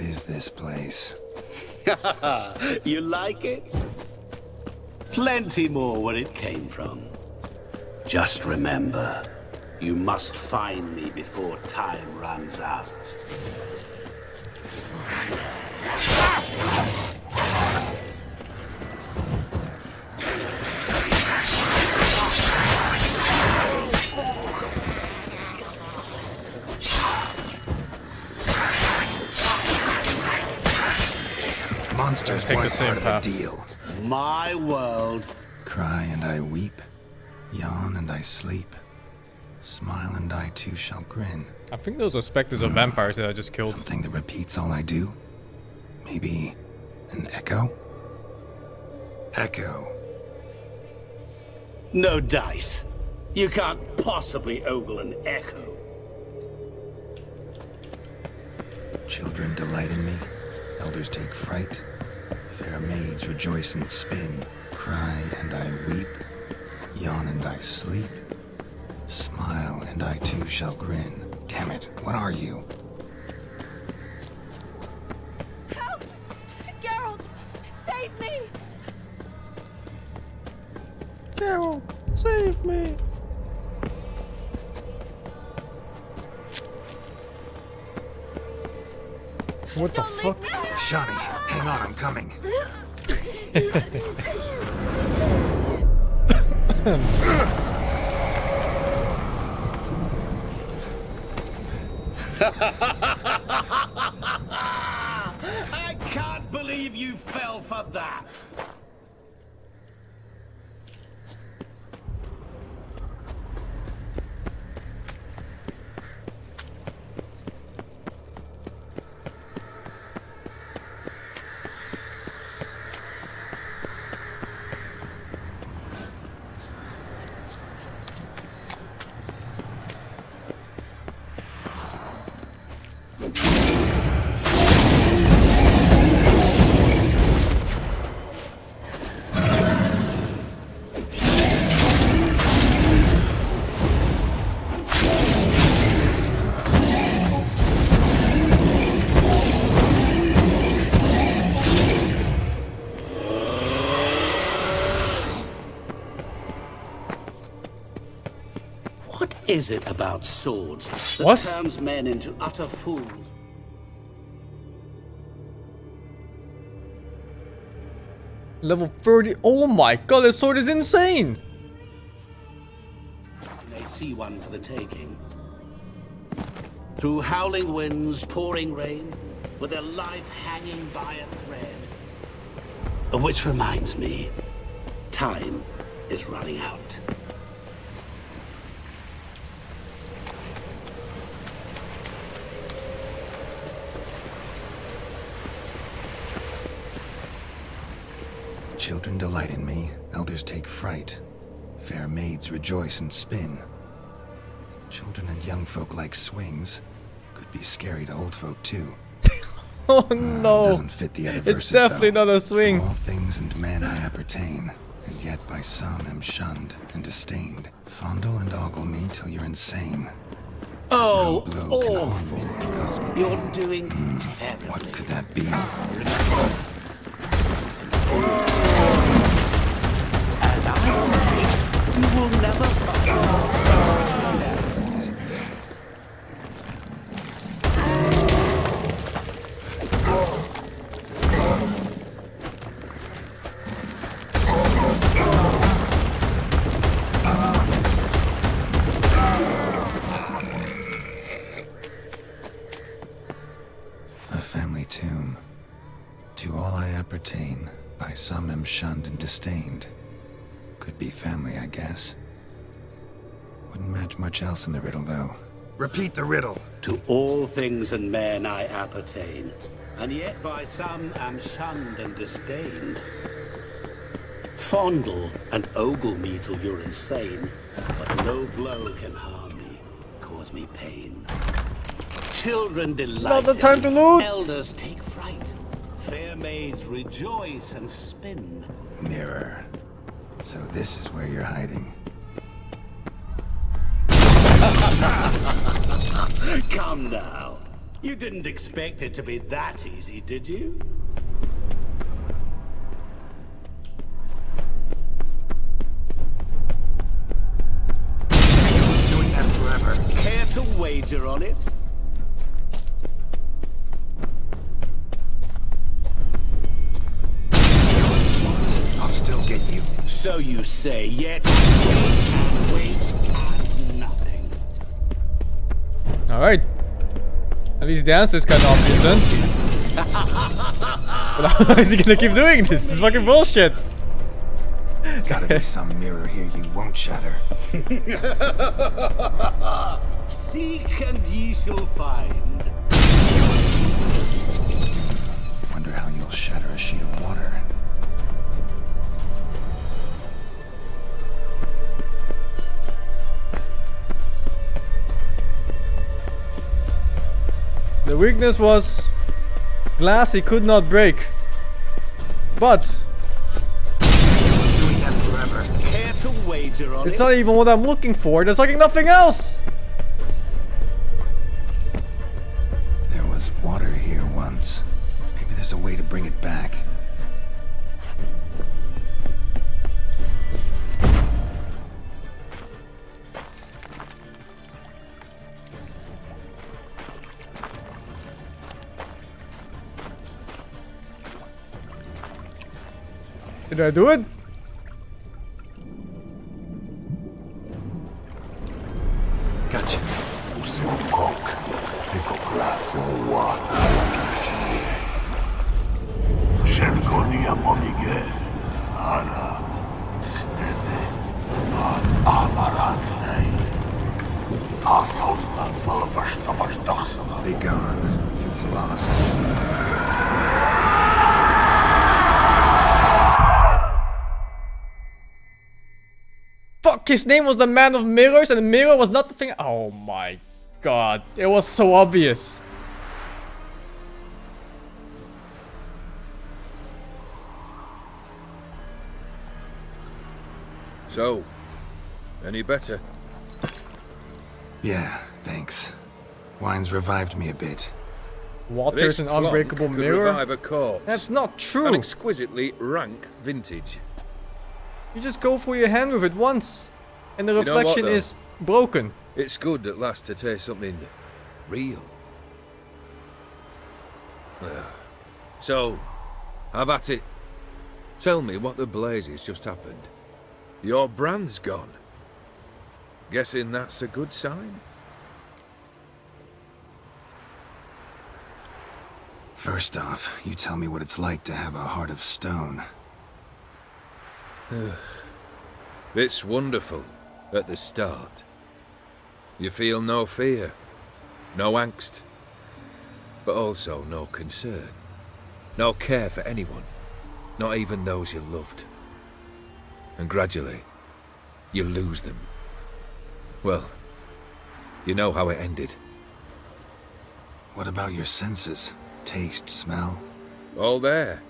is this place? You like it? Plenty more where it came from. Just remember, you must find me before time runs out. Monsters Take the weren't same part of path. the deal. My world. Cry and I weep, yawn and I sleep, smile and I too shall grin. I think those are specters of vampires that I just killed. Something that repeats all I do? Maybe an echo? Echo. No dice. You can't possibly ogle an echo. Children delight in me, elders take fright, fair maids rejoice and spin, cry and I weep, yawn and I sleep, smile and I too shall grin. Damn it, what are you? Help! Geralt! Save me! Geralt, save me! What the fuck? Shani, hang on, I'm coming. I can't believe you fell for that. What is it about swords that What? turns men into utter fools? Level 30. Oh my god, this sword is insane! They see one for the taking. Through howling winds, pouring rain, with their life hanging by a thread. Which reminds me, time is running out. Children delight in me, elders take fright, fair maids rejoice and spin. Children and young folk like swings, could be scary to old folk too. Oh no! Doesn't fit the other verses, It's definitely though. not a swing. To all things and men I appertain, and yet by some am shunned and disdained. Fondle and ogle me till you're insane. Oh, No blow can harm awful. me, cause me You're pain. doing terribly. What could that be? As I say, you will never find. A family tomb. To all I appertain, by some am shunned and disdained. Could be family, I guess. Wouldn't match much else in the riddle, though. Repeat the riddle. To all things and men I appertain, and yet by some am shunned and disdained. Fondle and ogle me till you're insane, but no blow can harm me, cause me pain. Children delight Not the in time me, to loot. elders take fright, fair maids rejoice and spin. Mirror. So this is where you're hiding. Come now, You didn't expect it to be that easy, did you? Doing that forever. Care to wager on it? I'll still get you. So you say, yet wait and nothing. Alright. At least the answer is kind of obvious then. But how is he gonna keep doing this? This is fucking bullshit. Gotta be some mirror here you won't shatter. Seek and ye shall find. Wonder how you'll shatter a sheet of water. The weakness was glass he could not break. But Doing that forever. Care to wager on it's it? not even what I'm looking for. There's like nothing else. There was water here once. Maybe there's a way to bring it back. Did I do it? Gotcha. Be gone. You've lost. Fuck, his name was the Man of Mirrors and the mirror was not the thing. Oh my god. It was so obvious. So, any better? Yeah, thanks. Wine's revived me a bit. Water's This an clonk unbreakable could mirror? revive a corpse. That's not An true. exquisitely rank vintage. You just go for your hand with it once. And the You know what, reflection though? is broken. It's good at last to taste something real. So, have at it. Tell me what the blazes just happened. Your brand's gone. Guessing that's a good sign? First off, you tell me what it's like to have a heart of stone. It's wonderful at the start. You feel no fear, no angst, but also no concern, no care for anyone, not even those you loved. And gradually, you lose them. Well, you know how it ended. What about your senses? Taste, smell? All there.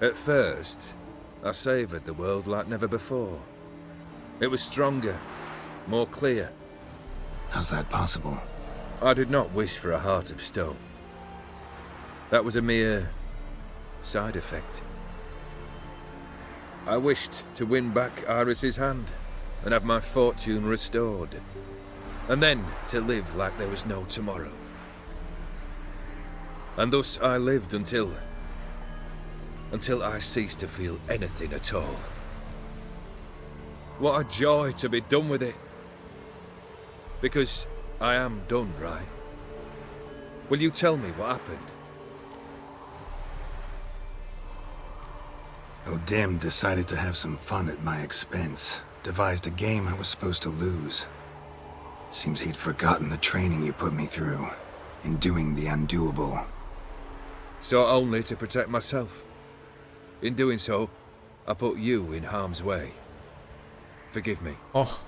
At first, I savoured the world like never before. It was stronger, more clear. How's that possible? I did not wish for a heart of stone. That was a mere side effect. I wished to win back Iris's hand and have my fortune restored. And then to live like there was no tomorrow. And thus I lived until I ceased to feel anything at all. What a joy to be done with it. Because I am done, right? Will you tell me what happened? O'Dim decided to have some fun at my expense. Devised a game I was supposed to lose. Seems he'd forgotten the training you put me through. In doing the undoable. So only to protect myself. In doing so, I put you in harm's way. Forgive me. Oh.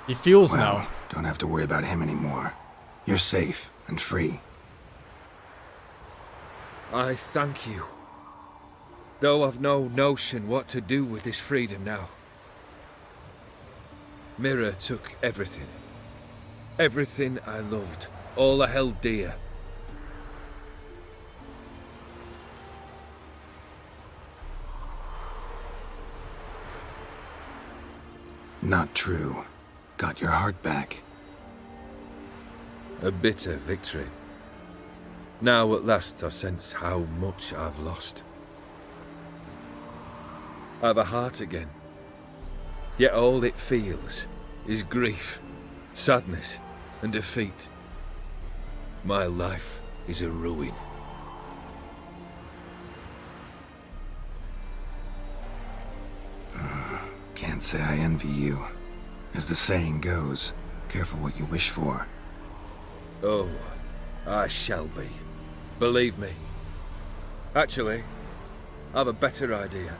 He feels Well, now. don't have to worry about him anymore. You're safe and free. I thank you. Though I've no notion what to do with this freedom now. Mirror took everything. Everything I loved. all I held dear. Not true. Got your heart back. A bitter victory. Now at last I sense how much I've lost. I've a heart again. Yet all it feels is grief, sadness, and defeat. My life is a ruin. Can't say I envy you. As the saying goes, careful what you wish for. Oh, I shall be. Believe me. Actually, I've a better idea.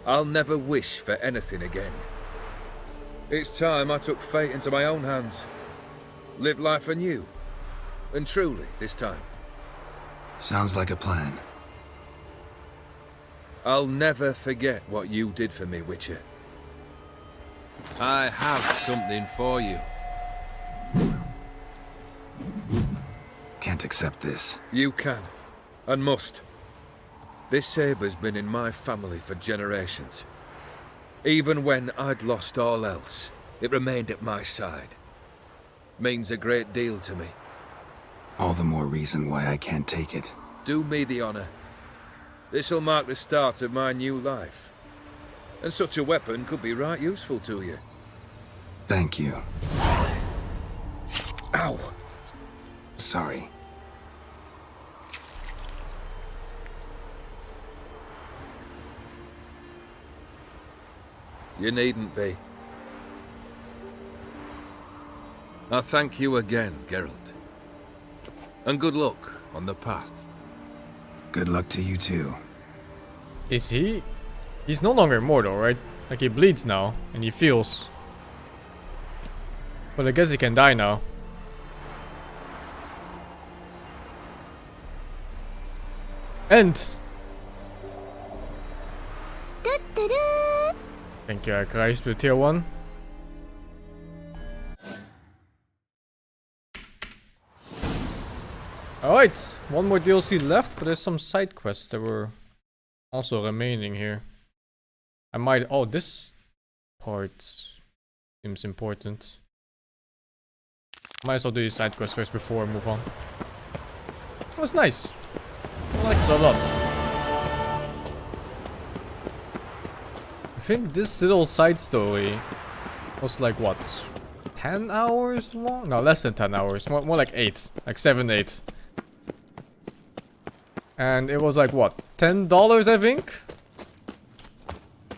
I'll never wish for anything again. It's time I took fate into my own hands. Lived life anew. And truly, this time. Sounds like a plan. I'll never forget what you did for me, Witcher. I have something for you. Can't accept this. You can, and must. This sabre's been in my family for generations. Even when I'd lost all else, it remained at my side. Means a great deal to me. All the more reason why I can't take it. Do me the honor. This'll mark the start of my new life. And such a weapon could be right useful to you. Thank you. Ow! Sorry. You needn't be. I thank you again, Geralt. And good luck on the path. Good luck to you too. Is he? He's no longer immortal, right? Like he bleeds now, and he feels. But I guess he can die now. And thank you, Christ, with tier 1. Alright, one more DLC left, but there's some side quests that were also remaining here. I might. Oh, this part seems important. Might as well do these side quests first before I move on. It was nice. I liked it a lot. I think this little side story was like what? 10 hours long? No, less than 10 hours. More like 8. Like 7, 8. And it was like what? $10 I think?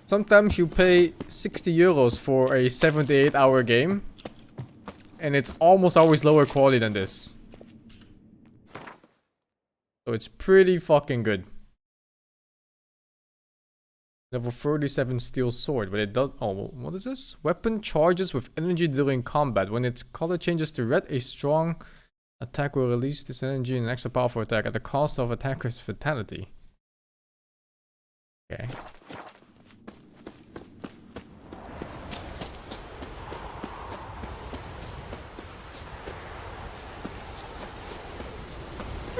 Sometimes you pay 60 euros for a 78 hour game. And it's almost always lower quality than this. So it's pretty fucking good. Level 37 steel sword, but it does. Oh, what is this? Weapon charges with energy during combat. When its color changes to red, a strong attack will release this energy in an extra powerful attack at the cost of attacker's fatality. Okay.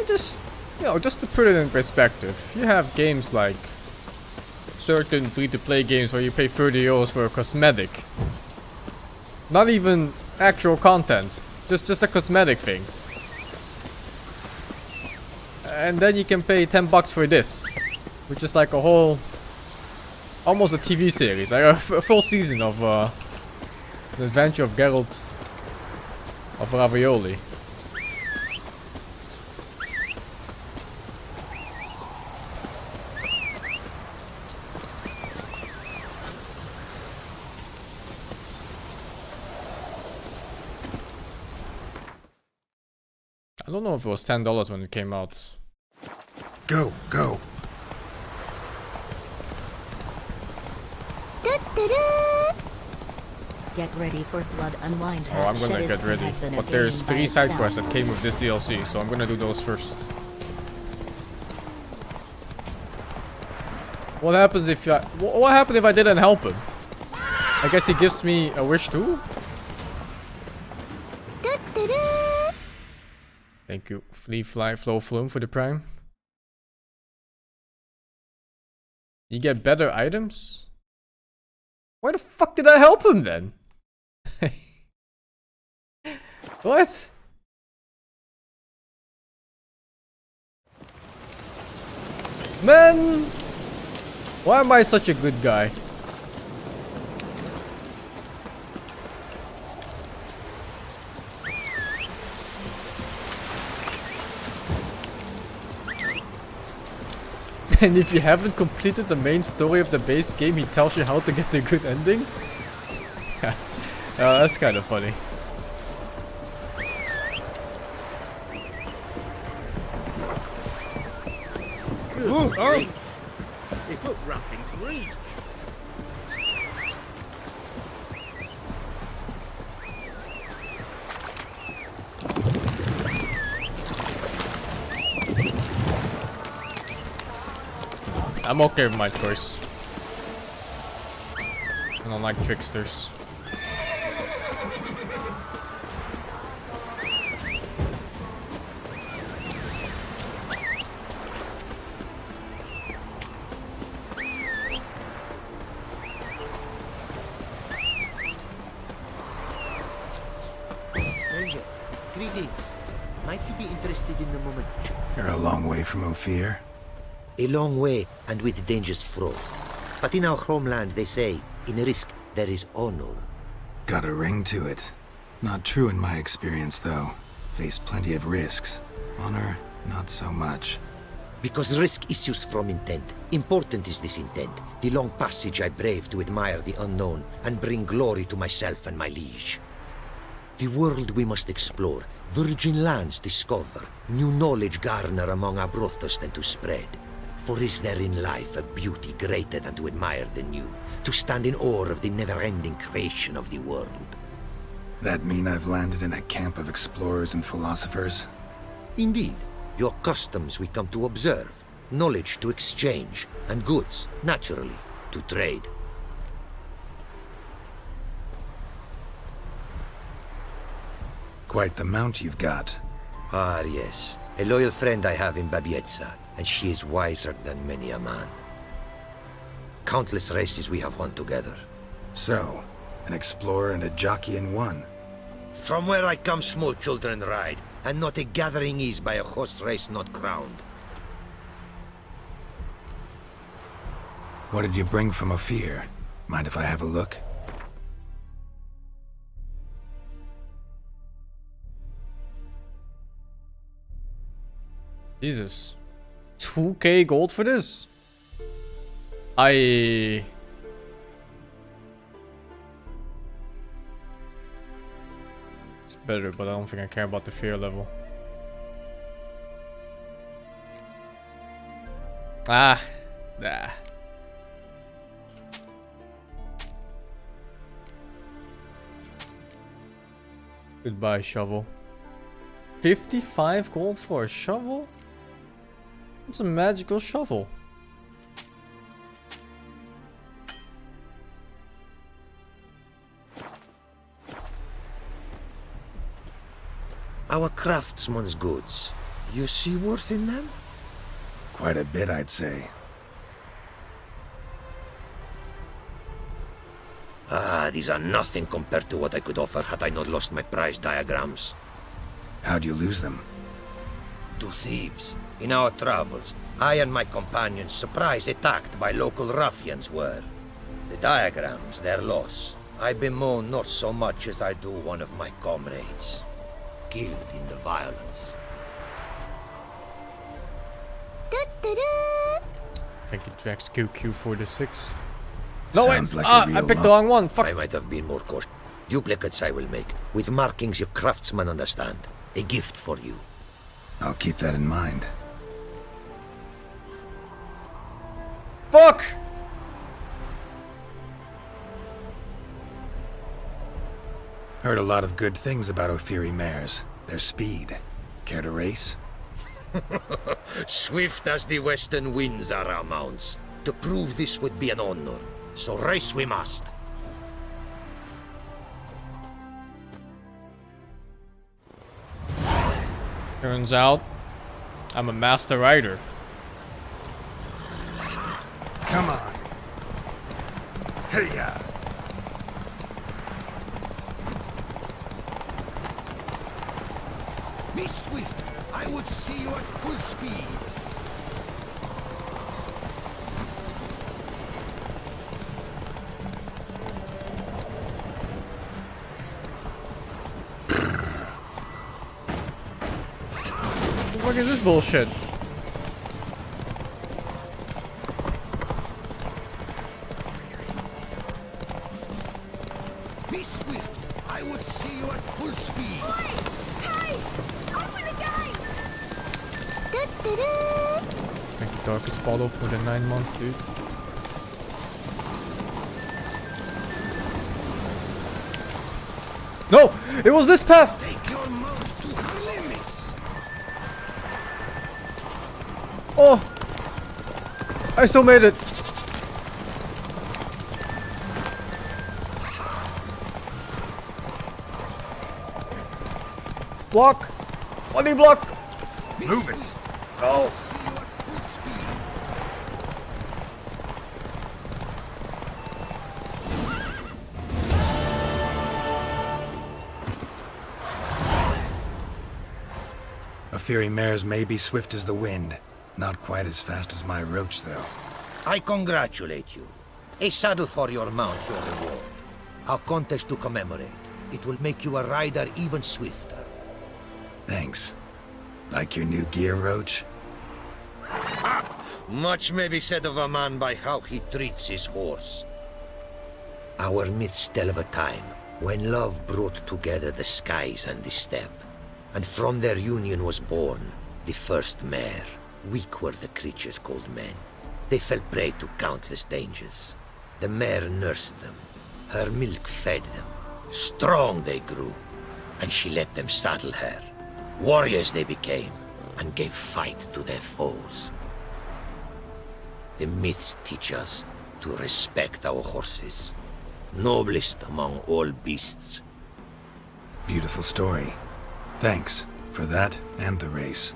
Just, you know, just to put it in perspective, you have games like certain free-to-play games where you pay 30 euros for a cosmetic. Not even actual content, just a cosmetic thing. And then you can pay 10 bucks for this, which is like a whole, almost a TV series, like a full season of the adventure of Geralt of Ravioli. I don't know if it was $10 when it came out. Go, go. Get ready for Blood Unwind. Oh, I'm gonna get ready. But there's 3 side quests that came with this DLC, so I'm gonna do those first. What happens if what happened if I didn't help him? I guess he gives me a wish too? Thank you, Flee, Fly, Flow, Flume for the Prime. You get better items? Why the fuck did I help him then? What? Man! Why am I such a good guy? And if you haven't completed the main story of the base game, he tells you how to get the good ending? That's kind of funny. Good grief. It took rapping to reach. I'm okay with my choice. I don't like tricksters. Stranger, greetings. Might you be interested in the moment? You're a long way from Ophir. A long way and with dangers fraught. But in our homeland they say, in risk there is honor. Got a ring to it. Not true in my experience, though. Faced plenty of risks. Honor, not so much. Because risk issues from intent. Important is this intent. The long passage I brave to admire the unknown and bring glory to myself and my liege. The world we must explore, virgin lands discover, new knowledge garner among our brothers than to spread. For is there in life a beauty greater than to admire the new, to stand in awe of the never-ending creation of the world? That mean I've landed in a camp of explorers and philosophers? Indeed, your customs we come to observe, knowledge to exchange, and goods, naturally, to trade. Quite the mount you've got. Ah, yes. A loyal friend I have in Babietza, and she is wiser than many a man. Countless races we have won together. So, an explorer and a jockey in one. From where I come, small children ride, and not a gathering is by a horse race not crowned. What did you bring from Ophir? Mind if I have a look? Jesus. 2k gold for this? It's better, but I don't think I care about the fear level. Ah. Nah. Goodbye, shovel. 55 gold for a shovel? It's a magical shovel. Our craftsman's goods. You see worth in them? Quite a bit, I'd say. Ah, these are nothing compared to what I could offer had I not lost my prize diagrams. How'd you lose them? To thieves. In our travels, I and my companions surprise attacked by local ruffians were. The diagrams, their loss. I bemoan not so much as I do one of my comrades. Killed in the violence. Thank you, Drax QQ46. No, Sounds wait! like a real I picked the wrong one. Fuck. I might have been more cautious. Duplicates I will make, with markings your craftsmen understand. A gift for you. I'll keep that in mind. Fuck! Heard a lot of good things about Ophiri mares. Their speed. Care to race? Swift as the western winds are our mounts. To prove this would be an honor. So race we must. Turns out, I'm a master writer. Come on. Hey-ya. Be swift. I would see you at full speed. What is this bullshit? Be swift. I would see you at full speed. Hey! Open the gate! Thank you, Darkest Bottle, for the 9 months, dude. No! It was this path! Take your mount to her limits. Oh! I still made it! Block! Body block! Move it. Oh! See you at full speed. A fairy mare's may be swift as the wind. Not quite as fast as my roach, though. I congratulate you. A saddle for your mount, your reward. A contest to commemorate. It will make you a rider even swifter. Thanks. Like your new gear, Roach? Much may be said of a man by how he treats his horse. Our myths tell of a time when love brought together the skies and the steppe, and from their union was born the first mare. Weak were the creatures called men. They fell prey to countless dangers. The mare nursed them. Her milk fed them. Strong they grew, and she let them saddle her. Warriors they became, and gave fight to their foes. The myths teach us to respect our horses, noblest among all beasts. Beautiful story. Thanks for that and the race.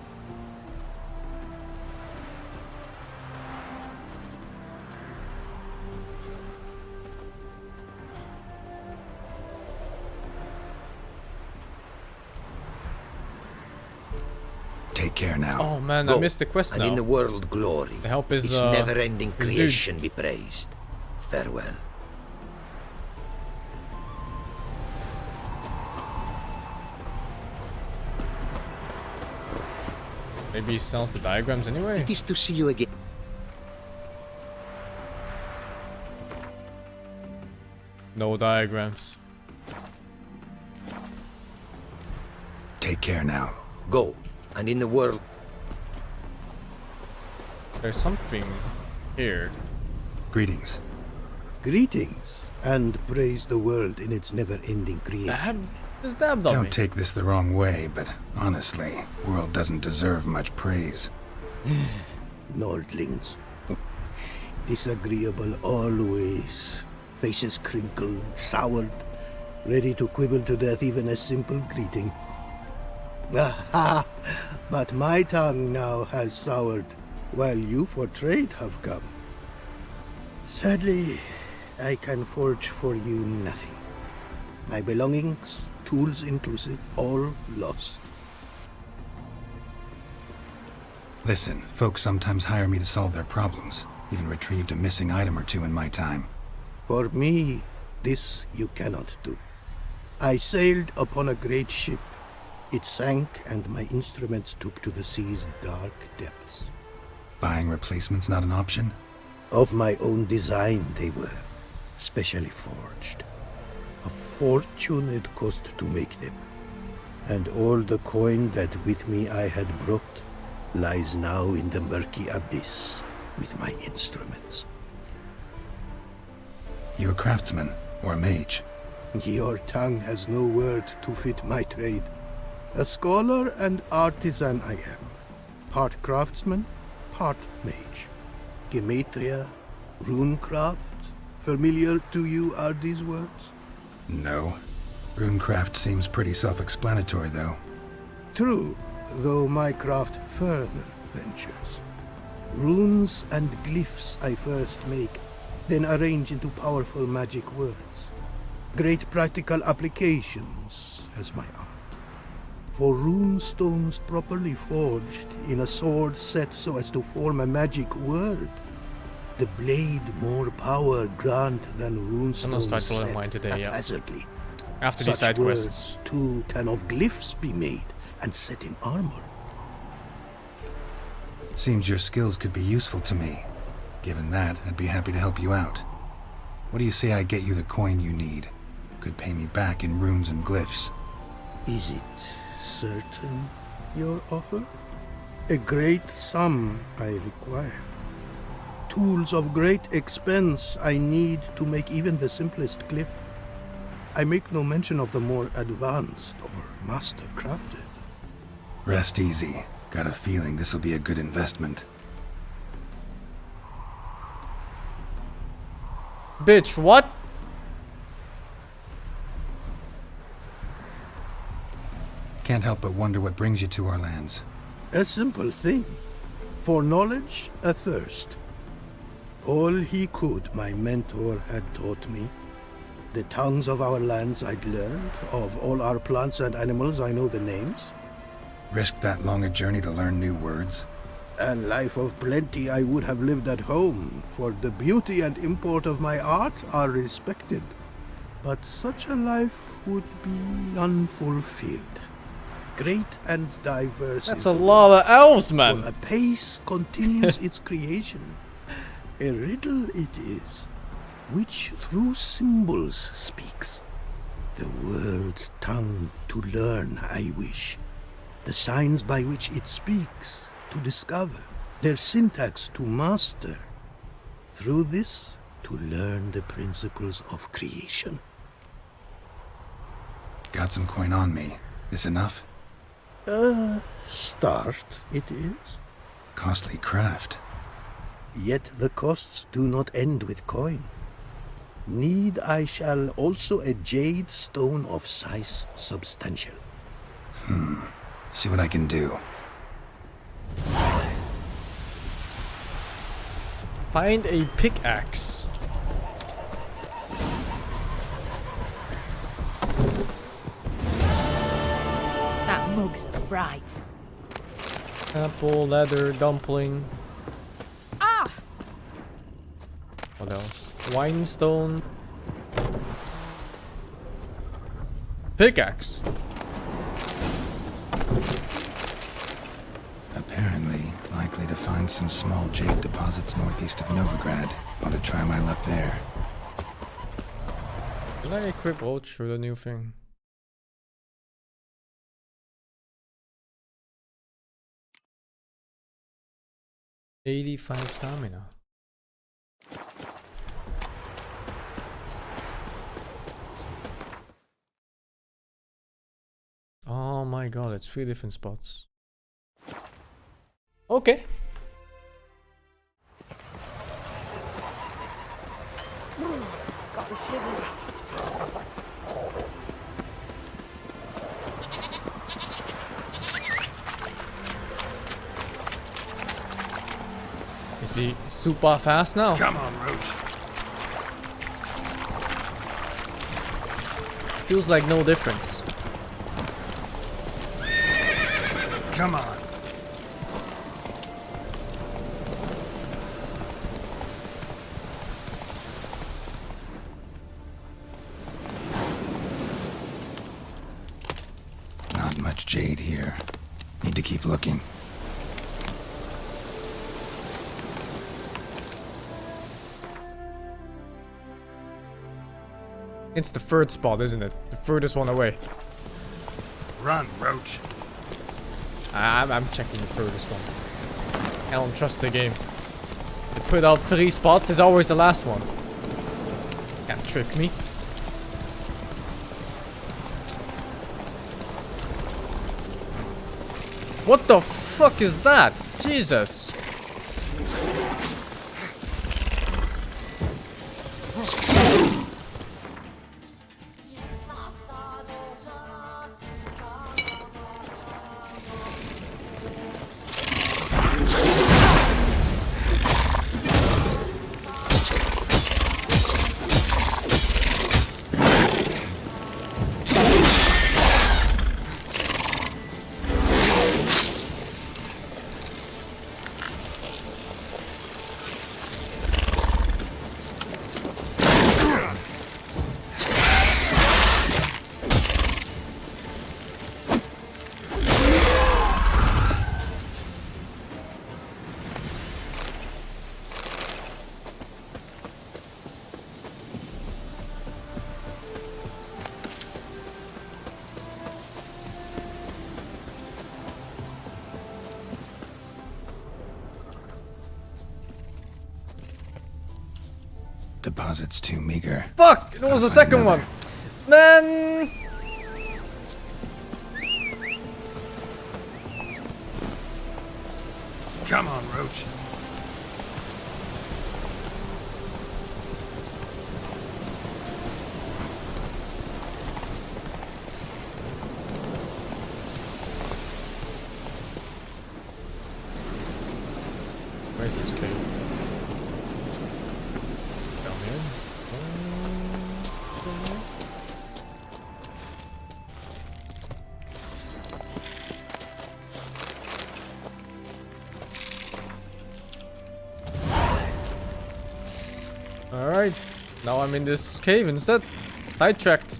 Take care now. Oh man, Go, I missed the quest and now. in the world glory, The help is, its never-ending is due. creation be praised. Farewell. Maybe he sells the diagrams anyway? It is to see you again. No diagrams. Take care now. Go, and in the world... There's something here. Greetings. Greetings, and praise the world in its never-ending creation. Dab? Just dabbed on me. Don't take this the wrong way, but honestly, world doesn't deserve much praise. Nordlings. Disagreeable always. Faces crinkled, soured, ready to quibble to death even a simple greeting. Aha! But my tongue now has soured, while you for trade have come. Sadly, I can forge for you nothing. My belongings, tools inclusive, all lost. Listen, folks sometimes hire me to solve their problems. Even retrieved a missing item or two in my time. For me, this you cannot do. I sailed upon a great ship. It sank, and my instruments took to the sea's dark depths. Buying replacements not an option? Of my own design they were, specially forged. A fortune it cost to make them. And all the coin that with me I had brought lies now in the murky abyss with my instruments. You a craftsman or a mage? Your tongue has no word to fit my trade. A scholar and artisan I am. Part craftsman, part mage. Gematria, runecraft. Familiar to you are these words? No. Runecraft seems pretty self-explanatory, though. True. though my craft further ventures. Runes and glyphs I first make, then arrange into powerful magic words. Great practical applications as my art. For rune stones properly forged in a sword set so as to form a magic word, the blade more power grant than rune I'm gonna stones start blowing set mine today, yeah. haphazardly. After these Such side words, quests. too, can of glyphs be made and set in armor. Seems your skills could be useful to me. Given that, I'd be happy to help you out. What do you say I get you the coin you need? Could pay me back in runes and glyphs. Is it certain, your offer? A great sum I require. Tools of great expense I need to make even the simplest glyph. I make no mention of the more advanced or master-crafted. Rest easy. Got a feeling this'll be a good investment. Bitch, what? Can't help but wonder what brings you to our lands. A simple thing. For knowledge, a thirst. All he could, my mentor had taught me. The tongues of our lands I'd learned. Of all our plants and animals, I know the names. Risked that long a journey to learn new words? A life of plenty I would have lived at home, for the beauty and import of my art are respected. But such a life would be unfulfilled. Great and diverse. That's is a the lot of elves, For man. a pace continues its creation. A riddle it is, which through symbols speaks. The world's tongue to learn I wish. The signs by which it speaks to discover. Their syntax to master. Through this to learn the principles of creation. Got some coin on me. This enough? Start it is. Costly craft. Yet the costs do not end with coin. Need I shall also a jade stone of size substantial. See what I can do. Find a pickaxe. That mug's fright. Apple, leather, dumpling. Ah! What else? Wine stone. Pickaxe. Apparently, likely to find some small jade deposits northeast of Novigrad. Ought to try my luck there. Can I equip Roach with a new thing? $85 stamina. Oh my god, it's 3 different spots. Okay. Got the shivers. Is he super fast now? Come on, Roach. Feels like no difference. Come on. Not much jade here. Need to keep looking. It's the third spot, isn't it? The furthest one away. Run, Roach. I'm checking the furthest one. I don't trust the game. They put out 3 spots, it's always the last one. Can't trick me. What the fuck is that? Jesus. deposit's too meager. Fuck! It was the second one! Man! Come on, Roach. Where's this cave? Down here? Down here? Alright, now I'm in this cave instead. Sidetracked.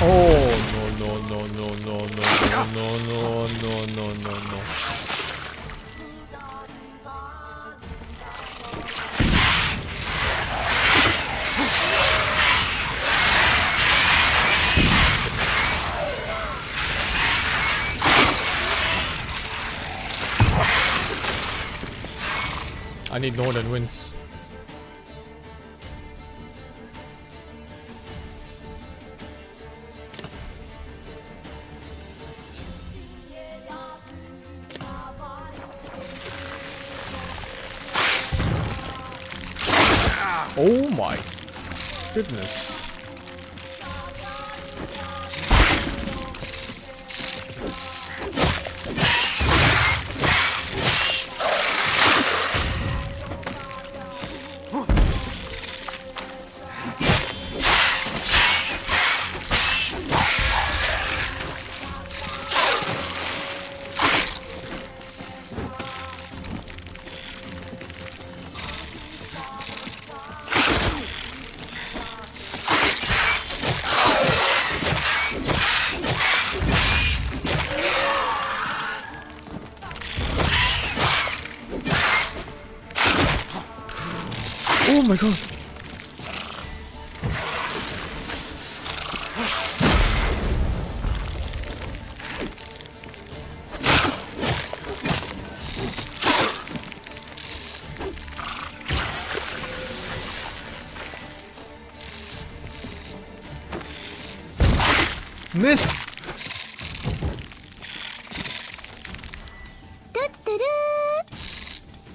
Oh no no no no no no no no no no no no. I need northern winds. Oh my goodness. Oh my god. Miss.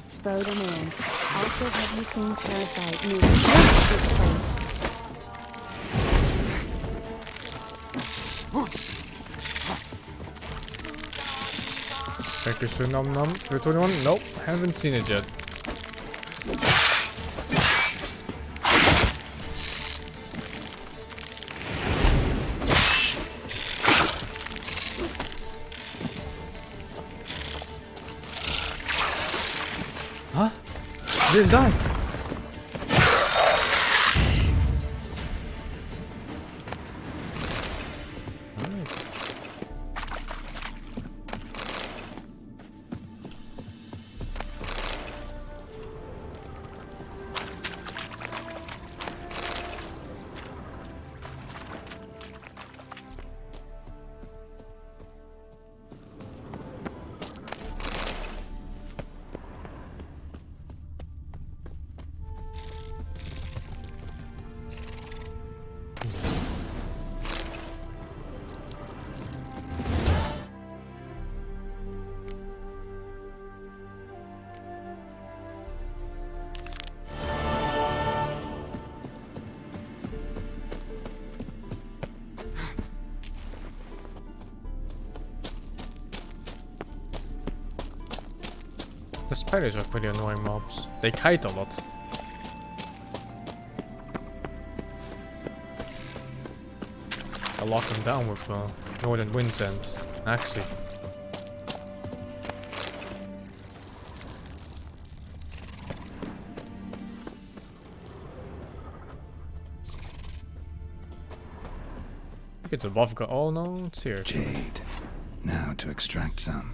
Spider-Man. Also, have you seen Parasite movie? It's great. Thank you, Sir Num Num. 321? Nope, haven't seen it yet. Huh? Didn't die. The spiders are pretty annoying mobs. They kite a lot. I lock them down with Northern Winds and Axie. I think it's above. Oh no, it's here. Jade. Now to extract some.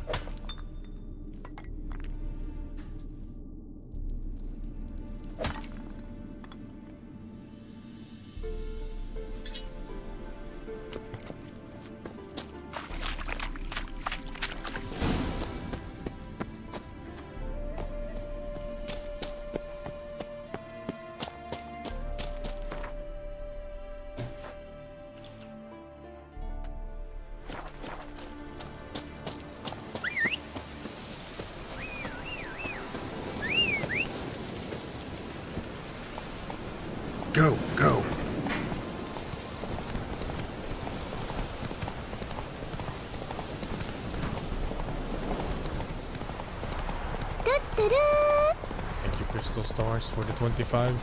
Go, go. Thank you, Crystal Stars, for the 25.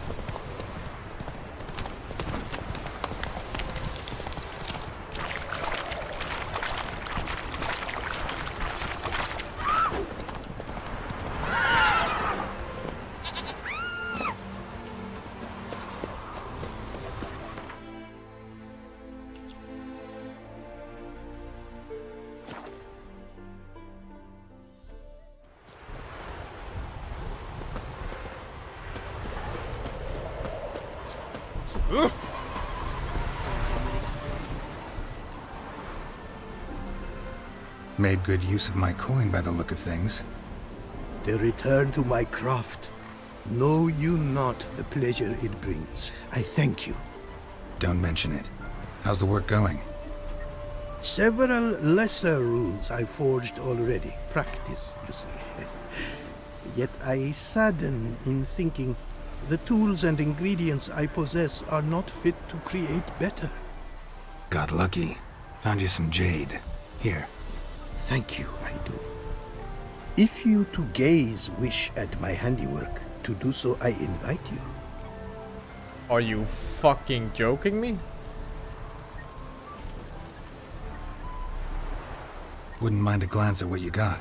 Made good use of my coin by the look of things. The return to my craft. Know you not the pleasure it brings. I thank you. Don't mention it. How's the work going? Several lesser runes I forged already. Practice, you see. Yet I sadden in thinking the tools and ingredients I possess are not fit to create better. Got lucky. Found you some jade. Here. Thank you, I do. If you to gaze wish at my handiwork, to do so I invite you. Are you fucking joking me? Wouldn't mind a glance at what you got.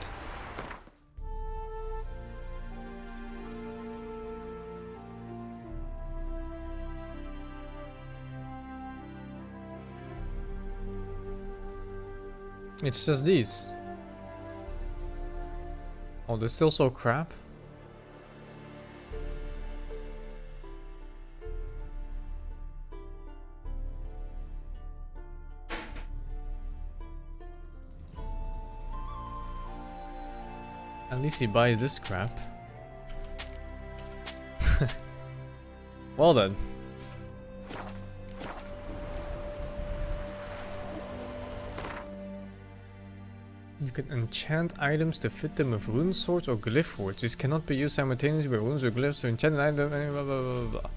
It's just these. Oh, they're still so crap. At least he buys this crap. Well then. You can enchant items to fit them with rune swords or glyph words. These cannot be used simultaneously with runes or glyphs or enchanted items. Blah, blah, blah, blah.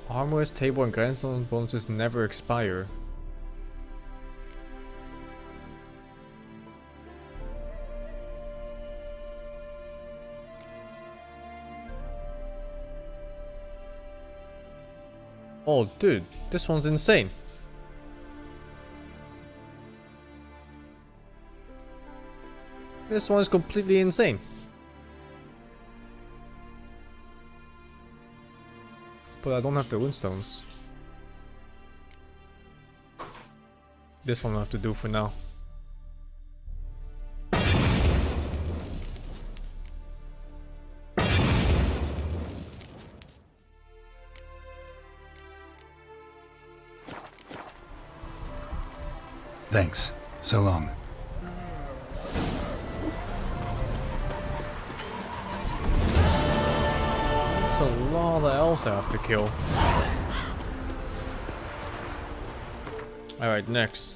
Armor's table and grandstone bonuses never expire. Oh, dude, this one's insane. This one's completely insane. But I don't have the runestones. This one I have to do for now. Thanks. So long. That's a lot of elves I have to kill. Alright, next.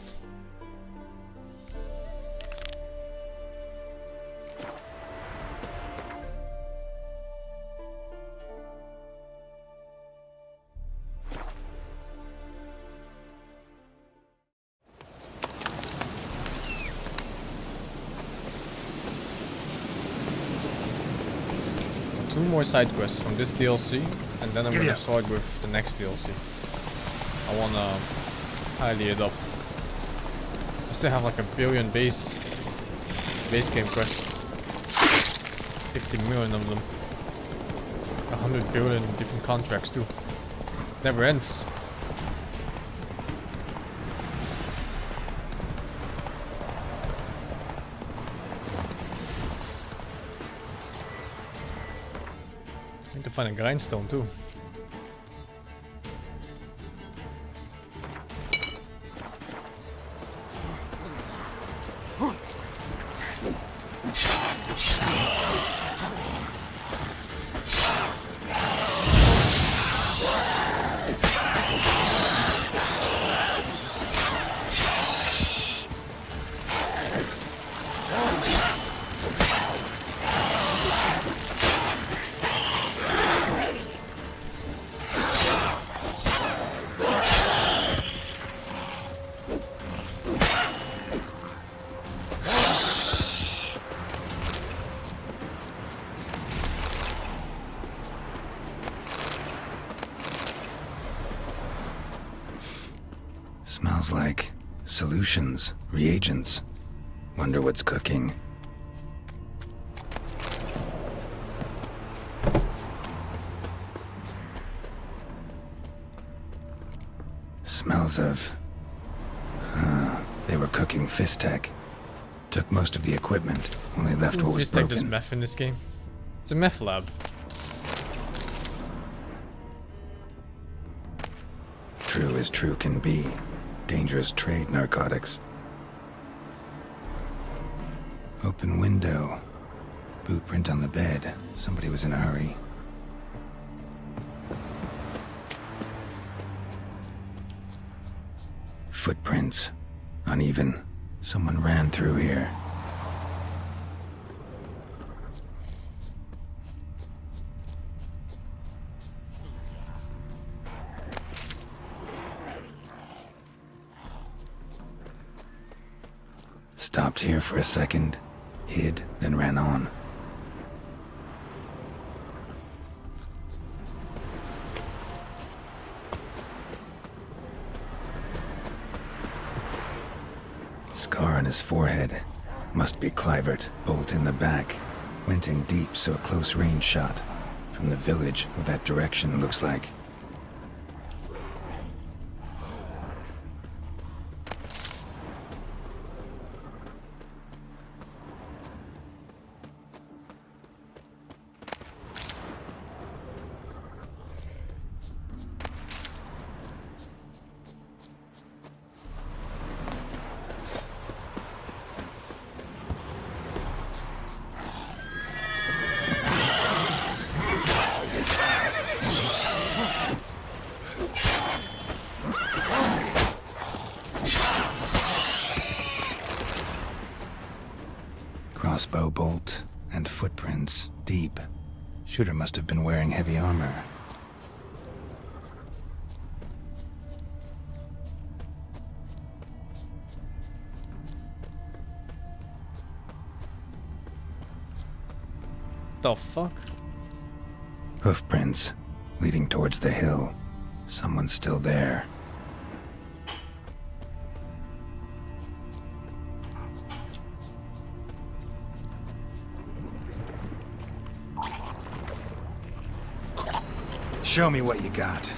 2 more side quests from this DLC, and then I'm gonna start with the next DLC. I wanna highly it up. I still have like a billion base game quests. 50 million of them. 100 billion different contracts too. Never ends. Need to find a grindstone too. Smells like solutions, reagents. Wonder what's cooking. Smells of... they were cooking Fistech. Took most of the equipment, only left what was Fistech does broken. meth in this game. It's a meth lab. True as true can be. Dangerous trade narcotics. Open window. Boot print on the bed. Somebody was in a hurry. Footprints. Uneven. Someone ran through here. Stopped here for a second, hid, then ran on. Scar on his forehead. Must be Clivert, bolt in the back. Went in deep, so a close range shot. From the village, what that direction looks like. Crossbow bolt and footprints deep. Shooter must have been wearing heavy armor. The fuck? Hoofprints leading towards the hill. Someone's still there. Show me what you got.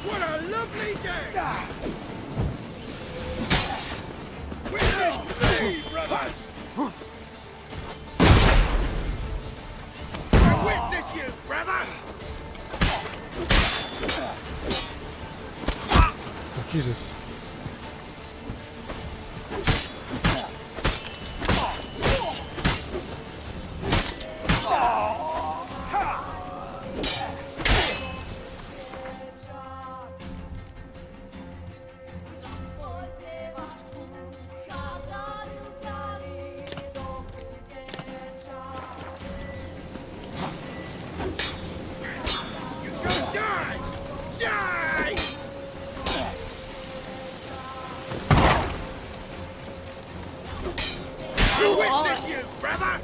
What a lovely day! Witness me, brothers! I witness you, brother! Oh, Jesus. You shall die! Die! I witness you, brother!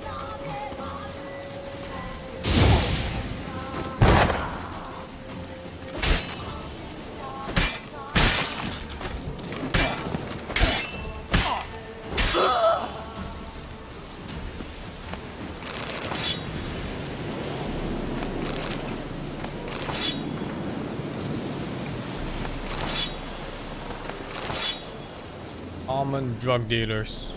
Almond drug dealers.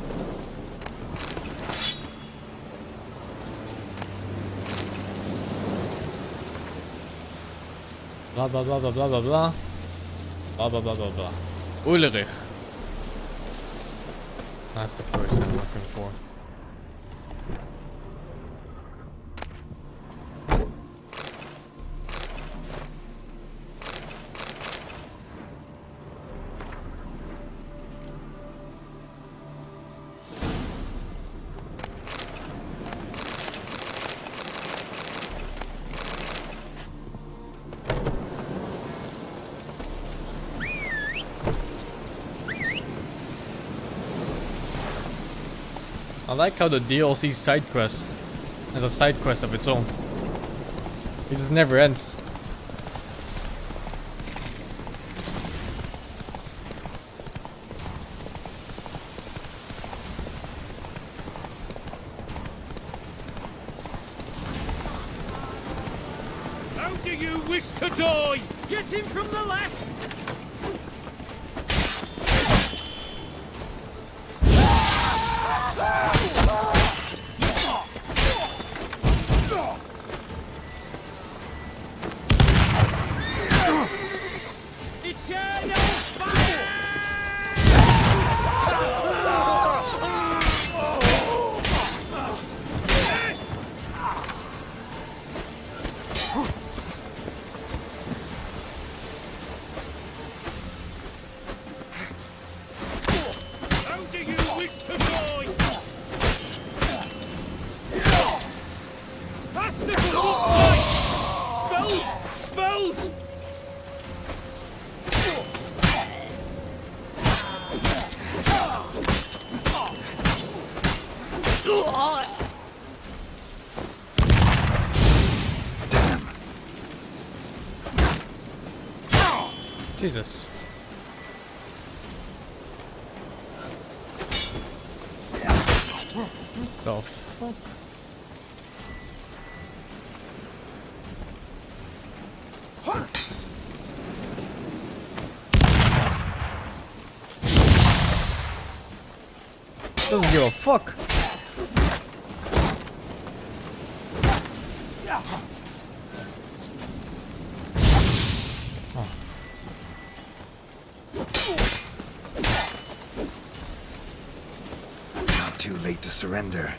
Blah blah blah blah blah blah blah. Blah blah blah blah blah. Ulrich. That's the person I'm looking for. I like how the DLC side quest has a side quest of its own. It just never ends. How do you wish to die? Get him from the left! Eternal fire! How do you wish to die? Faster for fuck's sake! Spells! Spells! Jesus. The fuck? Doesn't give a fuck. Not too late to surrender.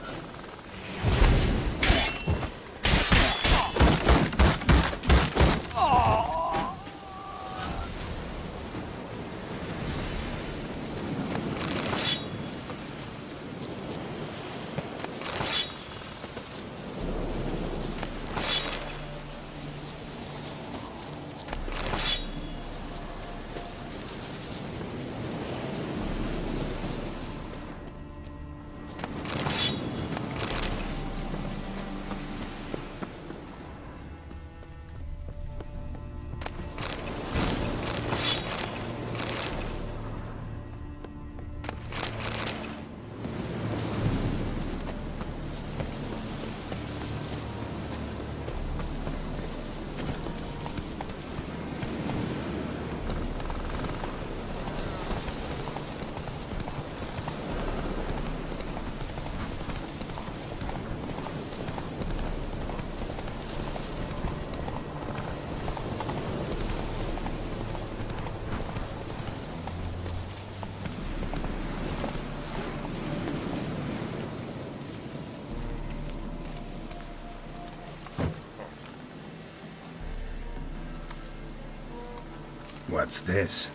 What's this?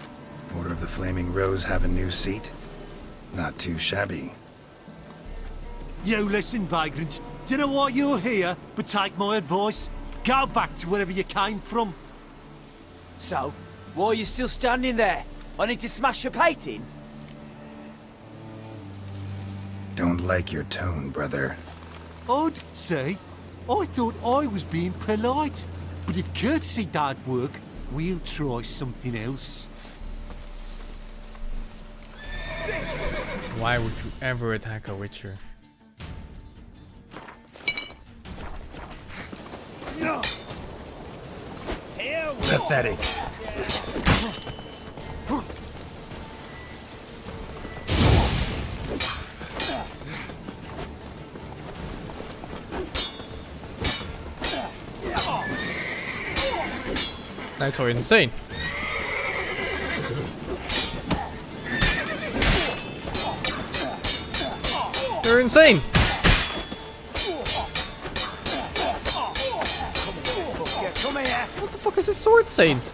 Order of the Flaming Rose have a new seat? Not too shabby. You listen, vagrant. Don't know why you're here, but take my advice. Go back to wherever you came from. So, why are you still standing there? I need to smash your painting? Don't like your tone, brother. I'd say, I thought I was being polite. But if courtesy don't work, we'll try something else. Why would you ever attack a Witcher? Pathetic. Knights are insane. They're insane. Come here! What the fuck is this sword saint?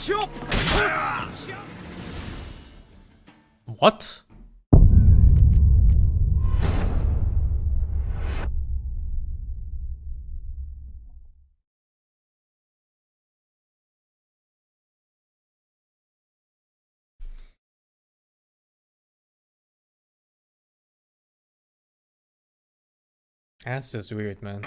Chop! What? That's just weird, man.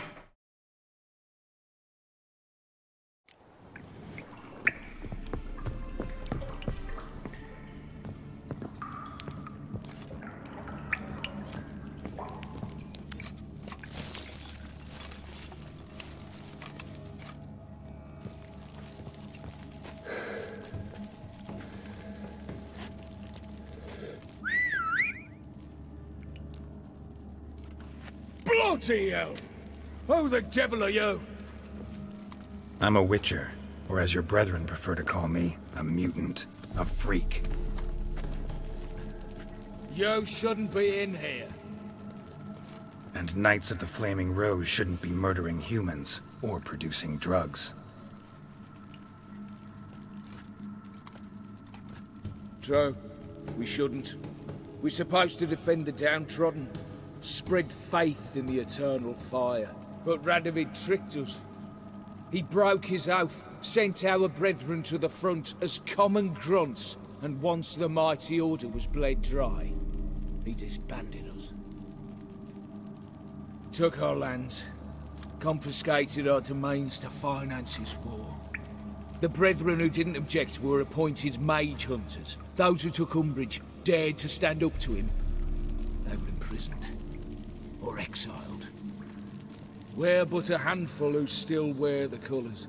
Bloody hell! Who the devil are you? I'm a Witcher, or as your brethren prefer to call me, a mutant, a freak. You shouldn't be in here. And Knights of the Flaming Rose shouldn't be murdering humans or producing drugs. True. We shouldn't. We're supposed to defend the downtrodden, spread faith in the eternal fire. But Radovid tricked us. He broke his oath, sent our brethren to the front as common grunts, and once the mighty order was bled dry, he disbanded us. Took our lands, confiscated our domains to finance his war. The brethren who didn't object were appointed mage hunters. Those who took umbrage, dared to stand up to him, they were imprisoned or exiled. We're but a handful who still wear the colours.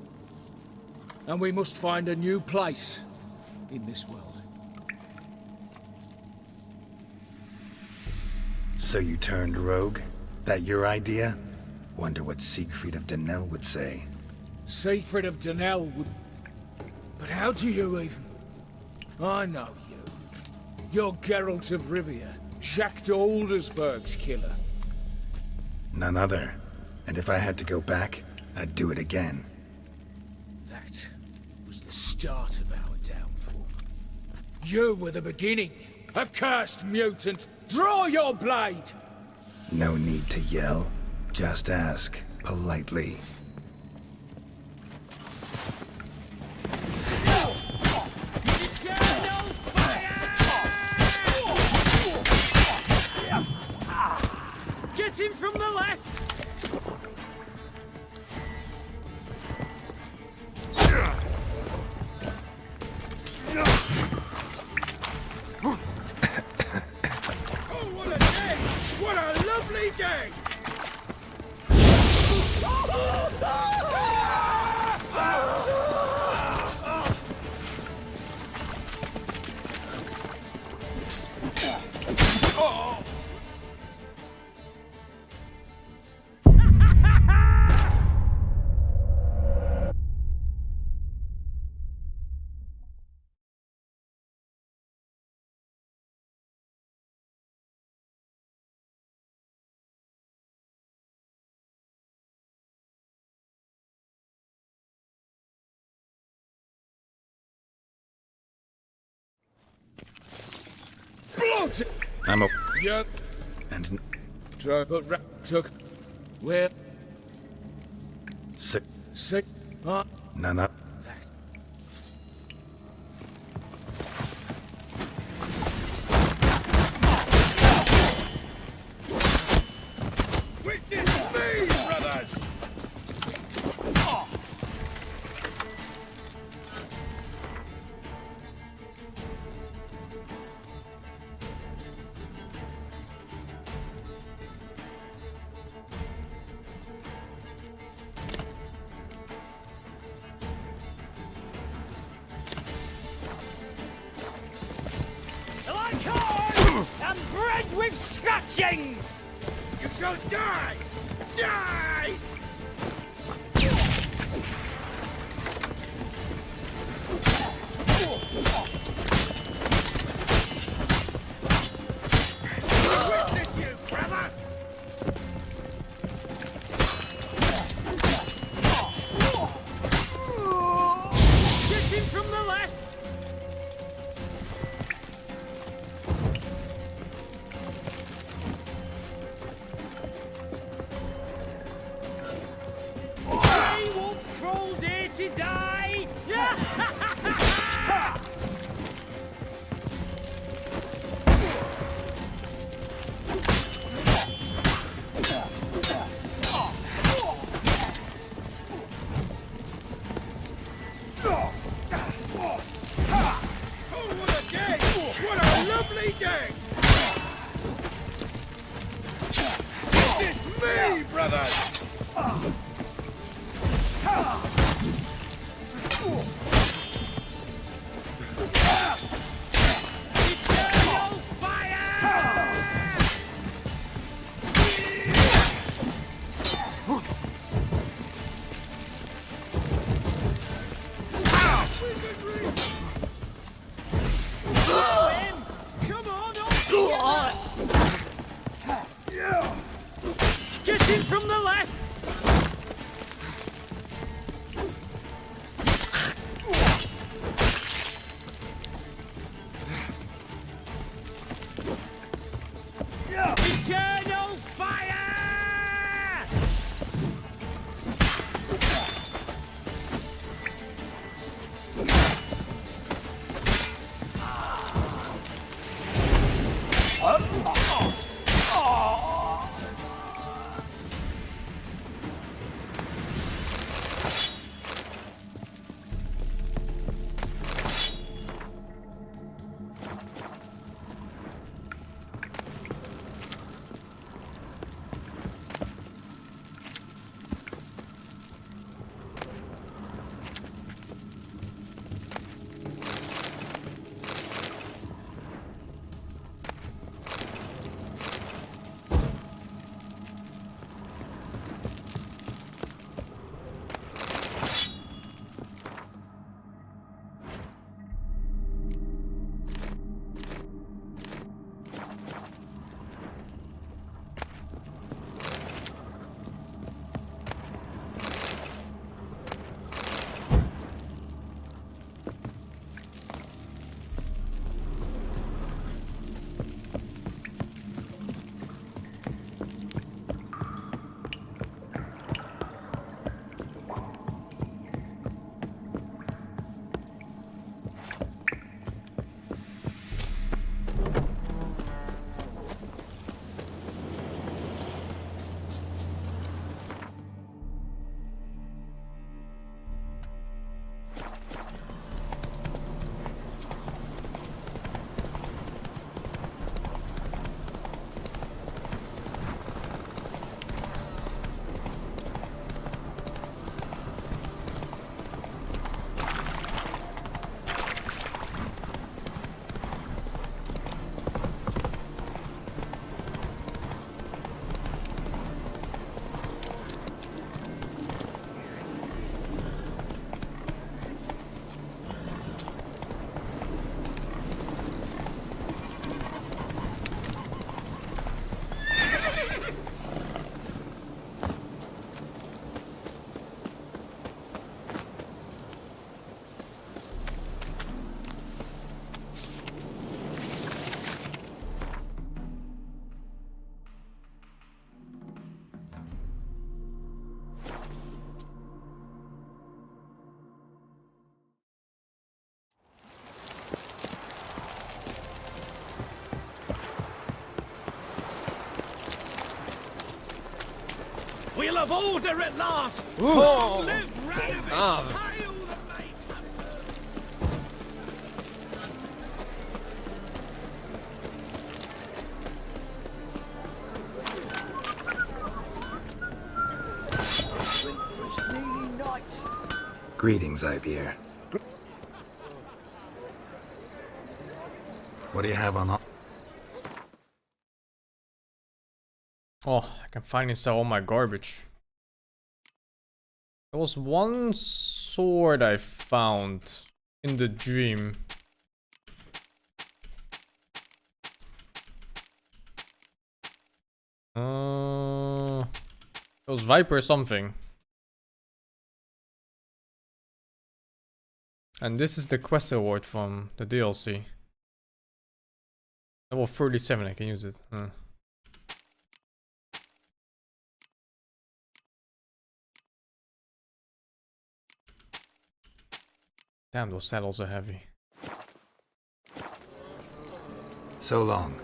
And we must find a new place in this world. So you turned rogue? That your idea? Wonder what Siegfried of Denel would say. Siegfried of Denel would... But how do you even... I know you. You're Geralt of Rivia, Jacques de Aldersberg's killer. None other. And if I had to go back, I'd do it again. That was the start of our downfall. You were the beginning. A cursed mutant. Draw your blade! No need to yell. Just ask, politely. Get him from the left! Oh, what a day! What a lovely day! I'm a... Yep. And... Took. Where? Sick. Sick. Nana. Witness me, brothers! Like corn and bread with scratchings! You shall die! Die! Witness you, brother! Get him from the left! Grey wolves crawled here to die! Oh, what a day! What a lovely day! Witness me, brothers! Eternal fire! Follow him! Come on, on! Get him from the left! Eternal fire! We'll have order at last! Ooh. Live Radovid! Ah. Hail the Mage Hunter! Greetings, Ibeer. What do you have on? Oh, I can finally sell all my garbage. There was one sword I found in the dream. It was Viper something. And this is the quest award from the DLC. Level 37, I can use it. Damn, those saddles are heavy. So long.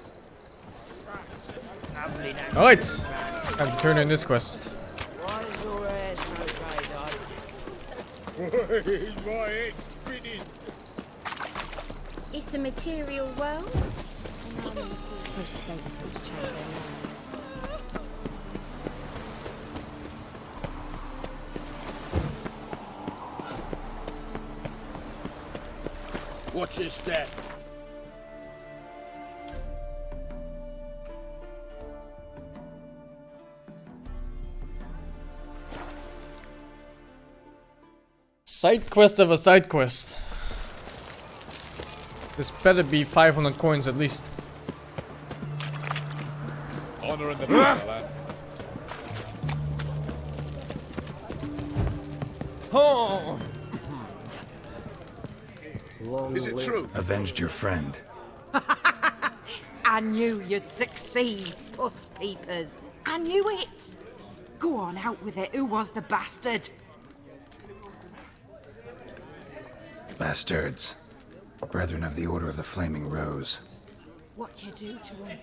Alright! Time to turn in this quest. Why is your hair so grey, darling? My head's spinning. It's a material world. Most sailors seem to change their mind. Watch your step. Side quest of a side quest. This better be 500 coins at least. Honor in the lad. Oh! Is it true? Avenged your friend. I knew you'd succeed, puss peepers. I knew it. Go on, out with it. Who was the bastard? Bastards. Brethren of the Order of the Flaming Rose. What you do to them?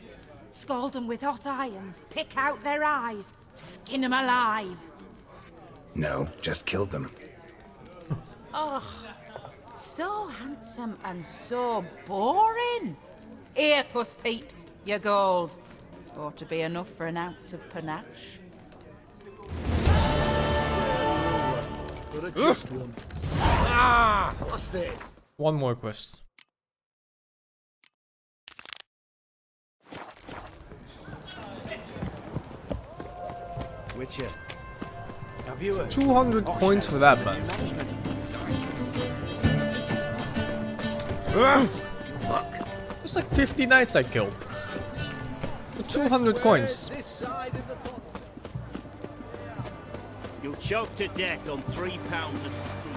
Scald them with hot irons, pick out their eyes, skin them alive. No, just killed them. Oh, so handsome and so boring. Here, puss peeps, your gold. Ought to be enough for an ounce of panache. But a just one. What's this? One more quest. Witcher, have you heard? 200 coins for that, man. Fuck. It's like 50 knights I killed. For 200 coins. This side of the pot. You'll choke to death on 3 pounds of steam.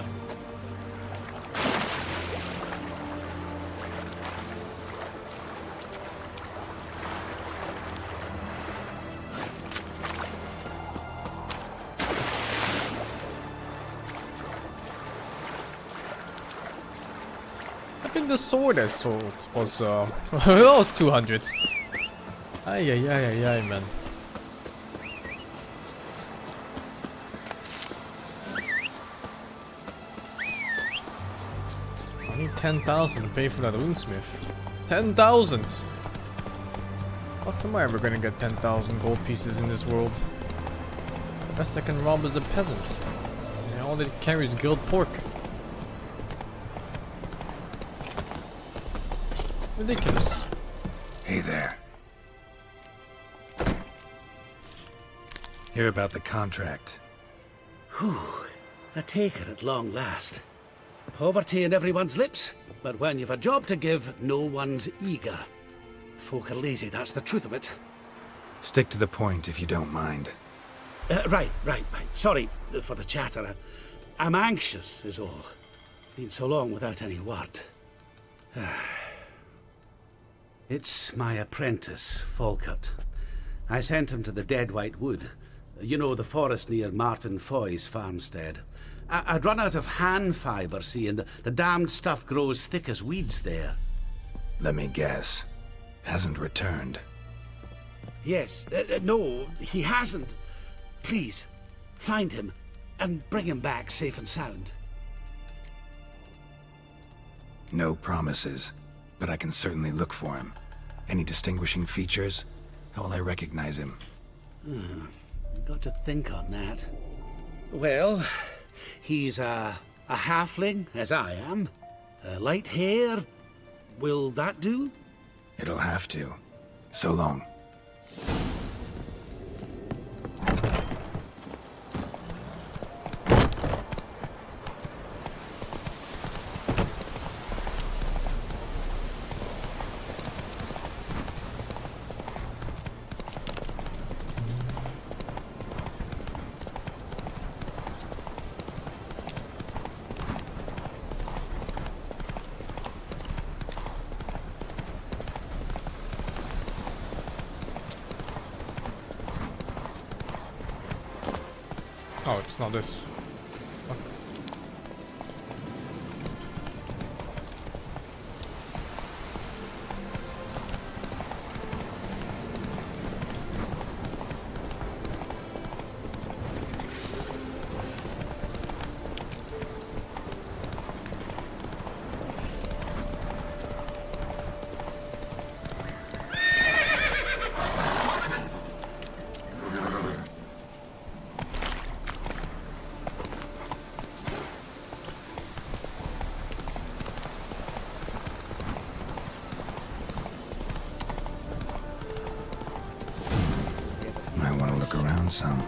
I think the sword I sold was that was 200. Ay ay ay ay ay, man. I need 10,000 to pay for that runesmith. 10,000. Fuck, am I ever gonna get 10,000 gold pieces in this world? Best I can rob is a peasant. And all they carry is guild pork. Ridiculous. Hey there. Hear about the contract. Whew. A taker at long last. Poverty in everyone's lips, but when you've a job to give, no one's eager. Folk are lazy, that's the truth of it. Stick to the point if you don't mind. Right. Sorry for the chatter. I'm anxious, is all. Been so long without any word. It's my apprentice, Falkert. I sent him to the Dead White Wood. You know, the forest near Martin Foy's farmstead. I'd run out of hand fibre, see, and the damned stuff grows thick as weeds there. Let me guess. Hasn't returned. Yes. No, he hasn't. Please, find him and bring him back safe and sound. No promises, but I can certainly look for him. Any distinguishing features? How will I recognize him? Got to think on that. Well, he's a halfling, as I am. Light hair. Will that do? It'll have to. So long. Oh, it's not this. Fuck. Might want to look around some.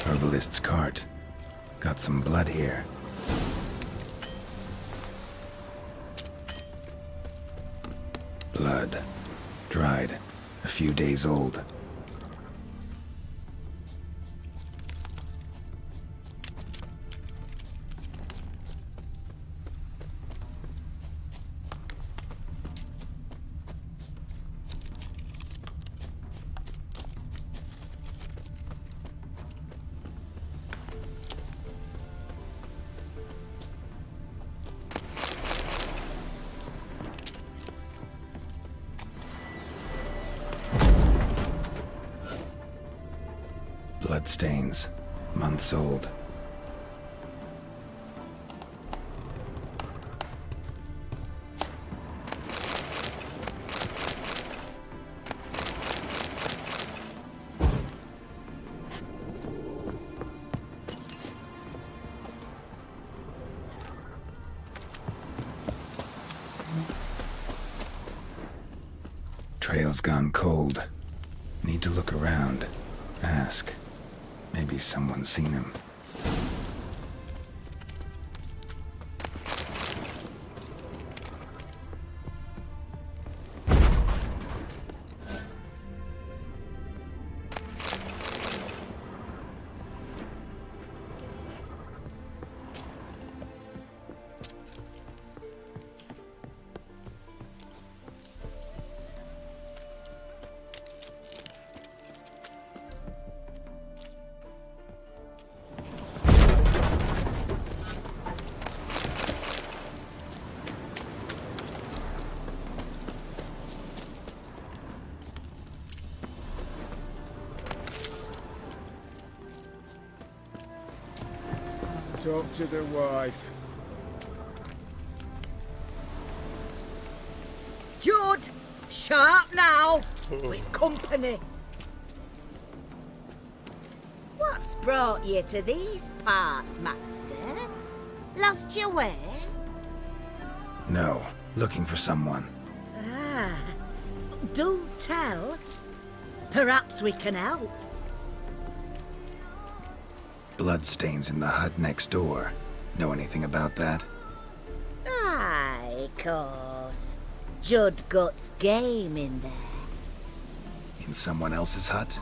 Herbalist's cart. Got some blood here. Blood. Dried. A few days old. Blood stains. Months old. Trail's gone cold. Need to look around. Ask. Maybe someone's seen him. Talk to the wife. Jude! Sharp now! With company. What's brought you to these parts, master? Lost your way? No. Looking for someone. Ah. Do tell. Perhaps we can help. bloodstains in the hut next door. Know anything about that? Aye, course. Judd Gut's game in there. In someone else's hut?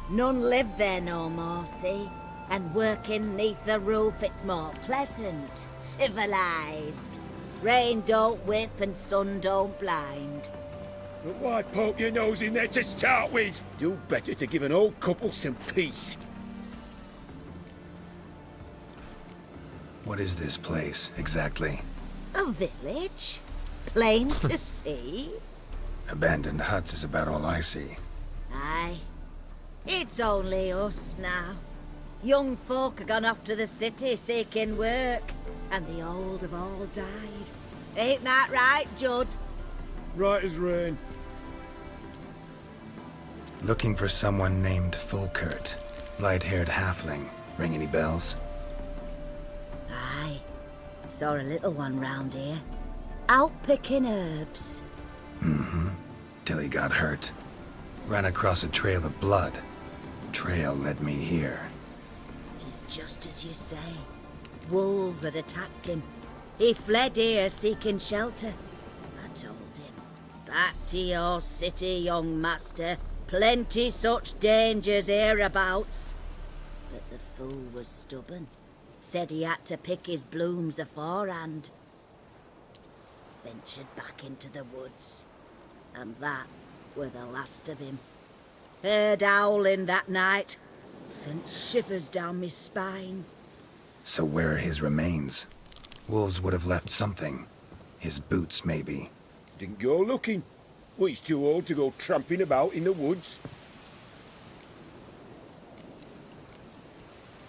None live there no more, see? And working neath the roof, it's more pleasant, civilized. Rain don't whip and sun don't blind. But why poke your nose in there to start with? Do better to give an old couple some peace. What is this place, exactly? A village? Plain to see? Abandoned huts is about all I see. Aye. It's only us now. Young folk have gone off to the city seeking work, and the old have all died. Ain't that right, Judd? Right as rain. Looking for someone named Fulkert. Light-haired halfling. Ring any bells? Aye. Saw a little one round here. Out picking herbs. Mm-hmm. Till he got hurt. Ran across a trail of blood. Trail led me here. It is just as you say. Wolves had attacked him. He fled here seeking shelter. I told him, back to your city, young master. Plenty such dangers hereabouts. But the fool was stubborn. Said he had to pick his blooms aforehand. Ventured back into the woods. And that were the last of him. Heard howling that night. Sent shivers down me spine. So where are his remains? Wolves would have left something. His boots, maybe. Didn't go looking. Well, he's too old to go tramping about in the woods.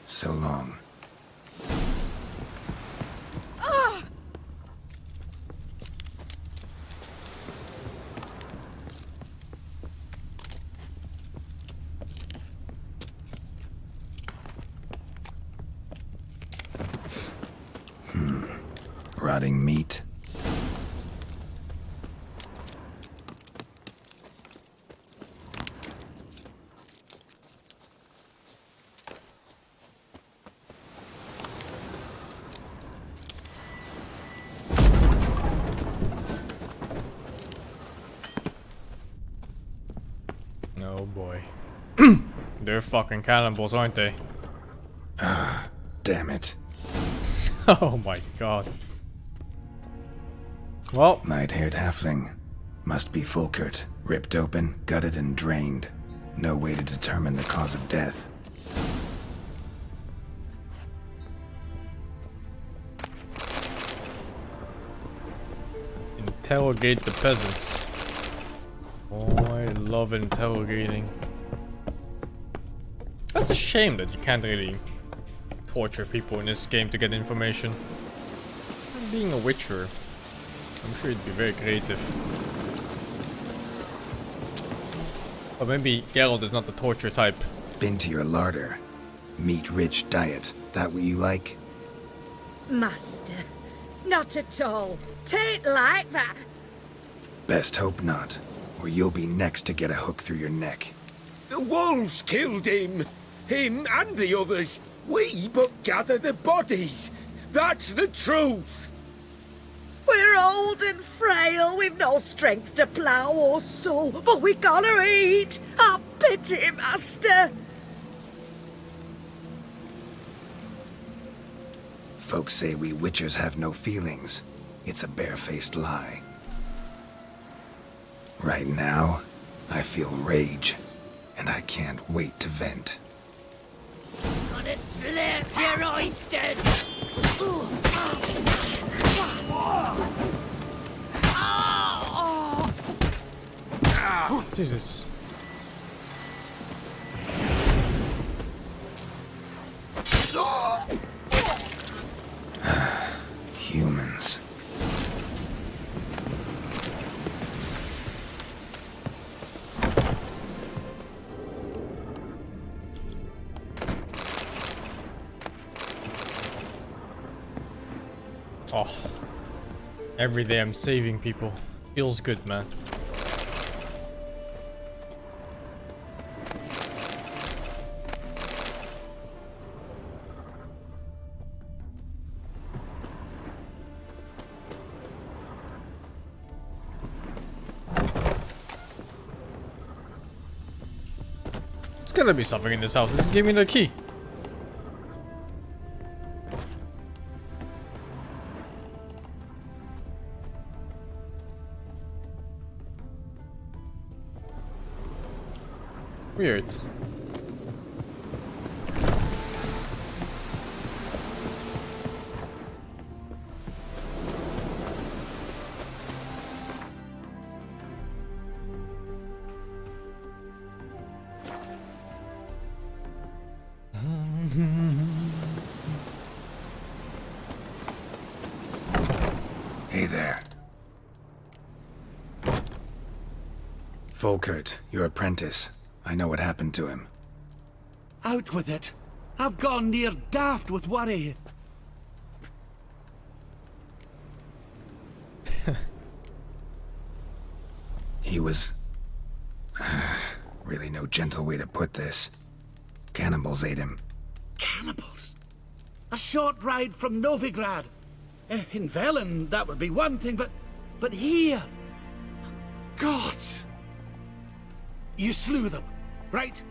So long. Rotting meat. Oh boy. They're fucking cannibals, aren't they? Ah, damn it. Oh my god. Well, light-haired halfling. Must be Fulkert. Ripped open, gutted and drained. No way to determine the cause of death. interrogate the peasants. Oh, I love interrogating. That's a shame that you can't really torture people in this game to get information. Being a witcher, I'm sure it'd be very creative. But maybe Geralt is not the torture type. Been to your larder. Meat-rich diet. That what you like? Master, not at all. Tain't like that. Best hope not, or you'll be next to get a hook through your neck. The wolves killed him. Him and the others. We but gather the bodies. That's the truth. We're old and frail, we've no strength to plough or sow, but we gotta eat. Have pity, master. Folks say we witchers have no feelings. It's a barefaced lie. Right now, I feel rage, and I can't wait to vent. Gonna slurp your oysters. Jesus. Humans. Oh. Every day I'm saving people. Feels good, man. gonna be something in this house. Just give me the key. Weird. Hey there. Volkert, your apprentice. I know what happened to him. Out with it. I've gone near daft with worry. He was... really no gentle way to put this. Cannibals ate him. Cannibals? A short ride from Novigrad. In Velen, that would be one thing, but here... Gods! You slew them, right?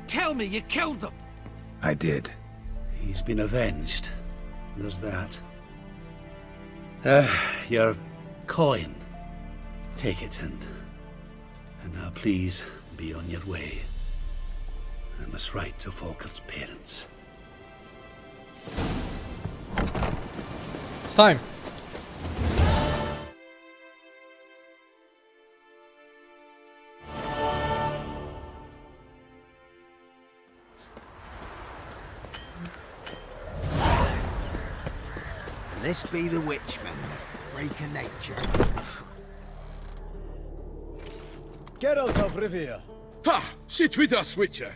Tell me you killed them. I did. He's been avenged. There's that. Your coin. Take it and now please be on your way. I must write to Volkert's parents. It's time. This be the witchman, the freak of nature. Geralt of Rivia. Ha! Sit with us, Witcher.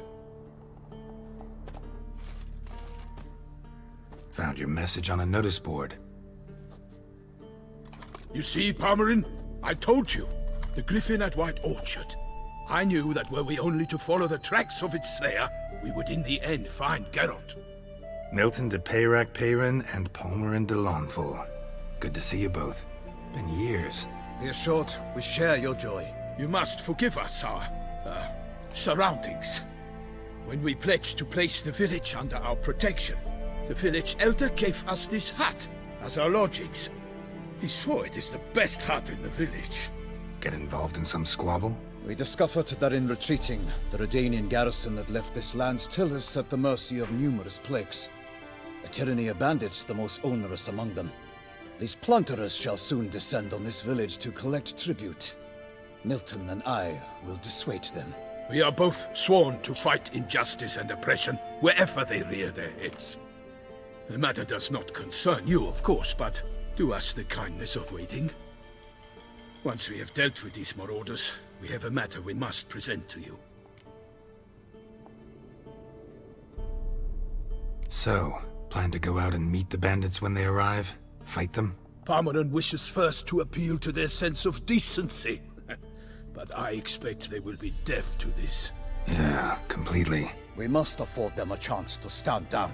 Found your message on a notice board. You see, Palmerin? I told you. The griffin at White Orchard. I knew that were we only to follow the tracks of its slayer, we would in the end find Geralt. Milton de Peyrac Peyrin and Palmerin de Lawnful. Good to see you both. Been years. Be assured, we share your joy. You must forgive us our, surroundings. When we pledged to place the village under our protection, the village elder gave us this hut as our lodgings. He swore it is the best hut in the village. Get involved in some squabble? We discovered that in retreating, the Redanian garrison that left this land still is at the mercy of numerous plagues. A tyranny of bandits the most onerous among them. These plunderers shall soon descend on this village to collect tribute. Milton and I will dissuade them. We are both sworn to fight injustice and oppression wherever they rear their heads. The matter does not concern you, of course, but do us the kindness of waiting. Once we have dealt with these marauders, we have a matter we must present to you. So, plan to go out and meet the bandits when they arrive? Fight them? Palmerin wishes first to appeal to their sense of decency. But I expect they will be deaf to this. Yeah, completely. We must afford them a chance to stand down.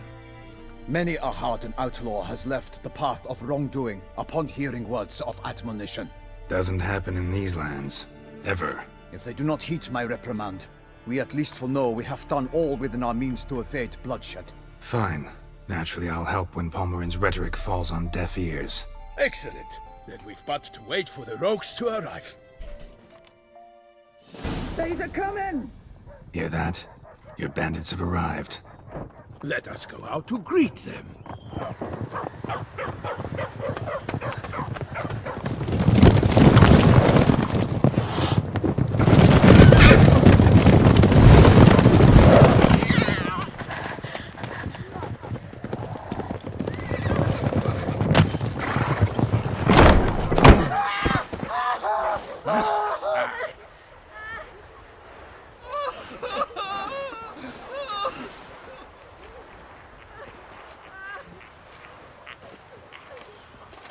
Many a hardened outlaw has left the path of wrongdoing upon hearing words of admonition. Doesn't happen in these lands. Ever. If they do not heed my reprimand, we at least will know we have done all within our means to evade bloodshed. Fine. Naturally, I'll help when Palmerin's rhetoric falls on deaf ears. Excellent. Then we've but to wait for the rogues to arrive. They's a coming! Hear that? Your bandits have arrived. Let us go out to greet them.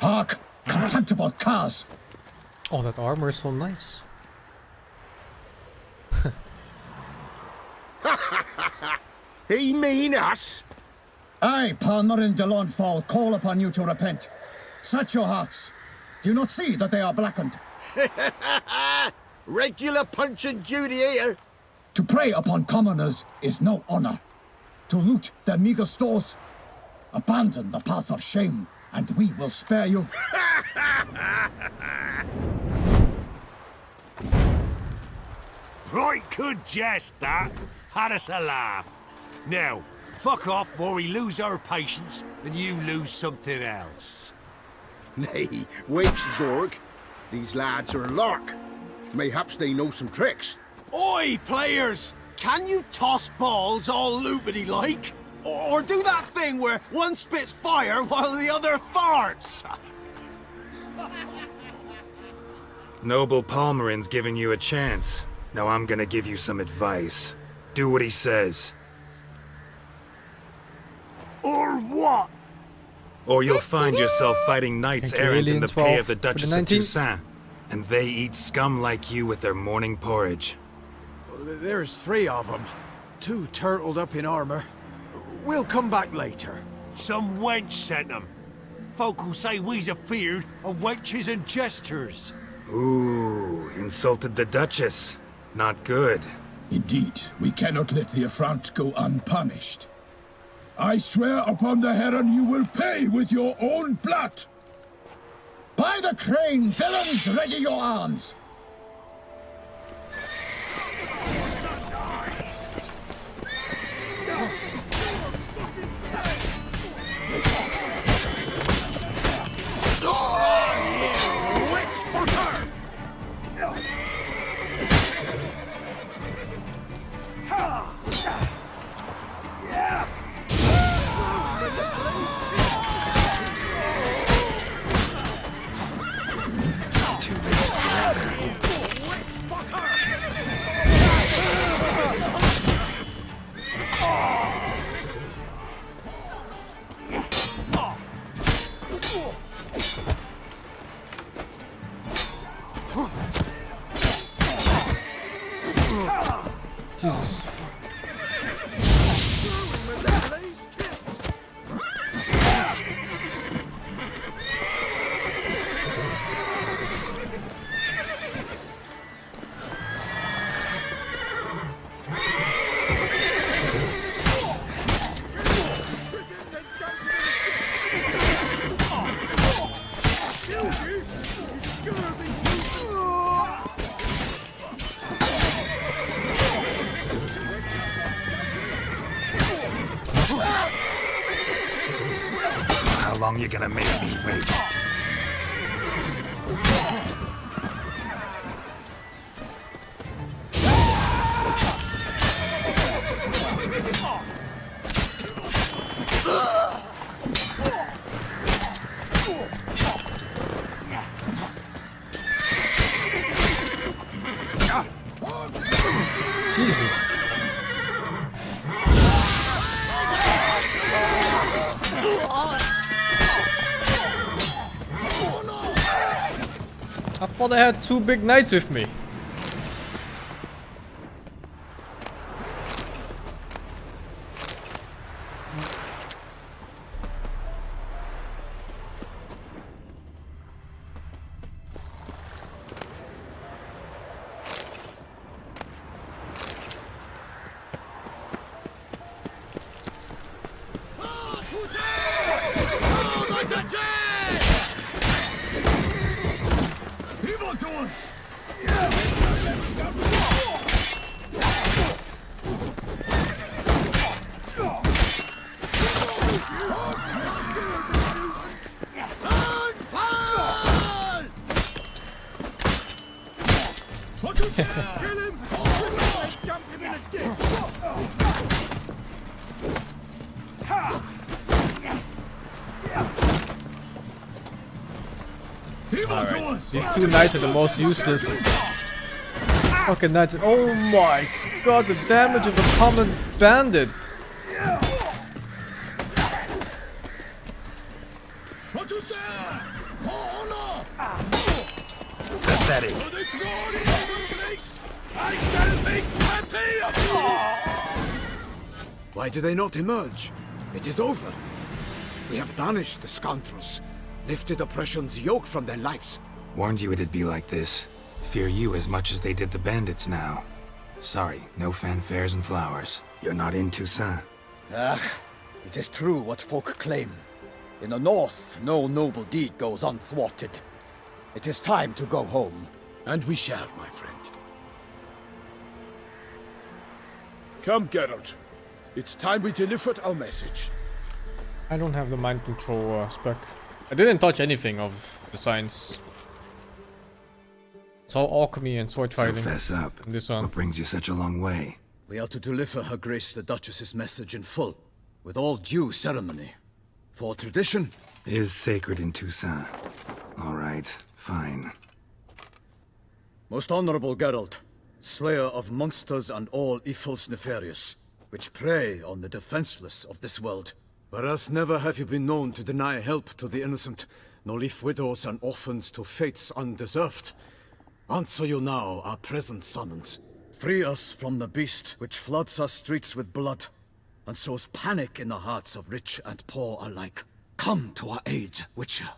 Hark! Contemptible curs! Oh, that armor is so nice. He mean us? I, Palmerin de Lawnfall, call upon you to repent. Set your hearts. Do you not see that they are blackened? Regular Punch and Judy here. To prey upon commoners is no honor. To loot their meager stores, abandon the path of shame, and we will spare you. Right good jest, that. Had us a laugh. Now, fuck off or we lose our patience and you lose something else. Nay, wait, Zorg. These lads are a lark. Mayhaps they know some tricks. Oi, players! Can you toss balls all loopity-like? Or do that thing where one spits fire while the other farts? Noble Palmerin's giving you a chance. Now I'm gonna give you some advice. Do what he says. Or what? Or you'll find yourself fighting knights errant in the pay of the 12 Duchess of Toussaint. And they eat scum like you with their morning porridge. There's 3 of them. 2 turtled up in armor. We'll come back later. Some wench sent them. Folk will say we's afeard of wenches and jesters. Ooh, insulted the Duchess. Not good. Indeed, we cannot let the affront go unpunished. I swear upon the Heron you will pay with your own blood! By the crane, villains, ready your arms! Jesus. How long you gonna make me wait? Jesus. I thought I had 2 big knights with me. Alright, these 2 knights are the most useless fucking knights. Oh my god, the damage of the common bandit. Pathetic. Why do they not emerge? It is over. We have banished the scoundrels, lifted oppression's yoke from their lives. Warned you it'd be like this. Fear you as much as they did the bandits now. Sorry, no fanfares and flowers. You're not in Toussaint. Ah, it is true what folk claim. In the north, no noble deed goes unthwarted. It is time to go home. And we shall, my friend. Come, Geralt. It's time we delivered our message. I don't have the mind control spec. I didn't touch anything of the science. It's all alchemy and sword So fighting. fess up. This one. What brings you such a long way? We are to deliver Her Grace the Duchess's message in full, with all due ceremony. For tradition is sacred in Toussaint. All right, fine. Most honorable Geralt, slayer of monsters and all evils nefarious, which prey on the defenseless of this world. Whereas never have you been known to deny help to the innocent, nor leave widows and orphans to fates undeserved. Answer you now our present summons. Free us from the beast which floods our streets with blood, and sows panic in the hearts of rich and poor alike. Come to our aid, Witcher.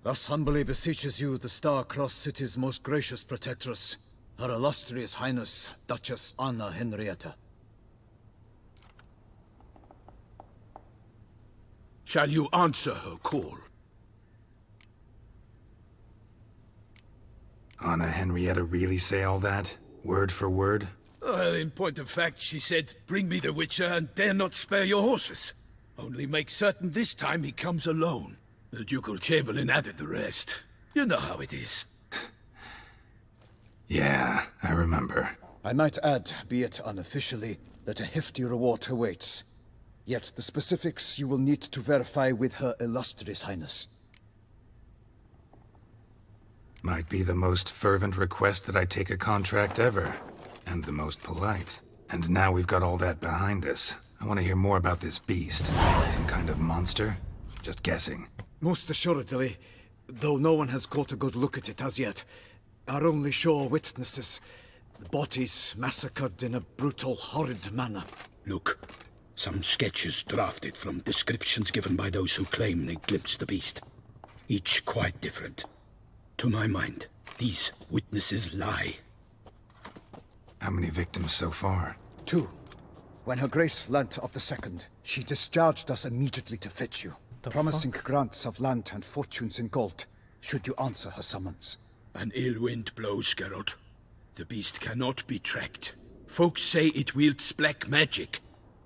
Thus humbly beseeches you the Star-Crossed City's most gracious protectress, Her Illustrious Highness, Duchess Anna Henrietta. Shall you answer her call? Anna Henrietta really say all that? Word for word? Well, in point of fact, she said, bring me the Witcher and dare not spare your horses. Only make certain this time he comes alone. The Ducal Chamberlain added the rest. You know how it is. Yeah, I remember. I might add, be it unofficially, that a hefty reward awaits. Yet the specifics you will need to verify with Her Illustrious Highness. Might be the most fervent request that I take a contract ever. And the most polite. And now we've got all that behind us. I want to hear more about this beast. Some kind of monster? Just guessing. Most assuredly, though no one has caught a good look at it as yet. Our only sure witnesses. Bodies massacred in a brutal, horrid manner. Look, some sketches drafted from descriptions given by those who claim they glimpsed the beast. Each quite different. To my mind, these witnesses lie. How many victims so far? 2. When Her Grace learnt of the second, she discharged us immediately to fetch you, promising grants of land and fortunes in gold, should you answer her summons. An ill wind blows, Geralt. The beast cannot be tracked. Folks say it wields black magic.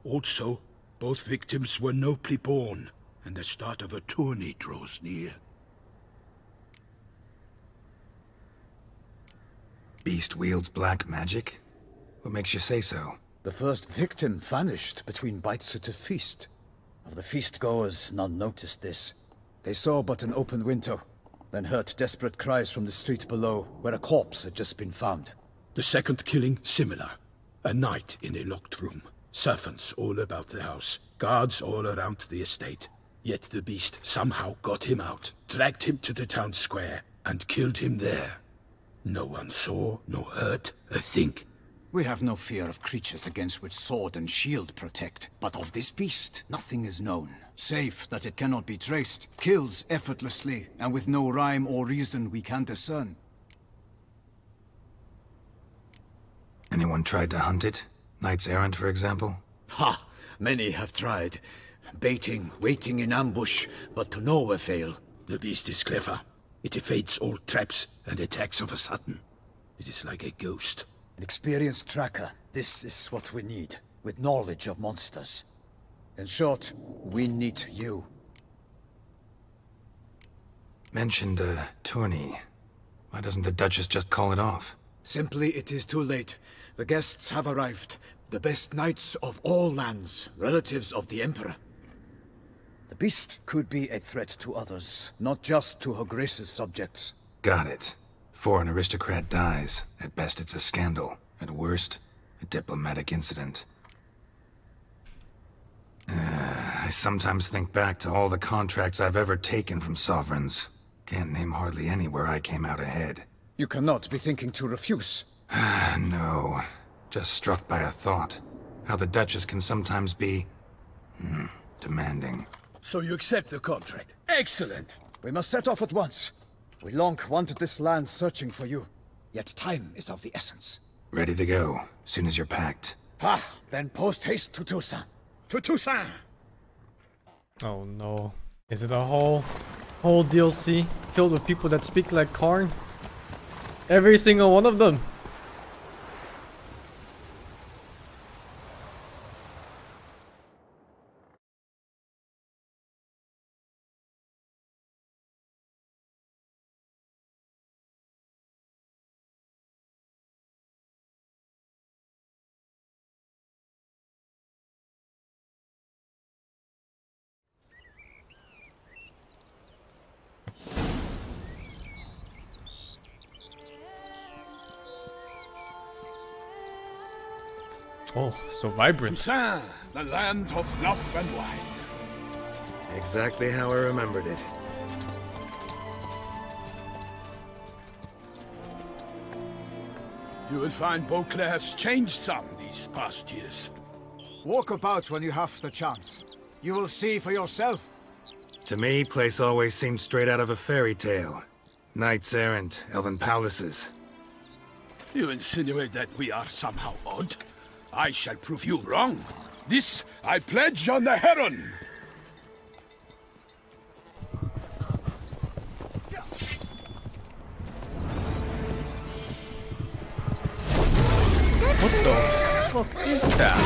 Also, both victims were nobly born, and the start of a tourney draws near. Beast wields black magic? What makes you say so? The first victim vanished between bites at a feast. Of the feast-goers, none noticed this. They saw but an open window, then heard desperate cries from the street below, where a corpse had just been found. The second killing, similar. A night in a locked room. Servants all about the house. Guards all around the estate. Yet the beast somehow got him out, dragged him to the town square, and killed him there. No one saw, nor heard a thing. We have no fear of creatures against which sword and shield protect. But of this beast, nothing is known. Save that it cannot be traced, kills effortlessly, and with no rhyme or reason we can discern. Anyone tried to hunt it? Knights errant, for example? Ha! Many have tried. Baiting, waiting in ambush, but to no avail. The beast is clever. It evades all traps and attacks of a sudden. It is like a ghost. An experienced tracker. This is what we need, with knowledge of monsters. In short, we need you. Mentioned a tourney. Why doesn't the Duchess just call it off? Simply, it is too late. The guests have arrived. The best knights of all lands, relatives of the Emperor. The beast could be a threat to others, not just to Her Grace's subjects. Got it. Before an aristocrat dies, at best it's a scandal. At worst, a diplomatic incident. I sometimes think back to all the contracts I've ever taken from sovereigns. Can't name hardly any where I came out ahead. You cannot be thinking to refuse. No. Just struck by a thought. How the Duchess can sometimes be... demanding. So you accept the contract. Excellent! We must set off at once. We long wanted this land searching for you. Yet time is of the essence. Ready to go, soon as you're packed. Ah, then post haste to Toussaint. To Toussaint! Oh no. Is it a whole DLC filled with people that speak like Karn? Every single one of them. Oh, so vibrant. Toussaint, the land of love and wine. Exactly how I remembered it. You will find Beauclair has changed some these past years. Walk about when you have the chance. You will see for yourself. To me, place always seemed straight out of a fairy tale. Knights errant, elven palaces. You insinuate that we are somehow odd? I shall prove you wrong. This I pledge on the Heron. What the fuck is that?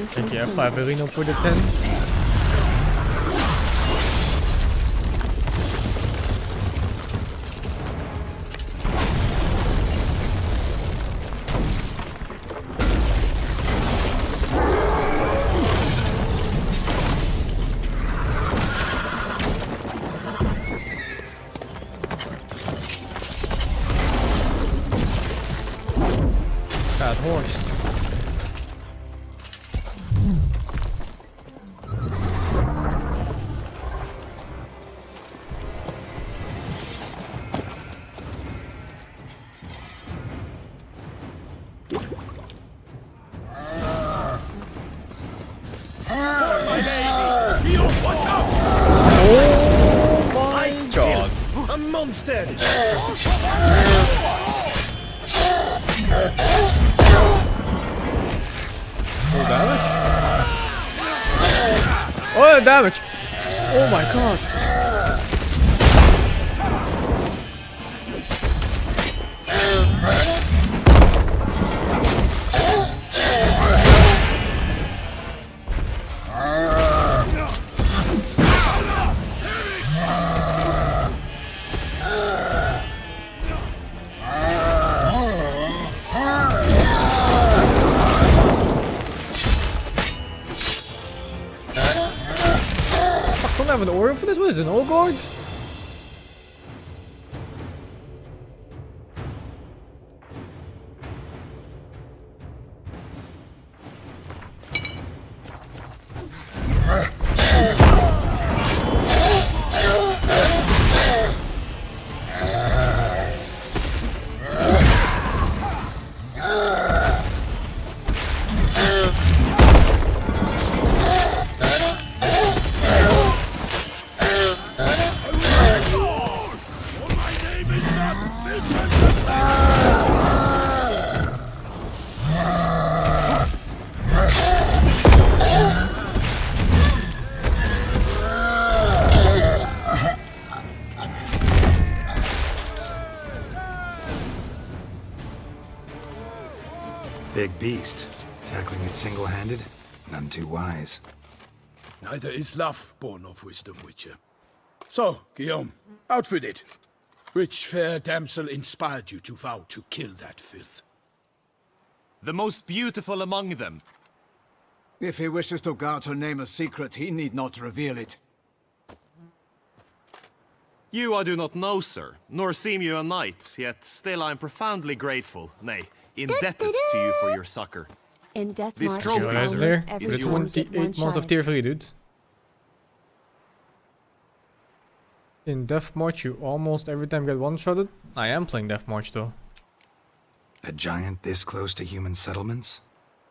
Take your 5 arena for the 10. Bad horse. Oh my god. A monster! Oh, damage? Oh, damage! Oh my god! I don't have an aura for this. What is it, an Ogord? Big beast. Tackling it single-handed? None too wise. Neither is love born of wisdom, Witcher. So, Guillaume, outfit it. Which fair damsel inspired you to vow to kill that filth? The most beautiful among them. If he wishes to guard her name a secret, he need not reveal it. You I do not know, sir, nor seem you a knight, yet still I am profoundly grateful, nay, indebted to you for your succor. In Death This March, trophy almost there. every The round is 28 one months of shy. tier 3, dude. In Death March, you almost every time get one-shotted. I am playing Death March though. A giant this close to human settlements?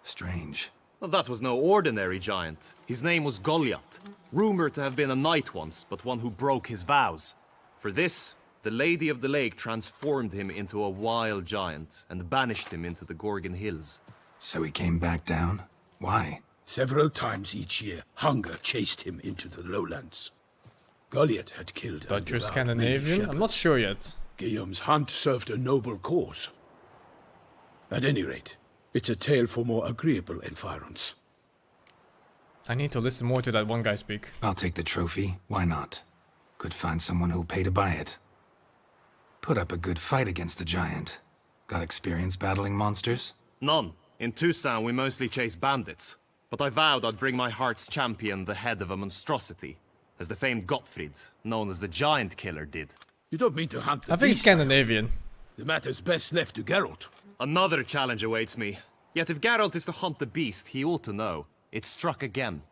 Strange. Well, that was no ordinary giant. His name was Goliath, rumored to have been a knight once, but one who broke his vows. For this, the Lady of the Lake transformed him into a wild giant and banished him into the Gorgon Hills. So he came back down? Why? Several times each year, hunger chased him into the lowlands. Goliath had killed and Dutch or devoured Scandinavian? many I'm not sure yet. Guillaume's hunt served a noble cause. At any rate, it's a tale for more agreeable environs. I need to listen more to that one guy speak. I'll take the trophy. Why not? Could find someone who'll pay to buy it. Put up a good fight against the giant. Got experience battling monsters? None. In Toussaint, we mostly chase bandits. But I vowed I'd bring my heart's champion the head of a monstrosity, as the famed Gottfried, known as the Giant Killer, did. You don't mean to hunt the I think beast, Scandinavian. The matter's best left to Geralt. Another challenge awaits me. Yet if Geralt is to hunt the beast, he ought to know. It struck again.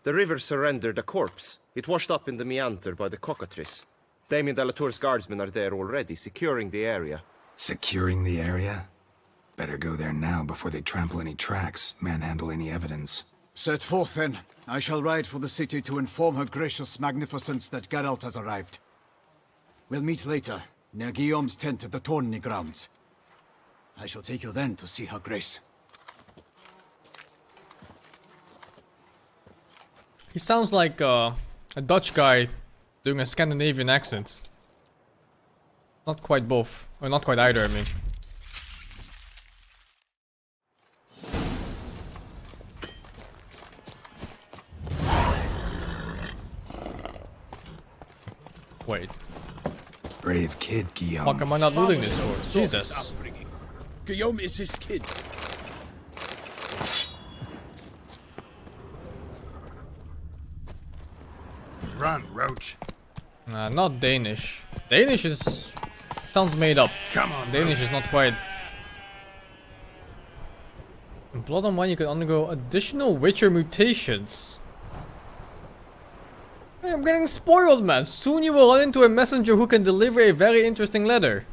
The river surrendered a corpse. It washed up in the meander by the cockatrice. Damien de la Tour's guardsmen are there already, securing the area. Securing the area? Better go there now before they trample any tracks, manhandle any evidence. Set forth then. I shall ride for the city to inform her gracious magnificence that Geralt has arrived. We'll meet later, near Guillaume's tent at the tourney grounds. I shall take you then to see her grace. He sounds like a Dutch guy doing a Scandinavian accent. Not quite both. Or not quite either, I mean. Wait. Brave kid, Guillaume. Fuck, am I not looting this horse? Jesus. Guillaume is his kid. Run, Roach. Not Danish. Danish is... sounds made up. Come on, Danish is not quite... In Blood and Wine you can undergo additional Witcher mutations. Hey, I'm getting spoiled, man. Soon you will run into a messenger who can deliver a very interesting letter.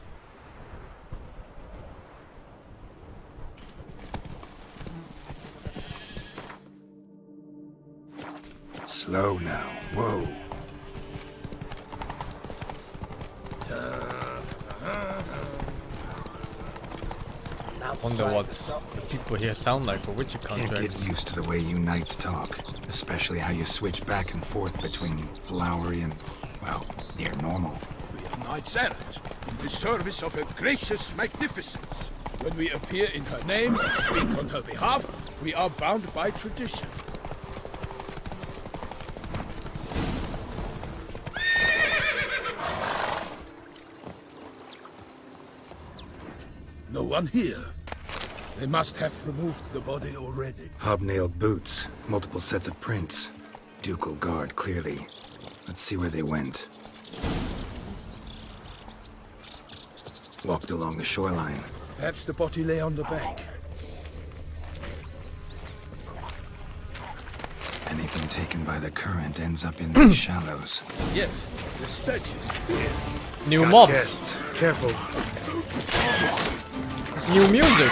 Slow now. Whoa. Wonder what the people here sound like for Witcher Can't contracts. get used to the way you knights talk. Especially how you switch back and forth between flowery and, well, near normal. We are knights errant, in the service of her gracious magnificence. When we appear in her name or speak on her behalf, we are bound by tradition. No one here. They must have removed the body already. Hobnailed boots, multiple sets of prints. Ducal guard, clearly. Let's see where they went. Walked along the shoreline. Perhaps the body lay on the bank. Anything taken by the current ends up in these shallows. Yes, the stench is fierce. New Got mobs. guests. Careful. New music.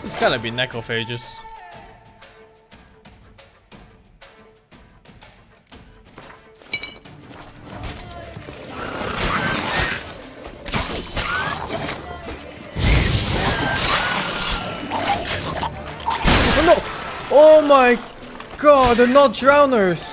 It's gotta be necrophages. Oh no! Oh my god, they're not drowners!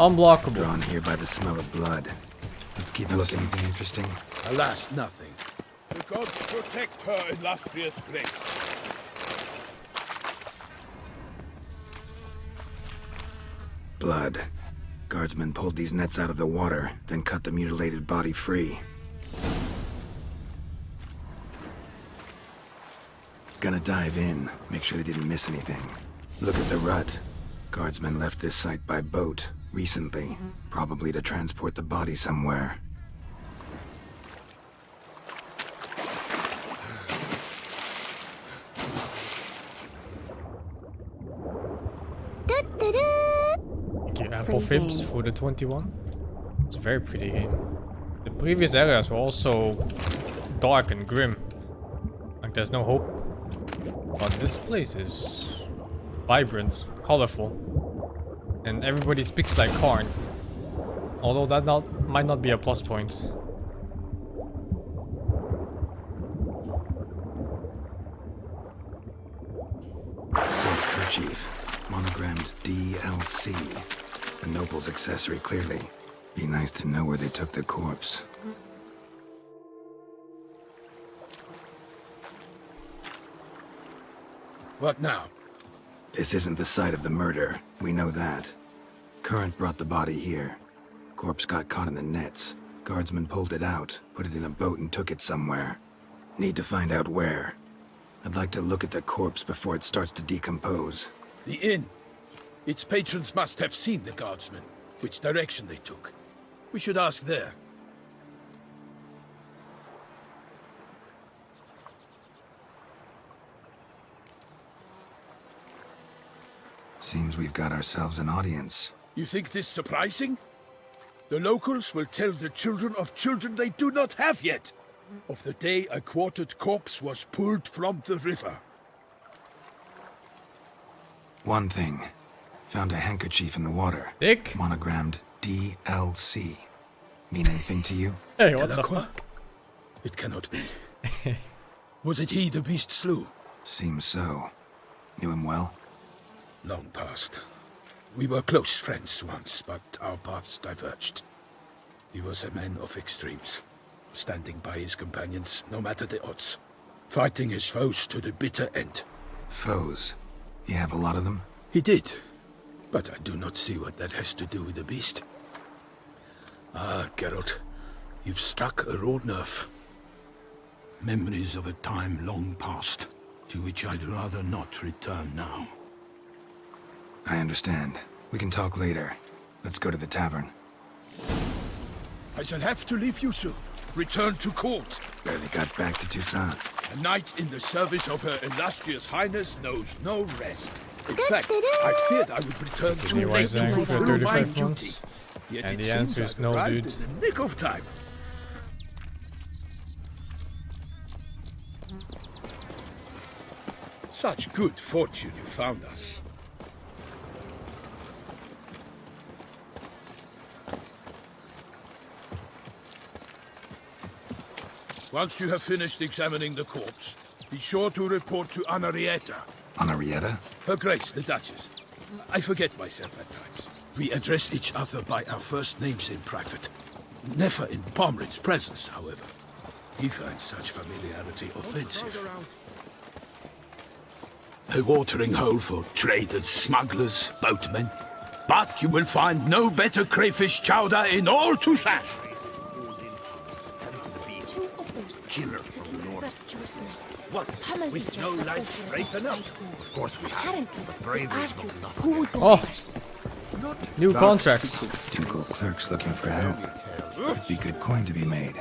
Unblockable. Drawn here by the smell of blood. Let's keep looking. Anything interesting? Alas, nothing. The gods protect her illustrious grace. Blood. Guardsmen pulled these nets out of the water, then cut the mutilated body free. Gonna dive in, make sure they didn't miss anything. Look at the rut. Guardsmen left this site by boat recently, probably to transport the body somewhere. you, Applefibs, for the 21. It's a very pretty game. The previous areas were also dark and grim. Like there's no hope. But this place is vibrant, colorful. And everybody speaks like Karn. Although that might not be a plus point. Silk kerchief, monogrammed DLC. A noble's accessory, clearly. Be nice to know where they took the corpse. What now? This isn't the site of the murder. We know that. Current brought the body here. Corpse got caught in the nets. Guardsmen pulled it out, put it in a boat and took it somewhere. Need to find out where. I'd like to look at the corpse before it starts to decompose. The inn. Its patrons must have seen the guardsmen, which direction they took. We should ask there. Seems we've got ourselves an audience. You think this surprising? The locals will tell the children of children they do not have yet, of the day a quartered corpse was pulled from the river. One thing. Found a handkerchief in the water. Dick? Monogrammed DLC. Mean anything to you? Hey, what the Delacroix? It cannot be. Was it he the beast slew? Seems so. Knew him well? Long past. We were close friends once, but our paths diverged. He was a man of extremes, standing by his companions no matter the odds, fighting his foes to the bitter end. Foes? You have a lot of them? He did, but I do not see what that has to do with the beast. Ah, Geralt, you've struck a raw nerve. Memories of a time long past, to which I'd rather not return now. I understand. We can talk later. Let's go to the tavern. I shall have to leave you soon. Return to court. Barely got back to Toussaint. A knight in the service of her illustrious highness knows no rest. In fact, I feared I would return too late to fulfill my duty. Yet And it the answer seems is I've no, arrived dude. in the nick of time. Such good fortune you found us. Once you have finished examining the corpse, be sure to report to Anarietta. Anarietta? Her Grace, the Duchess. I forget myself at times. We address each other by our first names in private. Never in Pomrin's presence, however. He finds such familiarity offensive. A watering hole for traders, smugglers, boatmen. But you will find no better crayfish chowder in all Toussaint. Killer from the north. What? With no lights brave enough? Of course we have. But bravery is not enough. Oh! New contracts. Typical clerks looking for help. Could be good coin to be made.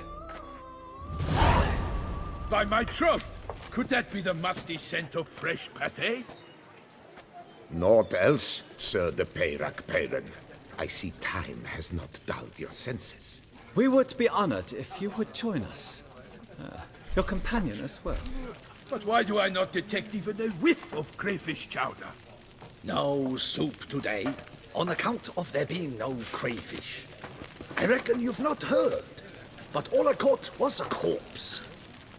By my troth, could that be the musty scent of fresh pâté? Naught else, Sir de Peyrac-Peyran. I see time has not dulled your senses. We would be honored if you would join us. Your companion as well. But why do I not detect even a whiff of crayfish chowder? No soup today, on account of there being no crayfish. I reckon you've not heard, but all I caught was a corpse.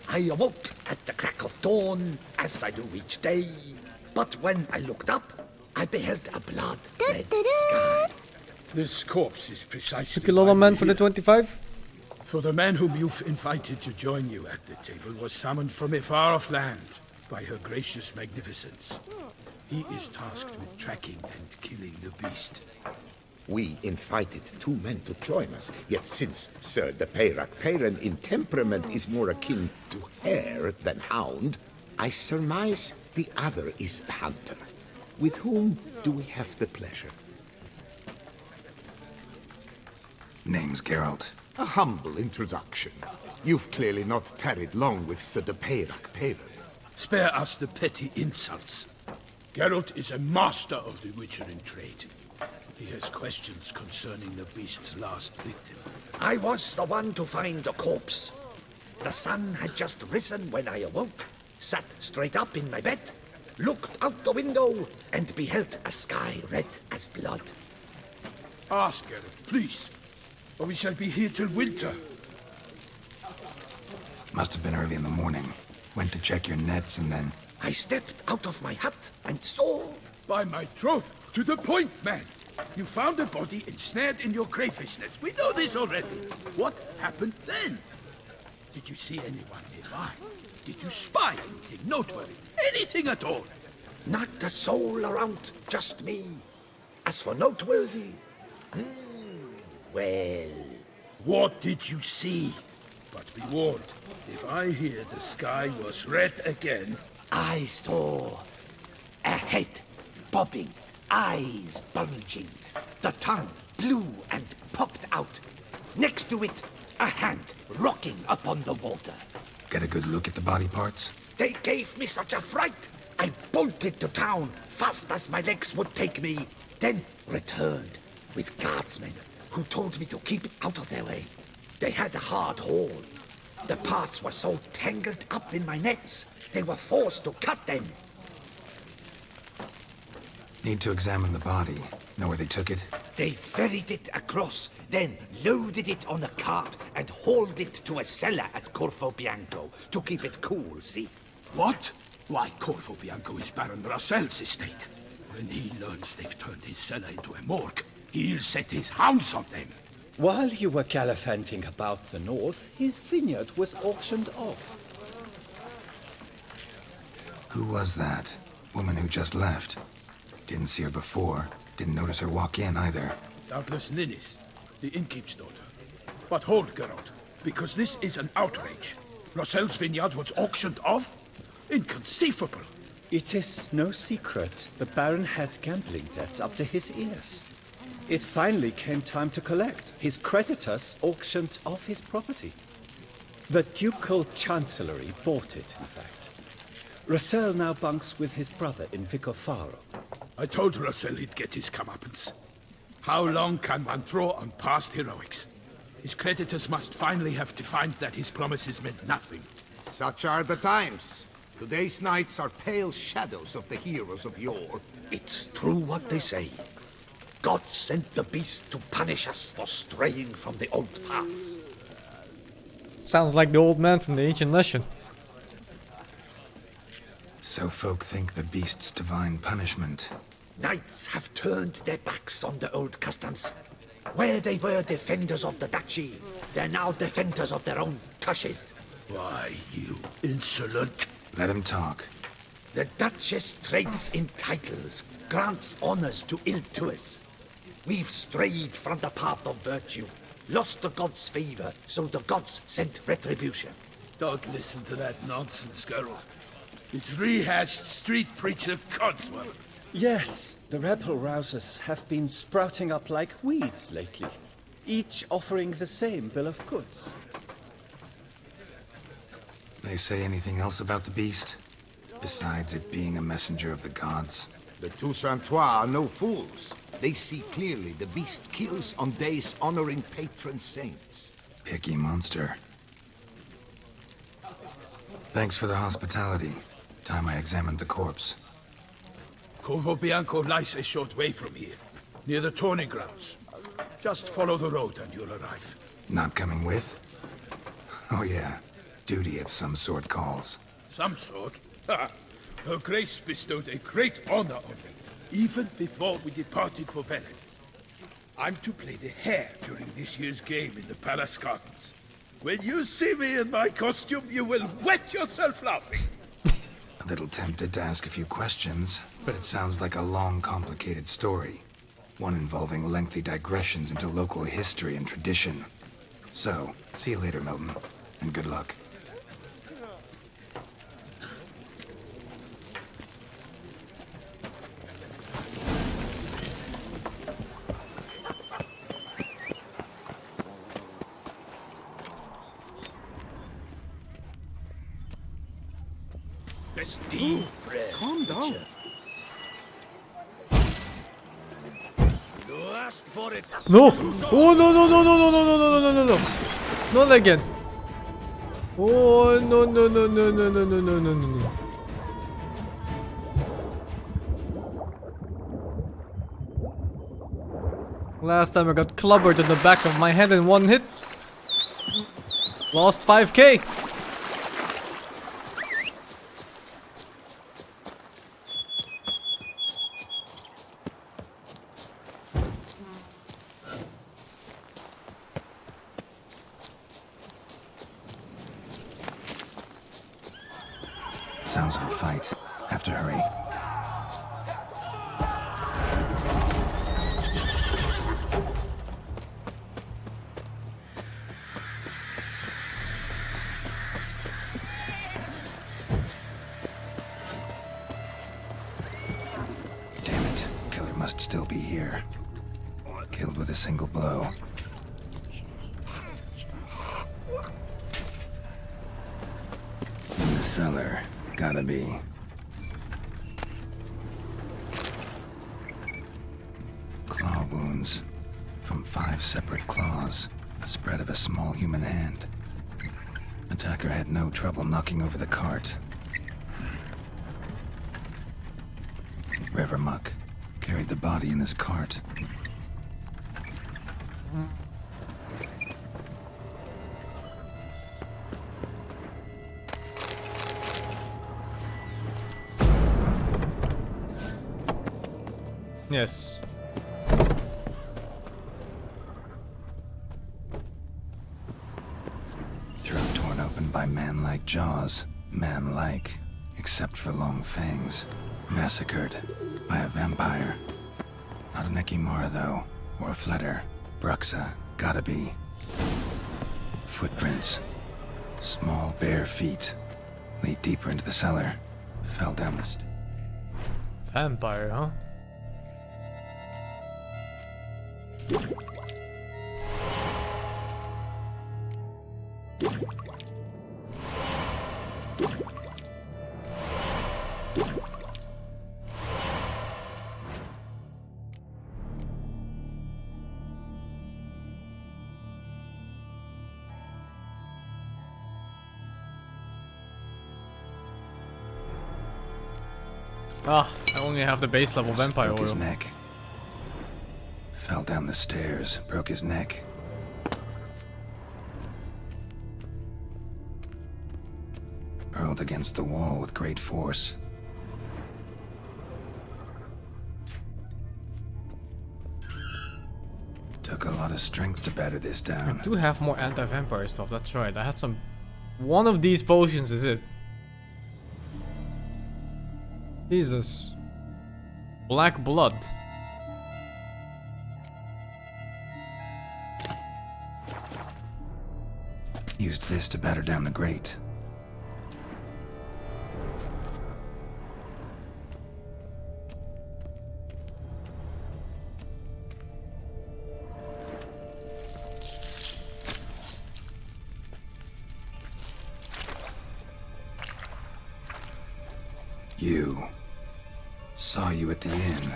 I awoke at the crack of dawn, as I do each day, but when I looked up, I beheld a blood-red sky. This corpse is precisely Took a lot of men for the 25? For the man whom you've invited to join you at the table was summoned from a far-off land by her gracious magnificence. He is tasked with tracking and killing the beast. We invited 2 men to join us, yet since Sir de Peyrac-Peyran in temperament is more akin to hare than hound, I surmise the other is the hunter. With whom do we have the pleasure? Name's Geralt. A humble introduction. You've clearly not tarried long with Sir de Peyrac-Peyran. Spare us the petty insults. Geralt is a master of the witchering trade. He has questions concerning the beast's last victim. I was the one to find the corpse. The sun had just risen when I awoke, sat straight up in my bed, looked out the window, and beheld a sky red as blood. Ask Geralt, please, or we shall be here till winter. Must have been early in the morning. Went to check your nets and then... I stepped out of my hut and saw... By my troth, to the point, man! You found a body ensnared in your crayfish nets. We know this already. What happened then? Did you see anyone nearby? Did you spy anything noteworthy? Anything at all? Not a soul around, just me. As for noteworthy... well... What did you see? But be warned, if I hear the sky was red again... I saw a head bobbing, eyes bulging, the tongue blue and popped out. Next to it, a hand rocking upon the water. Get a good look at the body parts? They gave me such a fright. I bolted to town fast as my legs would take me, then returned with guardsmen who told me to keep out of their way. They had a hard haul. The parts were so tangled up in my nets, they were forced to cut them. Need to examine the body. Know where they took it? They ferried it across, then loaded it on a cart and hauled it to a cellar at Corvo Bianco to keep it cool, see? What? Why, Corvo Bianco is Baron Rossel's estate. When he learns they've turned his cellar into a morgue, he'll set his hounds on them. While you were gallivanting about the north, his vineyard was auctioned off. Who was that? Woman who just left. Didn't see her before. Didn't notice her walk in either. Doubtless Ninnis, the innkeep's daughter. But hold, Geralt, because this is an outrage. Rossel's vineyard was auctioned off? Inconceivable. It is no secret the Baron had gambling debts up to his ears. It finally came time to collect. His creditors auctioned off his property. The Ducal Chancellery bought it, in fact. Rossel now bunks with his brother in Vicofaro. I told Rossel he'd get his comeuppance. How long can one draw on past heroics? His creditors must finally have defined that his promises meant nothing. Such are the times. Today's knights are pale shadows of the heroes of yore. It's true what they say. God sent the beast to punish us for straying from the old paths. Sounds like the old man from the ancient legend. So folk think the beast's divine punishment. Knights have turned their backs on the old customs. Where they were defenders of the duchy, they're now defenders of their own tushes. Why, you insolent... Let him talk. The Duchess trades in titles, grants honors to ill-doers. We've strayed from the path of virtue, lost the gods' favor, so the gods sent retribution. Don't listen to that nonsense, Geralt. It's rehashed street preacher codswallop. Yes, the rebel rousers have been sprouting up like weeds lately, each offering the same bill of goods. They say anything else about the beast? Besides it being a messenger of the gods? The Toussaintois are no fools. They see clearly the beast kills on days honoring patron saints. Picky monster. Thanks for the hospitality. Time I examined the corpse. Corvo Bianco lies a short way from here, near the tourney grounds. Just follow the road and you'll arrive. Not coming with? Oh yeah, duty of some sort calls. Some sort? Ha! Her Grace bestowed a great honor on me, even before we departed for Velen. I'm to play the hare during this year's game in the palace gardens. When you see me in my costume, you will wet yourself laughing. A little tempted to ask a few questions, but it sounds like a long, complicated story. One involving lengthy digressions into local history and tradition. So, see you later, Milton, and good luck. Steve, calm down. You asked for it. No! Oh no no no no no no no no no no no! Not again! Oh no no no no no no no no no no! Last time I got clobbered in the back of my head in one hit. Lost 5k. Sounds of a fight. Have to hurry. Damn it. Killer must still be here. Killed with a single blow. In the cellar. Gotta be. Claw wounds from 5 separate claws, spread of a small human hand. Attacker had no trouble knocking over the cart. River Muck carried the body in his cart. Yes. Throat torn open by man-like jaws. Man-like, except for long fangs. Massacred by a vampire. Not an Ekimara, though, or a Fletter. Bruxa, gotta be. Footprints. Small, bare feet. Lead deeper into the cellar. Fell down the stairs. Vampire, huh? Ah, I only have the base level vampire Broke his oil. neck. Fell down the stairs, broke his neck. Hurled against the wall with great force. Took a lot of strength to batter this down. I do have more anti-vampire stuff, that's right. I had some... One of these potions is it. Jesus. Black blood. Used this to batter down the grate. You. Saw you at the inn.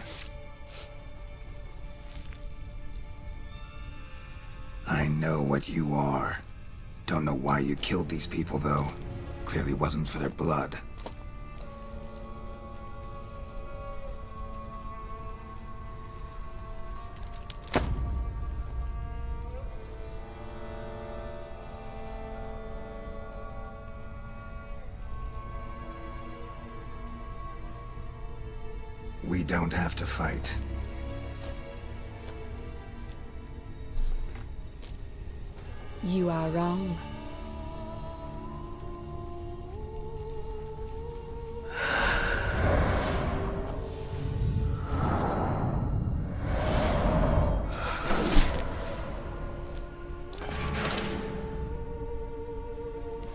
I know what you are. Don't know why you killed these people, though. Clearly wasn't for their blood. We don't have to fight. You are wrong.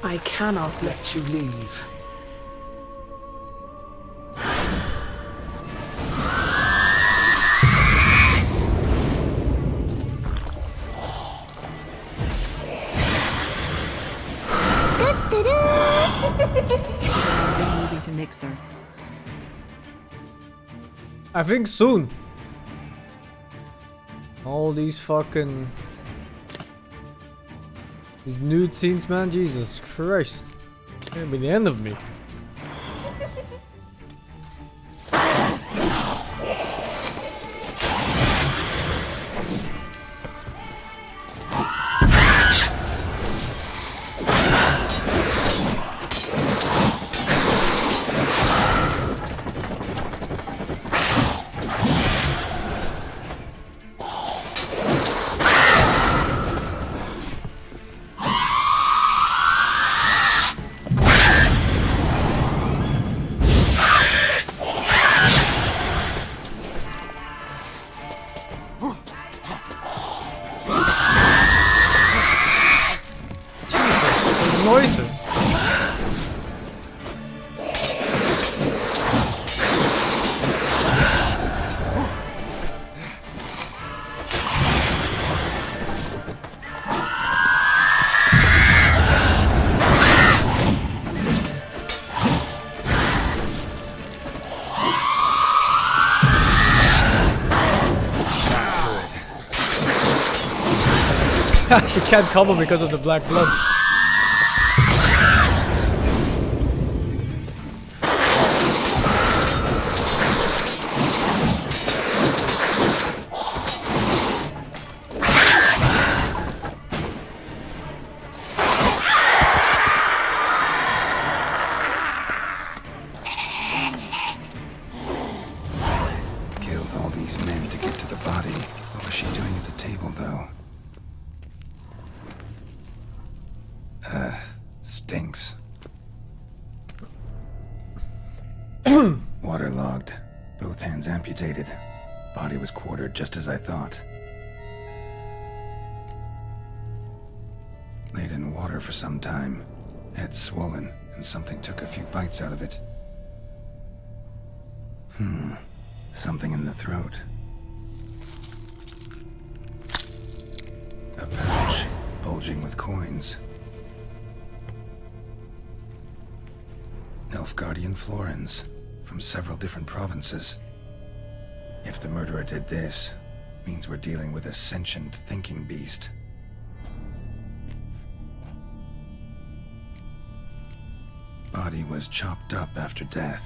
I cannot let you leave. Moving to mixer. I think soon. All these fucking... These nude scenes, man. Jesus Christ. It's gonna be the end of me. Noises. She can't cover because of the black blood. Killed all these men to get to the body. What was she doing at the table, though? Stinks. Waterlogged. Both hands amputated. Body was quartered just as I thought. Laid in water for some time. Head swollen, and something took a few bites out of it. Something in the throat. A pouch, bulging with coins. Nilfgaardian florins, from several different provinces. If the murderer did this, means we're dealing with a sentient thinking beast. Body was chopped up after death.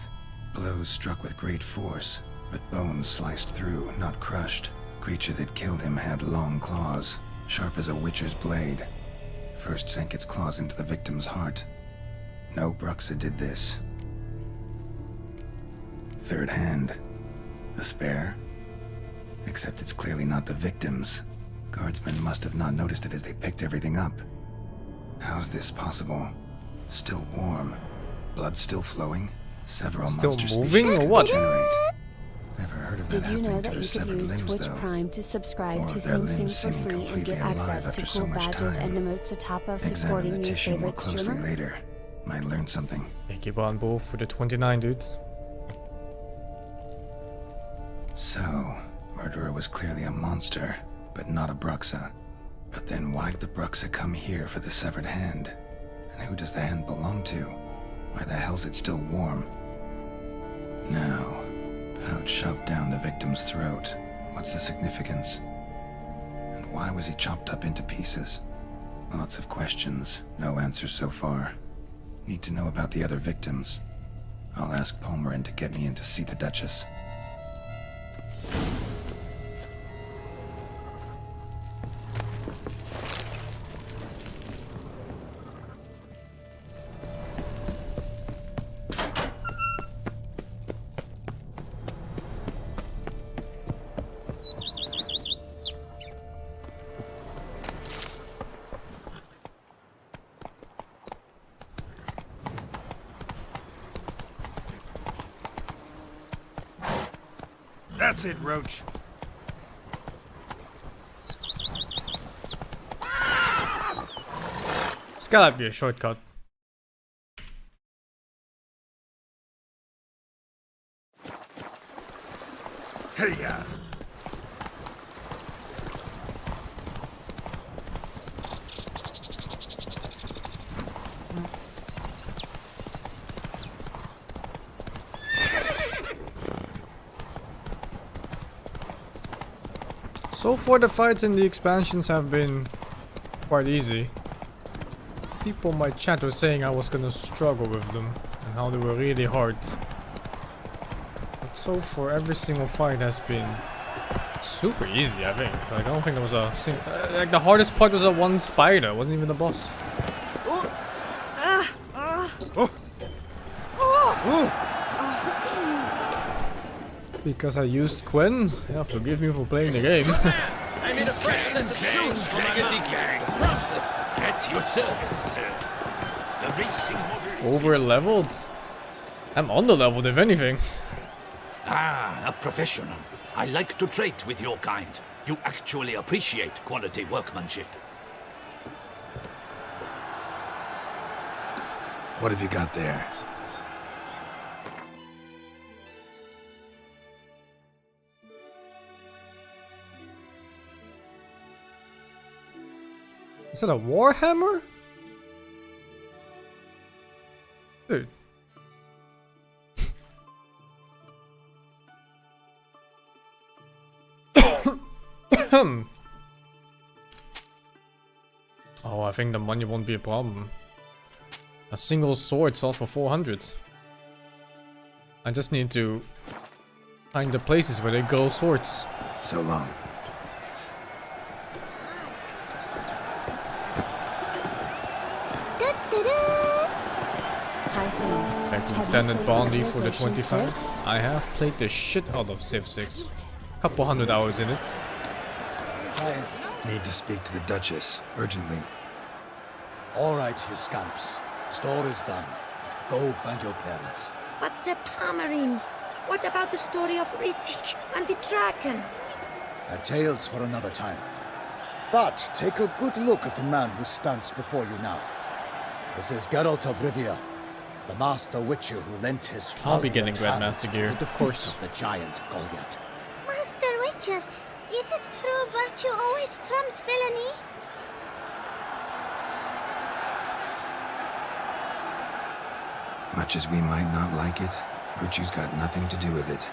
Blows struck with great force, but bones sliced through, not crushed. Creature that killed him had long claws, sharp as a witcher's blade. First sank its claws into the victim's heart. No Bruxa did this. Third hand. A spare? Except it's clearly not the victim's. Guardsmen must have not noticed it as they picked everything up. How's this possible? Still warm. Blood still flowing? Several Still monster moving species or could what? regenerate. Never heard of that Did you know happening to that their you could severed use limbs, Twitch though? Prime to subscribe Or to their SingSing limbs for seem free and completely get alive access to after so cool much badges and time. emotes atop of Examine supporting the your tissue more favorite closely streamer? later. Might learn something. Thank you, on both for the 29, dude. So, murderer was clearly a monster, but not a Bruxa. But then why'd the Bruxa come here for the severed hand? And who does the hand belong to? Why the hell's it still warm? Now, pouch shoved down the victim's throat. What's the significance? And why was he chopped up into pieces? Lots of questions, no answers so far. Need to know about the other victims. I'll ask Palmerin to get me in to see the Duchess. That's it, Roach. It's gotta be a shortcut. Hey, ya. So far the fights in the expansions have been quite easy. People in my chat were saying I was gonna struggle with them and how they were really hard. But so far every single fight has been super easy, I think. Like, I don't think there was a like the hardest part was a one spider, it wasn't even the boss. Because I used Quen? Yeah, forgive me for playing the game. I need a fresh set of shoes for my gang. At your service, sir. The racing model is Over leveled? I'm under leveled if anything. a professional. I like to trade with your kind. You actually appreciate quality workmanship. What have you got there? Is that a warhammer? Dude. Oh, I think the money won't be a problem. A single sword sells for 400. I just need to find the places where they grow swords. So long. Thank Lieutenant Bondi for the 25. I have played the shit out of Civ 6. Couple hundred hours in it. Need to speak to the Duchess, urgently. All right, you scamps. Story's done. Go find your parents. But the Pomerine, what about the story of Rittik and the dragon? They're tales for another time. But take a good look at the man who stands before you now. This is Geralt of Rivia, the master witcher who lent his I'll be getting valiant hand Grandmaster gear, to the of course. feet of the giant Goliath. Master Witcher, is it true virtue always trumps villainy? Much as we might not like it, virtue's got nothing to do with it.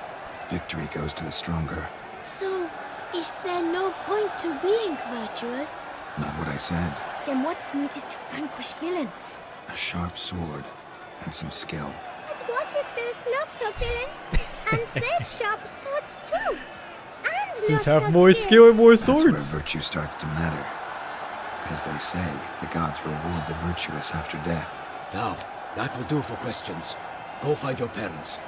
Victory goes to the stronger. So, is there no point to being virtuous? Not what I said. Then what's needed to vanquish villains? A sharp sword and some skill. But what if there's lots of villains and they've sharp swords too? And Just lots have of more skill and more swords. That's where virtue starts to matter. Because they say the gods reward the virtuous after death. Now, that will do for questions. Go find your parents.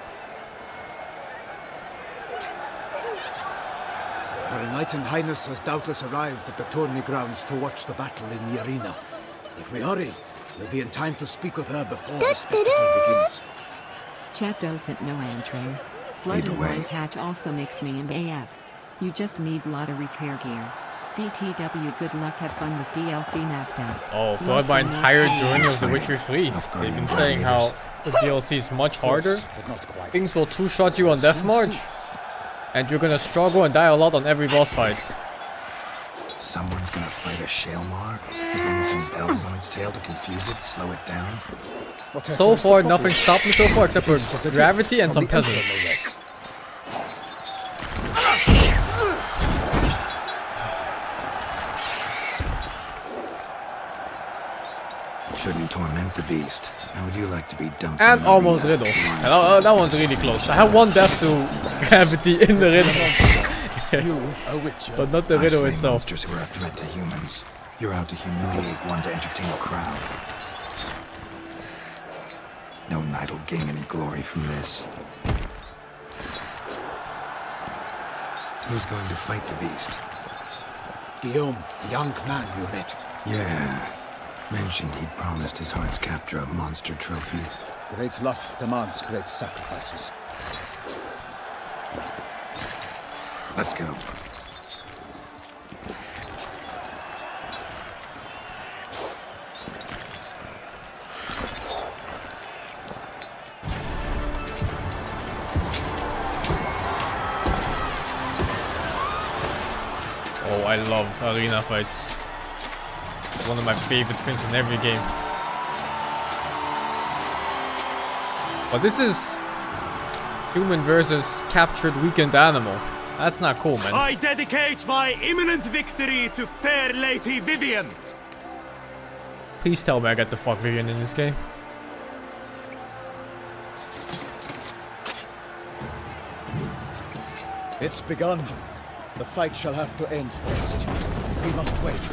Her Knight and Highness has doubtless arrived at the tourney grounds to watch the battle in the arena. If we hurry, we'll be in time to speak with her before the spectacle begins. Chat doesn't know entry. Blood and Wine Patch also makes me an AF. You just need lot of repair gear. BTW, good luck, have fun with DLC Master. Oh, throughout my entire journey of The Witcher 3, they've been saying how the DLC is much harder. Things will two-shot you on Death March, and you're gonna struggle and die a lot on every boss fight. Someone's gonna fight a Shaelmar, with some bells on its tail to confuse it, slow it down. So far, nothing stopped me so far except for gravity and some peasants. Shouldn't torment the beast. How would you like to be dumped? And almost riddle. That one's really close. I have one death to gravity in the riddle. But not the riddle itself. Monsters who are a threat to humans. You're out to humiliate one to entertain a crowd. No knight will gain any glory from this. Who's going to fight the beast? Guillaume, the young man you met. Yeah. Mentioned he'd promised his heart's capture a monster trophy. Great love demands great sacrifices. Let's go. Oh, I love arena fights. One of my favorite things in every game. But this is human versus captured weakened animal. That's not cool, man. I dedicate my imminent victory to fair Lady Vivian. Please tell me I get the fuck Vivian in this game. It's begun. The fight shall have to end first. We must wait.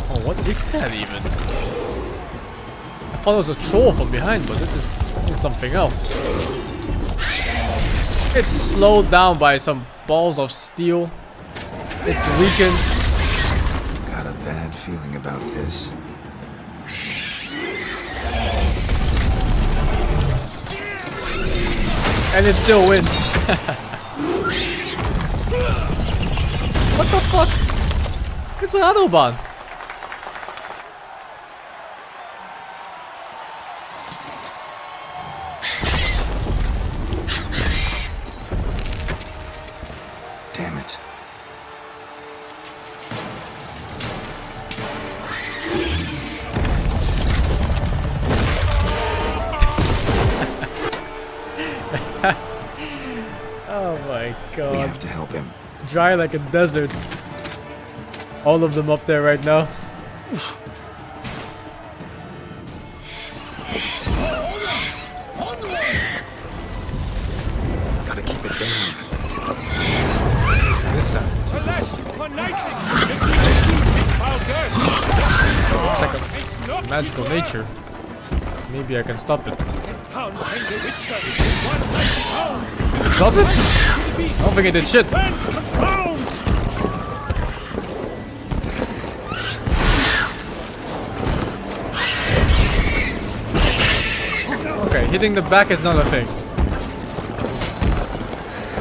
Oh, what is that even? I thought it was a troll from behind, but this is something else. It's slowed down by some balls of steel. It's weakened. Got a bad feeling about this. And it still wins. What the fuck? It's an Autobahn. Damn it. Oh my god. We have to help him. Dry like a desert. All of them up there right now. Gotta keep it down. This side. Looks like a magical nature. Maybe I can stop it. Stop it? I don't think it did shit. Okay, hitting the back is not a thing.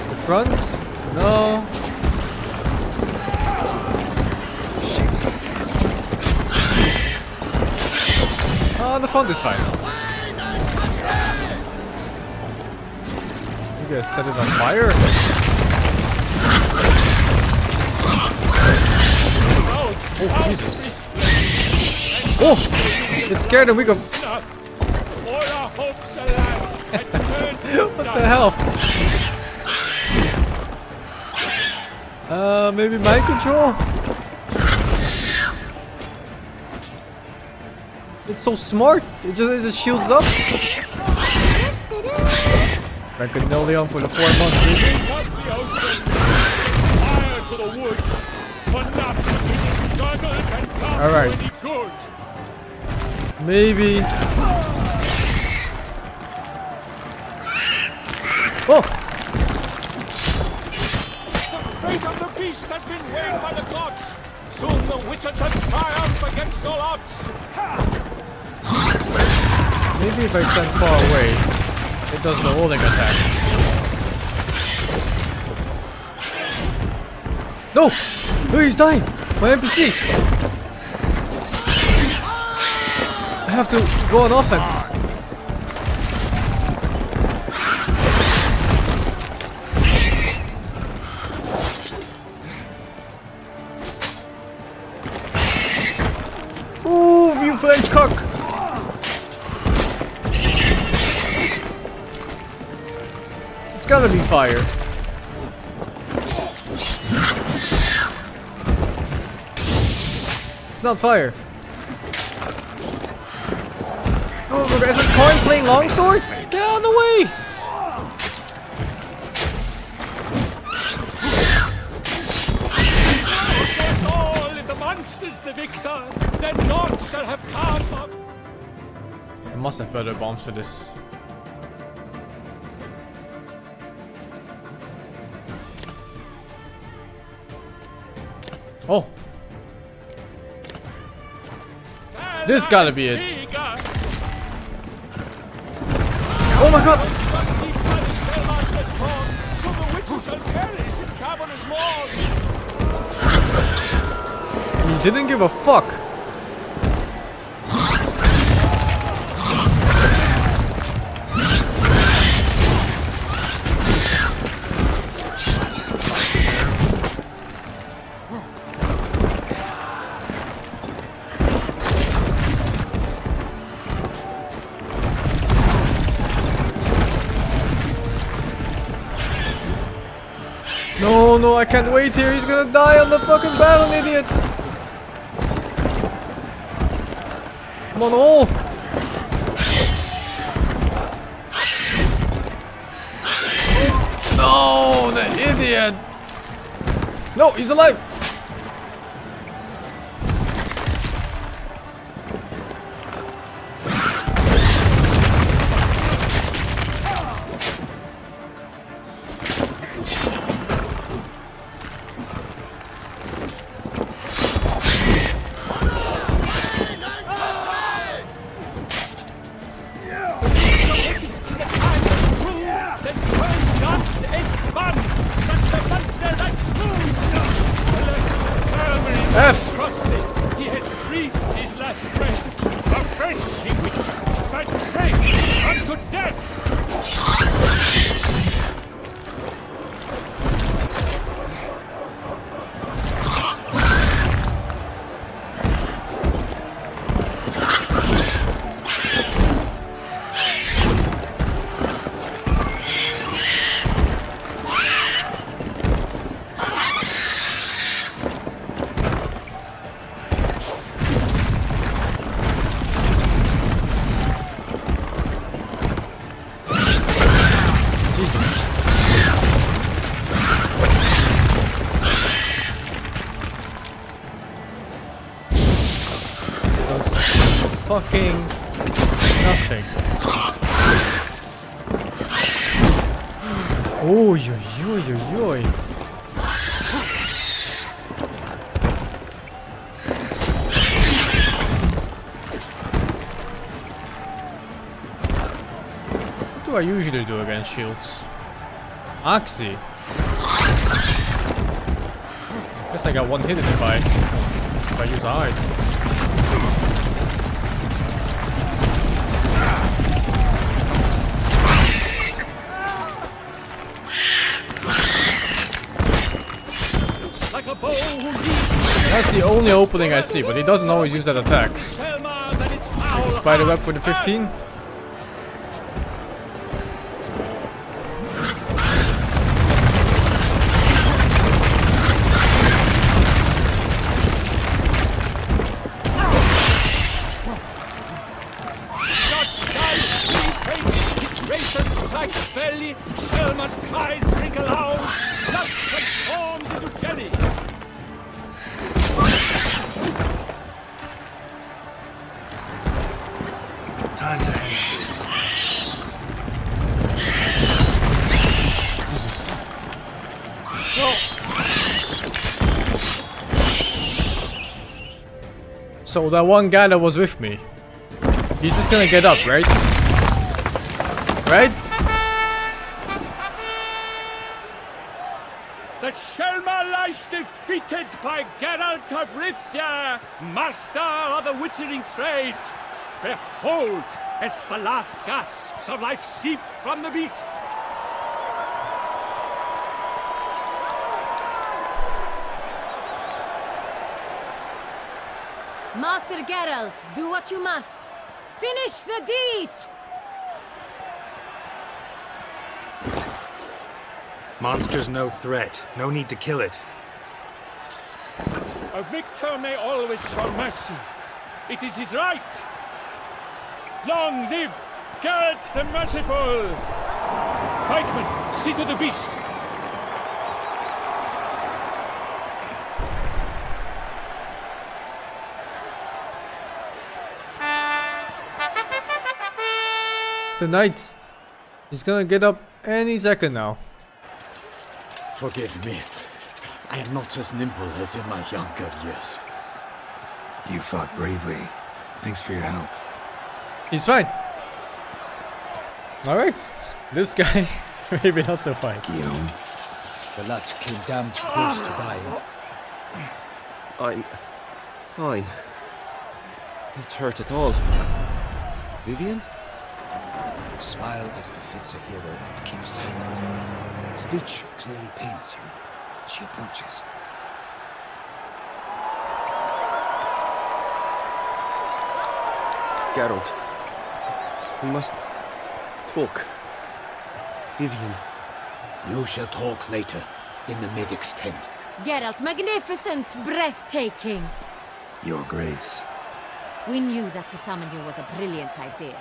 The front? No. Oh, the front is fine. Maybe I set it on fire? Oh, Jesus. Oh! It scared him, we go. What the hell? Maybe mind control? It's so smart. It just shields up. Dragonolion for the 4 months. Alright. Maybe. Oh! The fate of the beast has been weighed by the gods. Soon the witches shall triumph against all odds. Maybe if I stand far away, it does the holding attack. No! No, he's dying! My NPC! I have to go on offense. Move, you French cock! It's gotta be fire. It's not fire. Oh, look, is it Coin playing longsword? Get out of the way! All if the monster's the victor, then naught shall have come. I must have better bombs for this. Oh! This gotta be it. Oh my god! He didn't give a fuck. No, no, I can't wait here. He's gonna die on the fucking battle, idiot. Come on, all. No, the idiot. No, he's alive. F. Trusted, he has breathed his last breath. A friendship which fight great unto death. Fucking nothing. Oh, yo, yo, yo, yo. What do I usually do against shields? Oxy. Guess I got one hit if I use eyes. That's the only opening I see, but he doesn't always use that attack. Spider web with the 15. So that one guy that was with me, he's just gonna get up, right? Right? The Shelma lies defeated by Geralt of Rivia, master of the witchering trade. Behold, as the last gasps of life seep from the beast. Master Geralt, do what you must. Finish the deed! Monster's no threat. No need to kill it. A victor may always show mercy. It is his right. Long live Geralt the Merciful! Pikeman, see to the beast. The knight. He's gonna get up any second now. Forgive me. I am not as nimble as in my younger years. You fought bravely. Thanks for your help. He's fine. Alright. This guy, maybe not so fine. Guillaume. The lad came damned close to dying. I'm fine. Not hurt at all. Vivian? Smile as befits a hero and keep silent. Speech clearly pains you. She approaches. Geralt. We must talk. Vivian. You shall talk later. in the medic's tent. Geralt, magnificent, breathtaking. Your Grace. We knew that to summon you was a brilliant idea.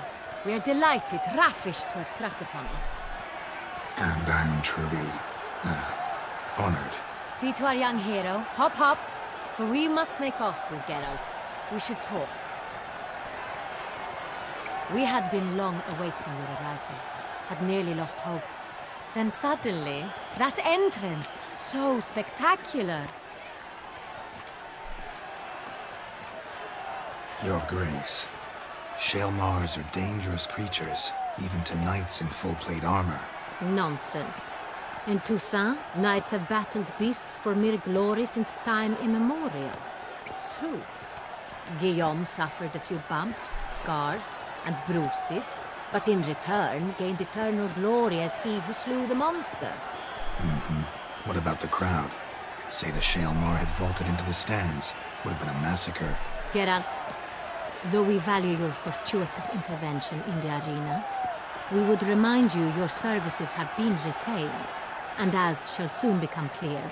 We are delighted, ravished to have struck upon it. And I'm truly, honored. See to our young hero. Hop, hop. For we must make off with Geralt. We should talk. We had been long awaiting your arrival. Had nearly lost hope. Then suddenly, that entrance, so spectacular. Your Grace. Shaelmars are dangerous creatures, even to knights in full-plate armor. Nonsense. In Toussaint, knights have battled beasts for mere glory since time immemorial. True. Guillaume suffered a few bumps, scars, and bruises, but in return gained eternal glory as he who slew the monster. What about the crowd? Say the Shaelmar had vaulted into the stands. Would have been a massacre. Geralt, though we value your fortuitous intervention in the arena, we would remind you your services have been retained, and as shall soon become clear,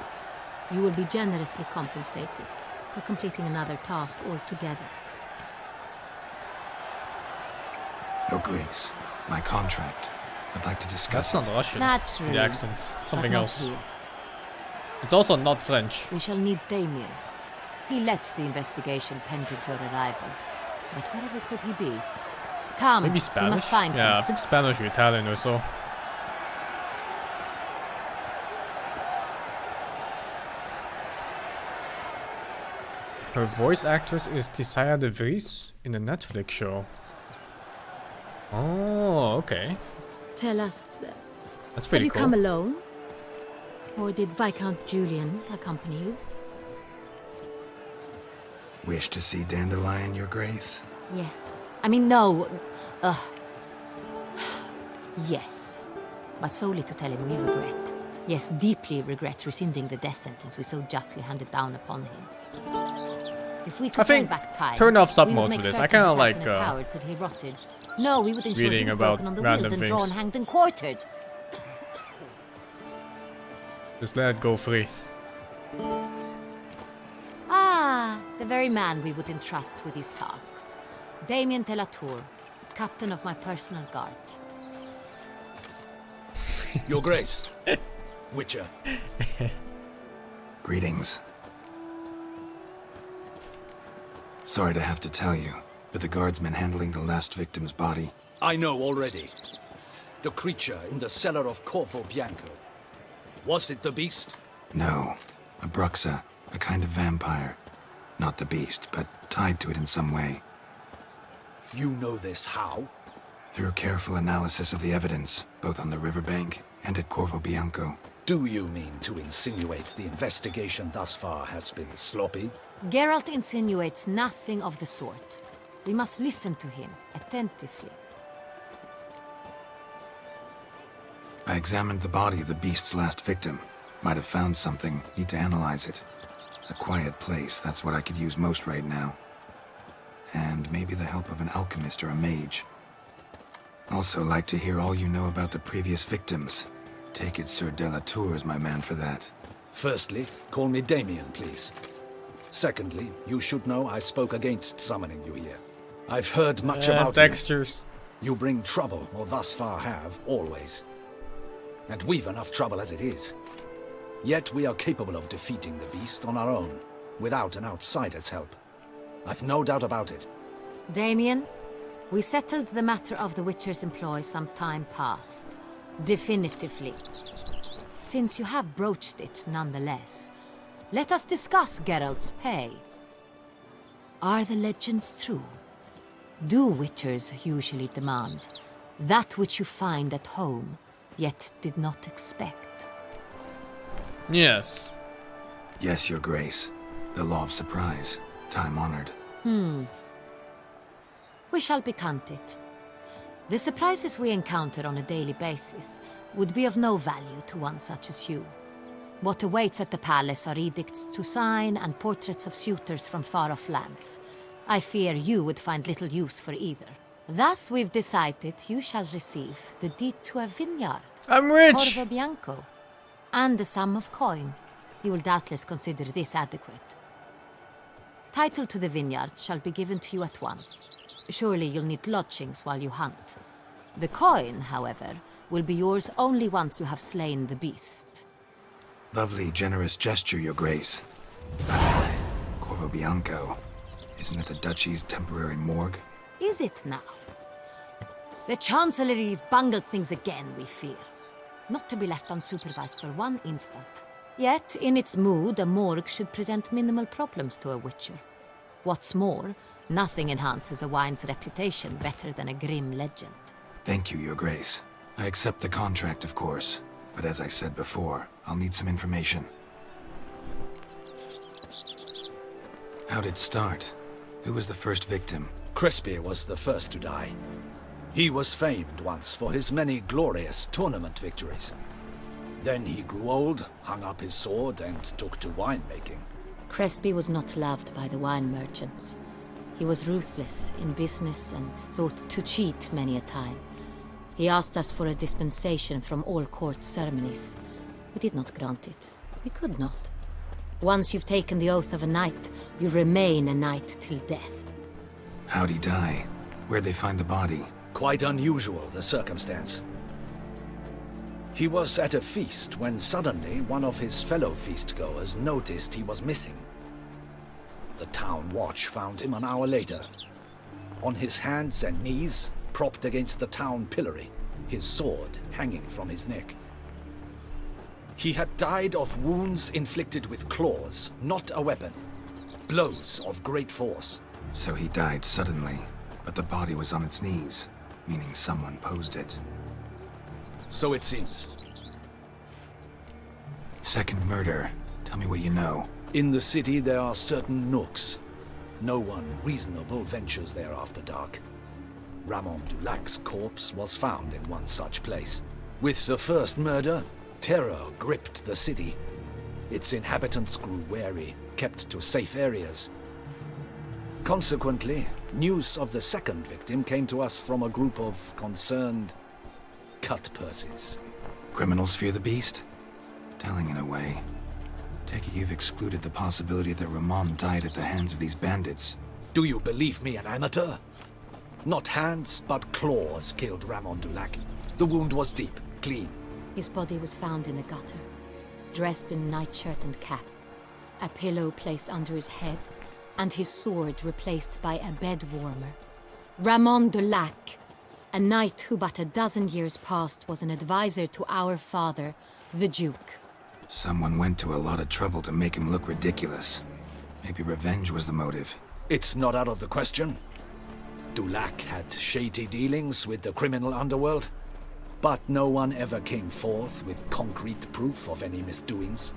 you will be generously compensated for completing another task altogether. Your Grace, my contract. I'd like to discuss That's not Russian. Naturally, The accent. Something but not else. here. It's also not French. We shall need Damien. He led the investigation pending your arrival. But wherever could he be? Come, Maybe we Spanish? must find him. Yeah, I think Spanish or Italian or so. Her voice actress is Tisaya de Vries in a Netflix show. Oh, okay. Tell us, That's have pretty you cool. come alone? Or did Viscount Julian accompany you? Wish to see Dandelion, Your Grace? Yes. I mean, no. Yes. But solely to tell him we regret. Yes, deeply regret rescinding the death sentence we so justly handed down upon him. If we could turn back time, turn off we sub would mode make for this. certain I kinda he sat like, in a tower till he rotted. No, we would ensure he reading was about broken on the random wheel, then things. drawn, hanged, and quartered. Just let it go free. Ah, the very man we would entrust with these tasks. Damien de la Tour, captain of my personal guard. Your Grace. Witcher. Greetings. Sorry to have to tell you, but the guardsmen handling the last victim's body. I know already. The creature in the cellar of Corvo Bianco. Was it the beast? No, a Bruxa, a kind of vampire. Not the beast, but tied to it in some way. You know this how? Through careful analysis of the evidence, both on the riverbank and at Corvo Bianco. Do you mean to insinuate the investigation thus far has been sloppy? Geralt insinuates nothing of the sort. We must listen to him attentively. I examined the body of the beast's last victim. Might have found something, need to analyze it. A quiet place, that's what I could use most right now. And maybe the help of an alchemist or a mage. Also like to hear all you know about the previous victims. Take it Sir de la Tour is my man for that. Firstly, call me Damien, please. Secondly, you should know I spoke against summoning you here. I've heard much about textures. You bring trouble, or thus far have, always. And we've enough trouble as it is. Yet we are capable of defeating the beast on our own, without an outsider's help. I've no doubt about it. Damien, we settled the matter of the Witcher's employ some time past. Definitively. Since you have broached it nonetheless, let us discuss Geralt's pay. Are the legends true? Do Witchers usually demand that which you find at home, yet did not expect? Yes. Yes, Your Grace. The law of surprise. Time-honored. We shall be candid. The surprises we encounter on a daily basis would be of no value to one such as you. What awaits at the palace are edicts to sign and portraits of suitors from far-off lands. I fear you would find little use for either. Thus we've decided you shall receive the deed to a vineyard. I'm rich! Corvo Bianco. and the sum of coin. You will doubtless consider this adequate. Title to the vineyard shall be given to you at once. Surely you'll need lodgings while you hunt. The coin, however, will be yours only once you have slain the beast. Lovely, generous gesture, Your Grace. Corvo Bianco. Isn't it the Duchy's temporary morgue? Is it now? The Chancellery's bungled things again, we fear. Not to be left unsupervised for one instant. Yet, in its mood, a morgue should present minimal problems to a witcher. What's more, nothing enhances a wine's reputation better than a grim legend. Thank you, Your Grace. I accept the contract, of course. But as I said before, I'll need some information. How'd it start? Who was the first victim? Crespi was the first to die. He was famed once for his many glorious tournament victories. Then he grew old, hung up his sword, and took to winemaking. Crespi was not loved by the wine merchants. He was ruthless in business and thought to cheat many a time. He asked us for a dispensation from all court ceremonies. We did not grant it. We could not. Once you've taken the oath of a knight, you remain a knight till death. How'd he die? Where'd they find the body? Quite unusual, the circumstance. He was at a feast when suddenly one of his fellow feastgoers noticed he was missing. The town watch found him an hour later, on his hands and knees, propped against the town pillory, his sword hanging from his neck. He had died of wounds inflicted with claws, not a weapon. Blows of great force. So he died suddenly, but the body was on its knees, meaning someone posed it. So it seems. Second murder. Tell me what you know. In the city there are certain nooks. No one reasonable ventures there after dark. Ramon Dulac's corpse was found in one such place. With the first murder, terror gripped the city. Its inhabitants grew wary, kept to safe areas. Consequently, news of the second victim came to us from a group of concerned cut-purses. Criminals fear the beast? Telling in a way. Take it you've excluded the possibility that Ramon died at the hands of these bandits. Do you believe me an amateur? Not hands, but claws killed Ramon Dulac. The wound was deep, clean. His body was found in the gutter, dressed in nightshirt and cap, a pillow placed under his head, and his sword replaced by a bed warmer. Ramon Dulac, a knight who but a dozen years past was an advisor to our father, the Duke. Someone went to a lot of trouble to make him look ridiculous. Maybe revenge was the motive. It's not out of the question. Dulac had shady dealings with the criminal underworld, but no one ever came forth with concrete proof of any misdoings.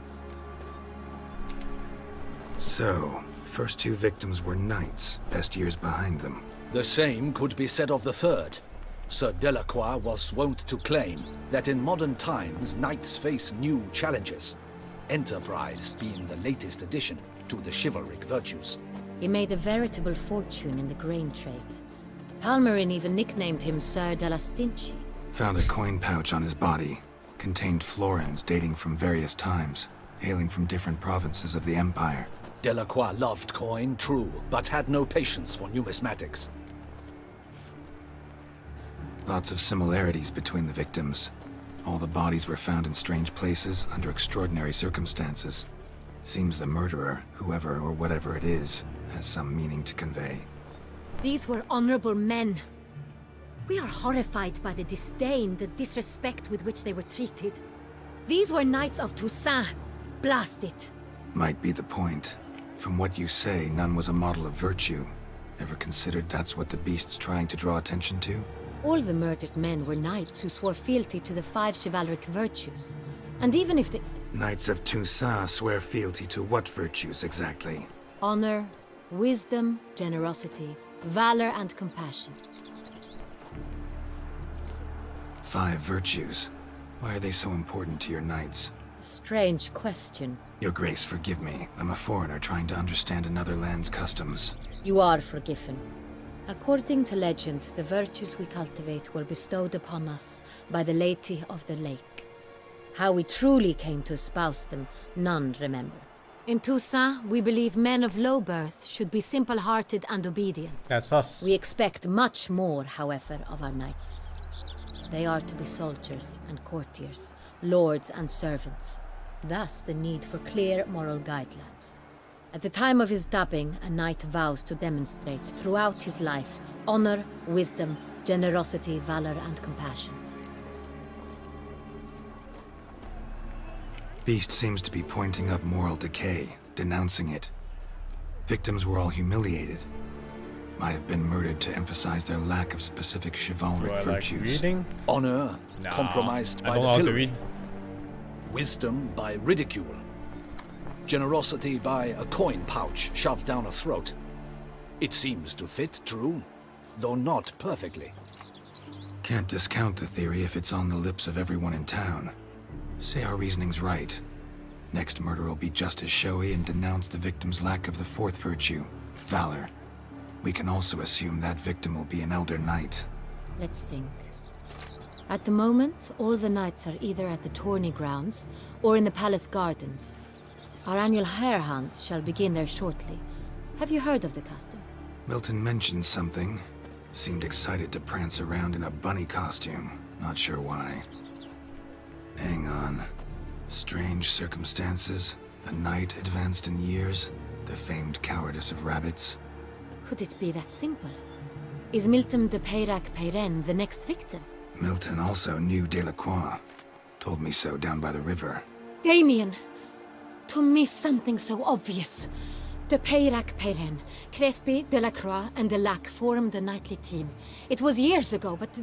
So, first two victims were knights, best years behind them. The same could be said of the third. Sir Delacroix was wont to claim that in modern times knights face new challenges, enterprise being the latest addition to the chivalric virtues. He made a veritable fortune in the grain trade. Palmerin even nicknamed him Sir de la Stinchi. Found a coin pouch on his body. Contained florins dating from various times, hailing from different provinces of the Empire. Delacroix loved coin, true, but had no patience for numismatics. Lots of similarities between the victims. All the bodies were found in strange places under extraordinary circumstances. Seems the murderer, whoever or whatever it is, has some meaning to convey. These were honorable men. We are horrified by the disdain, the disrespect with which they were treated. These were knights of Toussaint. Blast it. Might be the point. From what you say, none was a model of virtue. Ever considered that's what the beast's trying to draw attention to? All the murdered men were knights who swore fealty to the 5 chivalric virtues. And even if the... Knights of Toussaint swear fealty to what virtues exactly? Honor, wisdom, generosity, valor, and compassion. 5 virtues. Why are they so important to your knights? Strange question. Your Grace, forgive me. I'm a foreigner trying to understand another land's customs. You are forgiven. According to legend, the virtues we cultivate were bestowed upon us by the Lady of the Lake. How we truly came to espouse them, none remember. In Toussaint, we believe men of low birth should be simple-hearted and obedient. That's us. We expect much more, however, of our knights. They are to be soldiers and courtiers, lords and servants. Thus the need for clear moral guidelines. At the time of his dubbing, a knight vows to demonstrate throughout his life honor, wisdom, generosity, valor, and compassion. Beast seems to be pointing up moral decay, denouncing it. Victims were all humiliated. Might have been murdered to emphasize their lack of specific chivalric virtues. Honor compromised by the pillory. Wisdom by ridicule. Generosity by a coin pouch shoved down a throat. It seems to fit, true, though not perfectly. Can't discount the theory if it's on the lips of everyone in town. Say our reasoning's right. Next murder will be just as showy and denounce the victim's lack of the fourth virtue, valor. We can also assume that victim will be an elder knight. Let's think. At the moment, all the knights are either at the tourney grounds or in the palace gardens. Our annual hare hunt shall begin there shortly. Have you heard of the custom? Milton mentioned something. Seemed excited to prance around in a bunny costume. Not sure why. Hang on. Strange circumstances. A knight advanced in years. The famed cowardice of rabbits. Could it be that simple? Is Milton de Peyrac-Peyren the next victim? Milton also knew Delacroix. Told me so down by the river. Damien! To miss something so obvious. De Peyrac-Peyren, Crespi, Delacroix, and Delac formed a knightly team. It was years ago, but...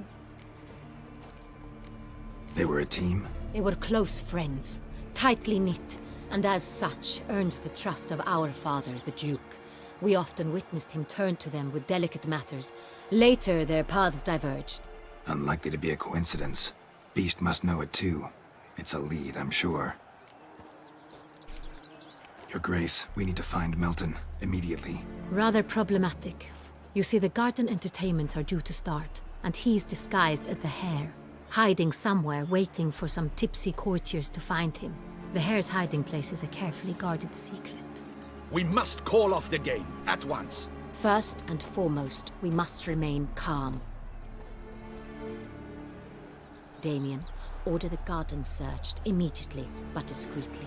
They were a team? They were close friends, tightly knit, and as such earned the trust of our father, the Duke. We often witnessed him turn to them with delicate matters. Later, their paths diverged. Unlikely to be a coincidence. Beast must know it too. It's a lead, I'm sure. Your Grace, we need to find Milton, immediately. Rather problematic. You see, the garden entertainments are due to start, and he's disguised as the hare, hiding somewhere, waiting for some tipsy courtiers to find him. The hare's hiding place is a carefully guarded secret. We must call off the game, at once. First and foremost, we must remain calm. Damien, order the garden searched immediately, but discreetly.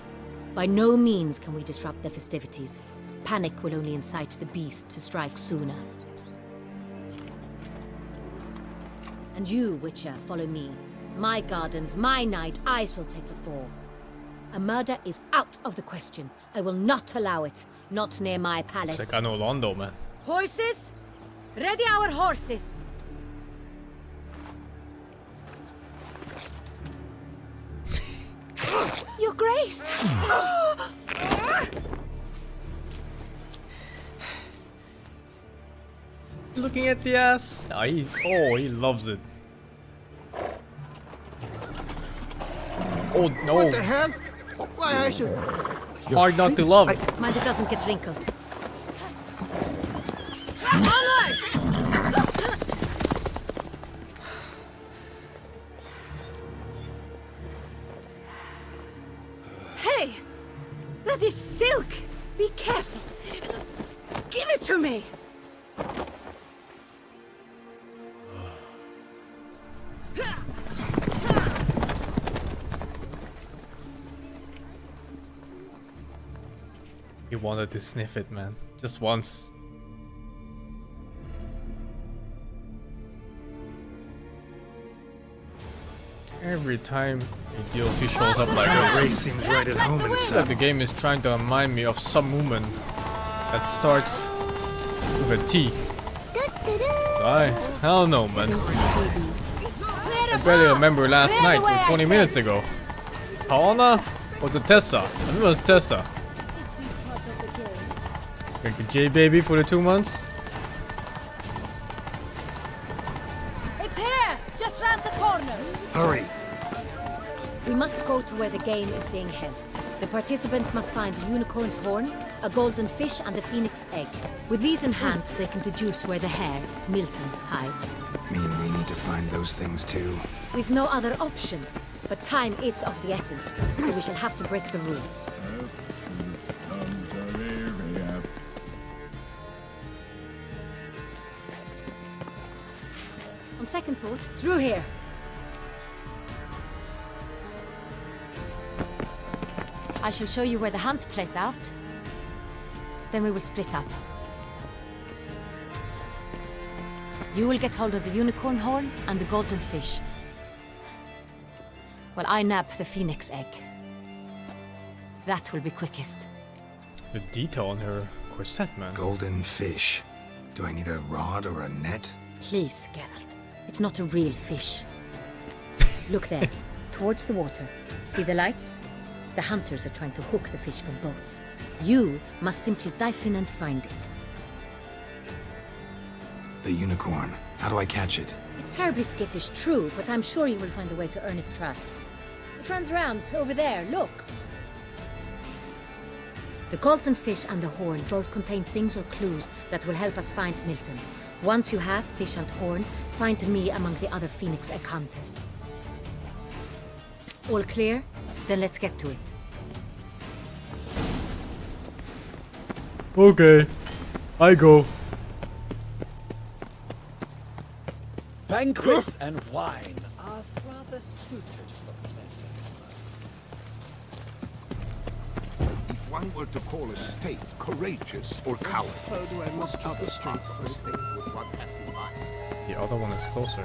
By no means can we disrupt the festivities. Panic will only incite the beast to strike sooner. And you, Witcher, follow me. My gardens, my night, I shall take the fall. A murder is out of the question. I will not allow it. Not near my palace. It's like I know Londo, man. Horses? Ready our horses! Your Grace! Looking at the ass. Oh, he loves it. Oh no! What the hell? Why I should... Hard not to love. Mind it doesn't get wrinkled. Onward! Hey! That is silk! Be careful! Give it to me! He wanted to sniff it, man. Just once. Every time a DLC shows up like this, Race seems right at home inside. the game is trying to remind me of some woman that starts with a T. I don't know, man. I barely remember last night or 20 minutes ago. Paona? Was it Tessa? I think it was Tessa. Like a J baby for the 2 months. It's here! Just round the corner! Hurry! We must go to where the game is being held. The participants must find a unicorn's horn, a golden fish, and a phoenix egg. With these in hand, they can deduce where the hare, Milton, hides. Mean we need to find those things too? We've no other option. But time is of the essence, so we shall have to break the rules. On second thought, through here. I shall show you where the hunt plays out. Then we will split up. You will get hold of the unicorn horn and the golden fish, while I nab the phoenix egg. That will be quickest. The detail on her corset, man. Golden fish. Do I need a rod or a net? Please, Geralt. It's not a real fish. Look there, towards the water. See the lights? The hunters are trying to hook the fish from boats. You must simply dive in and find it. The unicorn. How do I catch it? It's terribly skittish, true, but I'm sure you will find a way to earn its trust. It runs around over there, look. The golden fish and the horn both contain things or clues that will help us find Milton. Once you have fish and horn, find me among the other phoenix egg hunters. All clear? Then let's get to it. Okay, I go. Banquets and wine are rather suited for pleasant. If one were to call a state courageous or coward, How do I must what other part of the state would one have in mind? The other one is closer.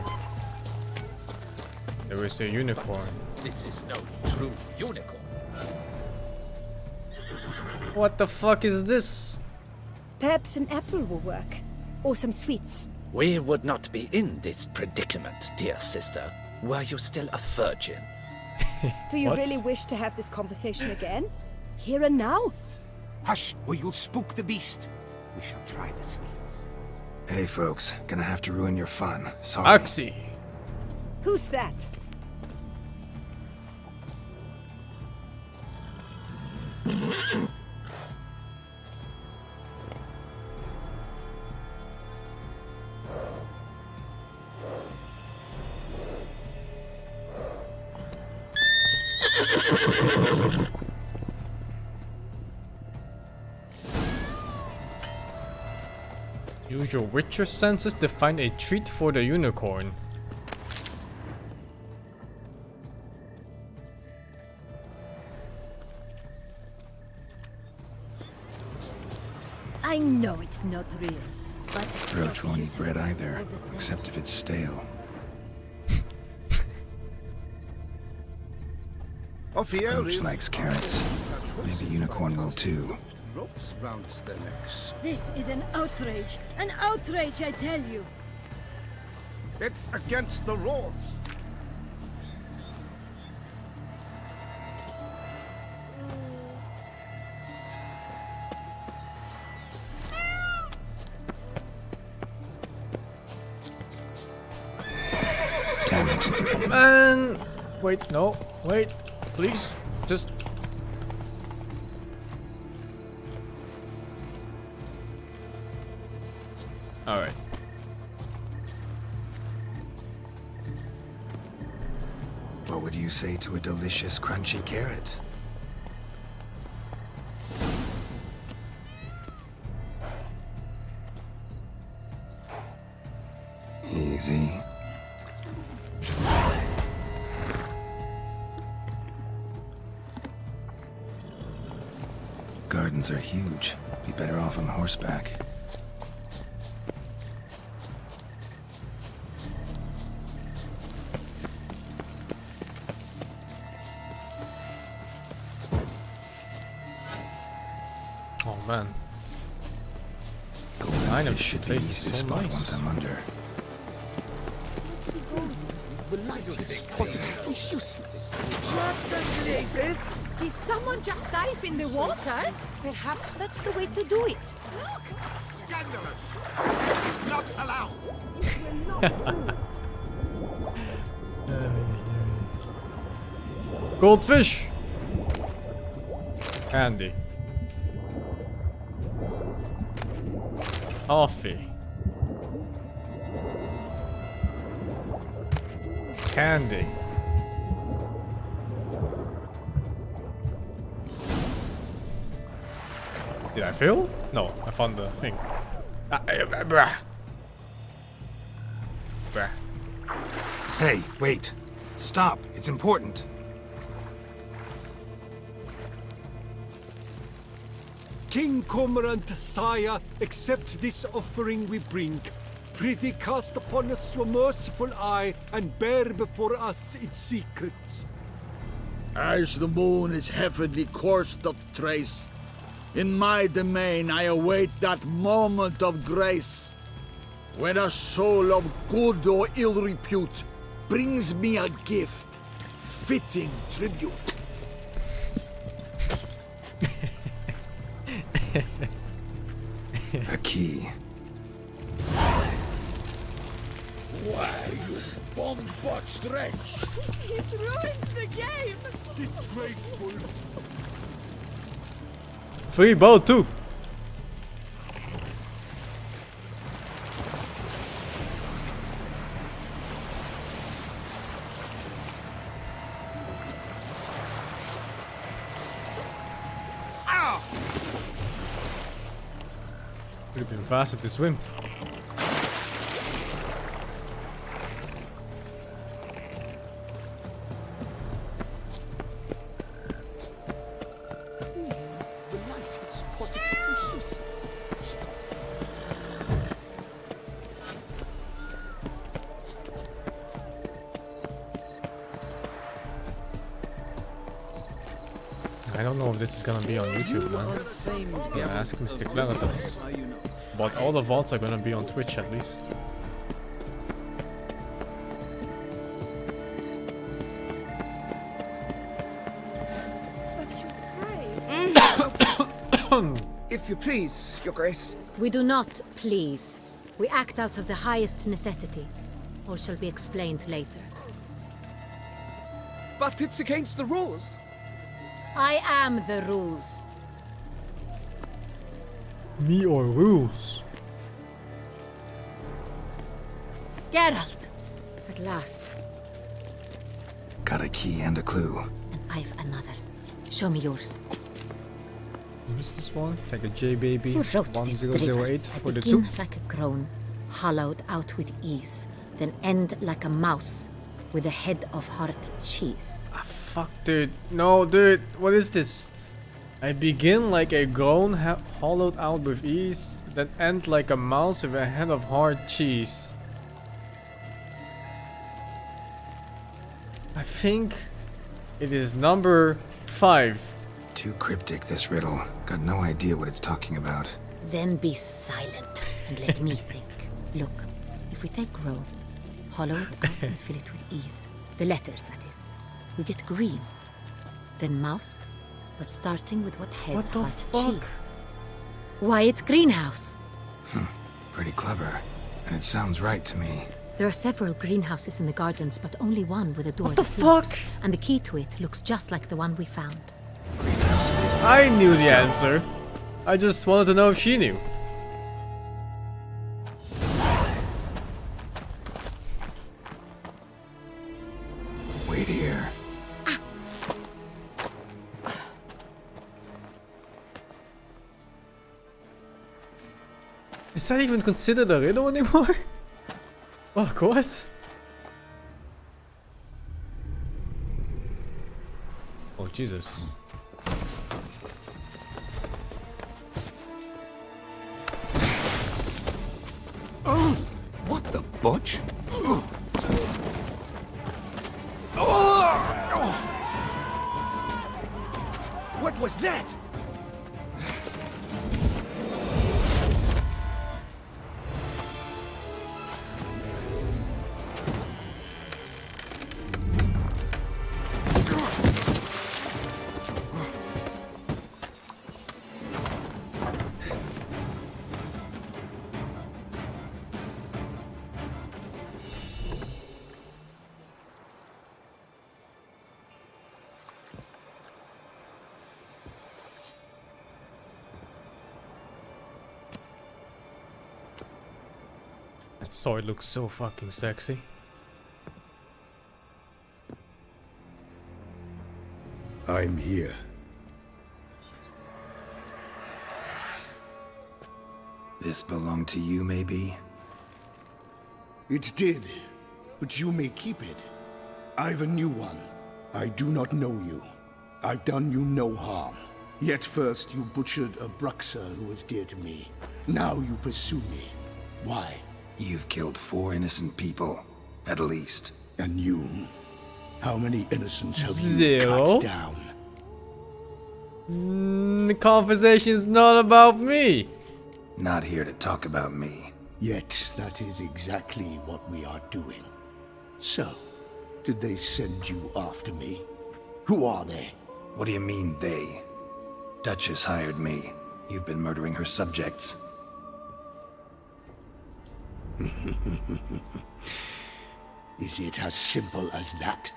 There is a unicorn. This is no true unicorn. What the fuck is this? Perhaps an apple will work. Or some sweets. We would not be in this predicament, dear sister, were you still a virgin. Do you really wish to have this conversation again? Here and now? Hush, or you'll spook the beast. We shall try the sweets. Hey folks, gonna have to ruin your fun. Sorry. Axie. Who's that? Use your Witcher senses to find a treat for the unicorn. I know it's not real, but it's Roach won't eat bread either, except if it's stale. Roach likes carrots. Maybe unicorn will too. Ropes round their necks. This is an outrage! An outrage, I tell you! It's against the rules. Damn it. Man! Wait, no. Wait. Please. Just... Alright. What would you say to a delicious crunchy carrot? Easy. Gardens are huge. Be better off on horseback. Oh man. Golden fish should be easy to spot once I'm under. The light is positively useless. Did someone just dive in the water? Perhaps that's the way to do it. Scandalous! It is not allowed! Goldfish! Candy. Coffee. Candy. Did I fail? No, I found the thing. Bruh. Bruh. Hey, wait. Stop. It's important. King Cormorant, sire, accept this offering we bring. Prithee cast upon us your merciful eye, and bear before us its secrets. As the moon is heavenly course doth trace, in my domain I await that moment of grace, when a soul of good or ill repute brings me a gift, fitting tribute. A key. Why, you bomb-botched wretch! He's ruined the game! Disgraceful! Free ball too. Would have been faster to swim. I don't know if this is gonna be on YouTube, man. Yeah, ask Mr. Claritas. But all the vaults are gonna be on Twitch at least. If you please, Your Grace. We do not please. We act out of the highest necessity. All shall be explained later. But it's against the rules. I am the rules. Me or rules? Geralt! At last. Got a key and a clue. And I've another. Show me yours. What's this one? Like a J baby Who wrote this 1008 drivel? for the Begin 2. like a crone, hollowed out with ease, then end like a mouse with a head of hard cheese. Fuck, dude. No, dude. What is this? I begin like a groan hollowed out with ease, then end like a mouse with a head of hard cheese. I think it is number 5. Too cryptic, this riddle. Got no idea what it's talking about. Then be silent and let me think. Look, if we take grow, hollow it out and fill it with ease, the letters that is, we get green. Then mouse, but starting with what heads What the heart fuck? cheese. Why, it's greenhouse. Pretty clever. And it sounds right to me. There are several greenhouses in the gardens, but only one with a door What the that locks, fuck? and the key to it looks just like the one we found. I knew the answer. I just wanted to know if she knew. Wait here. Is that even considered a riddle anymore? Fuck, what? Oh, Jesus. Oh, what the butch? What was that? That sword looks so fucking sexy. I'm here. This belonged to you, maybe? It did, but you may keep it. I've a new one. I do not know you. I've done you no harm. Yet first you butchered a Bruxer who was dear to me. Now you pursue me. Why? You've killed 4 innocent people, at least. And you? How many innocents have you 0. cut down? The conversation's not about me. Not here to talk about me. Yet that is exactly what we are doing. So, did they send you after me? Who are they? What do you mean, they? Duchess hired me. You've been murdering her subjects. Is it as simple as that?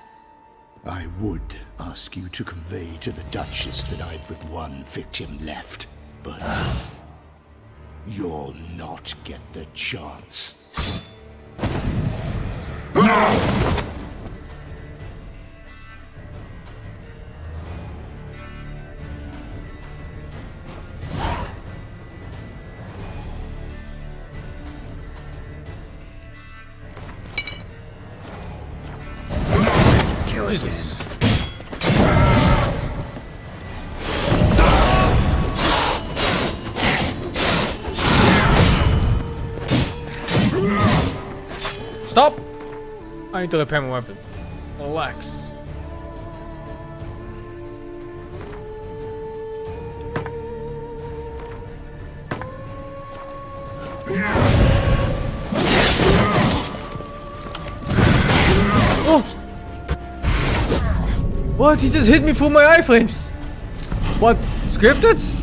I would ask you to convey to the Duchess that I've but one victim left, but you'll not get the chance. Jesus. Stop! I need to repair my weapon. Relax. Oh! What? He just hit me through my iframes! What? Scripted?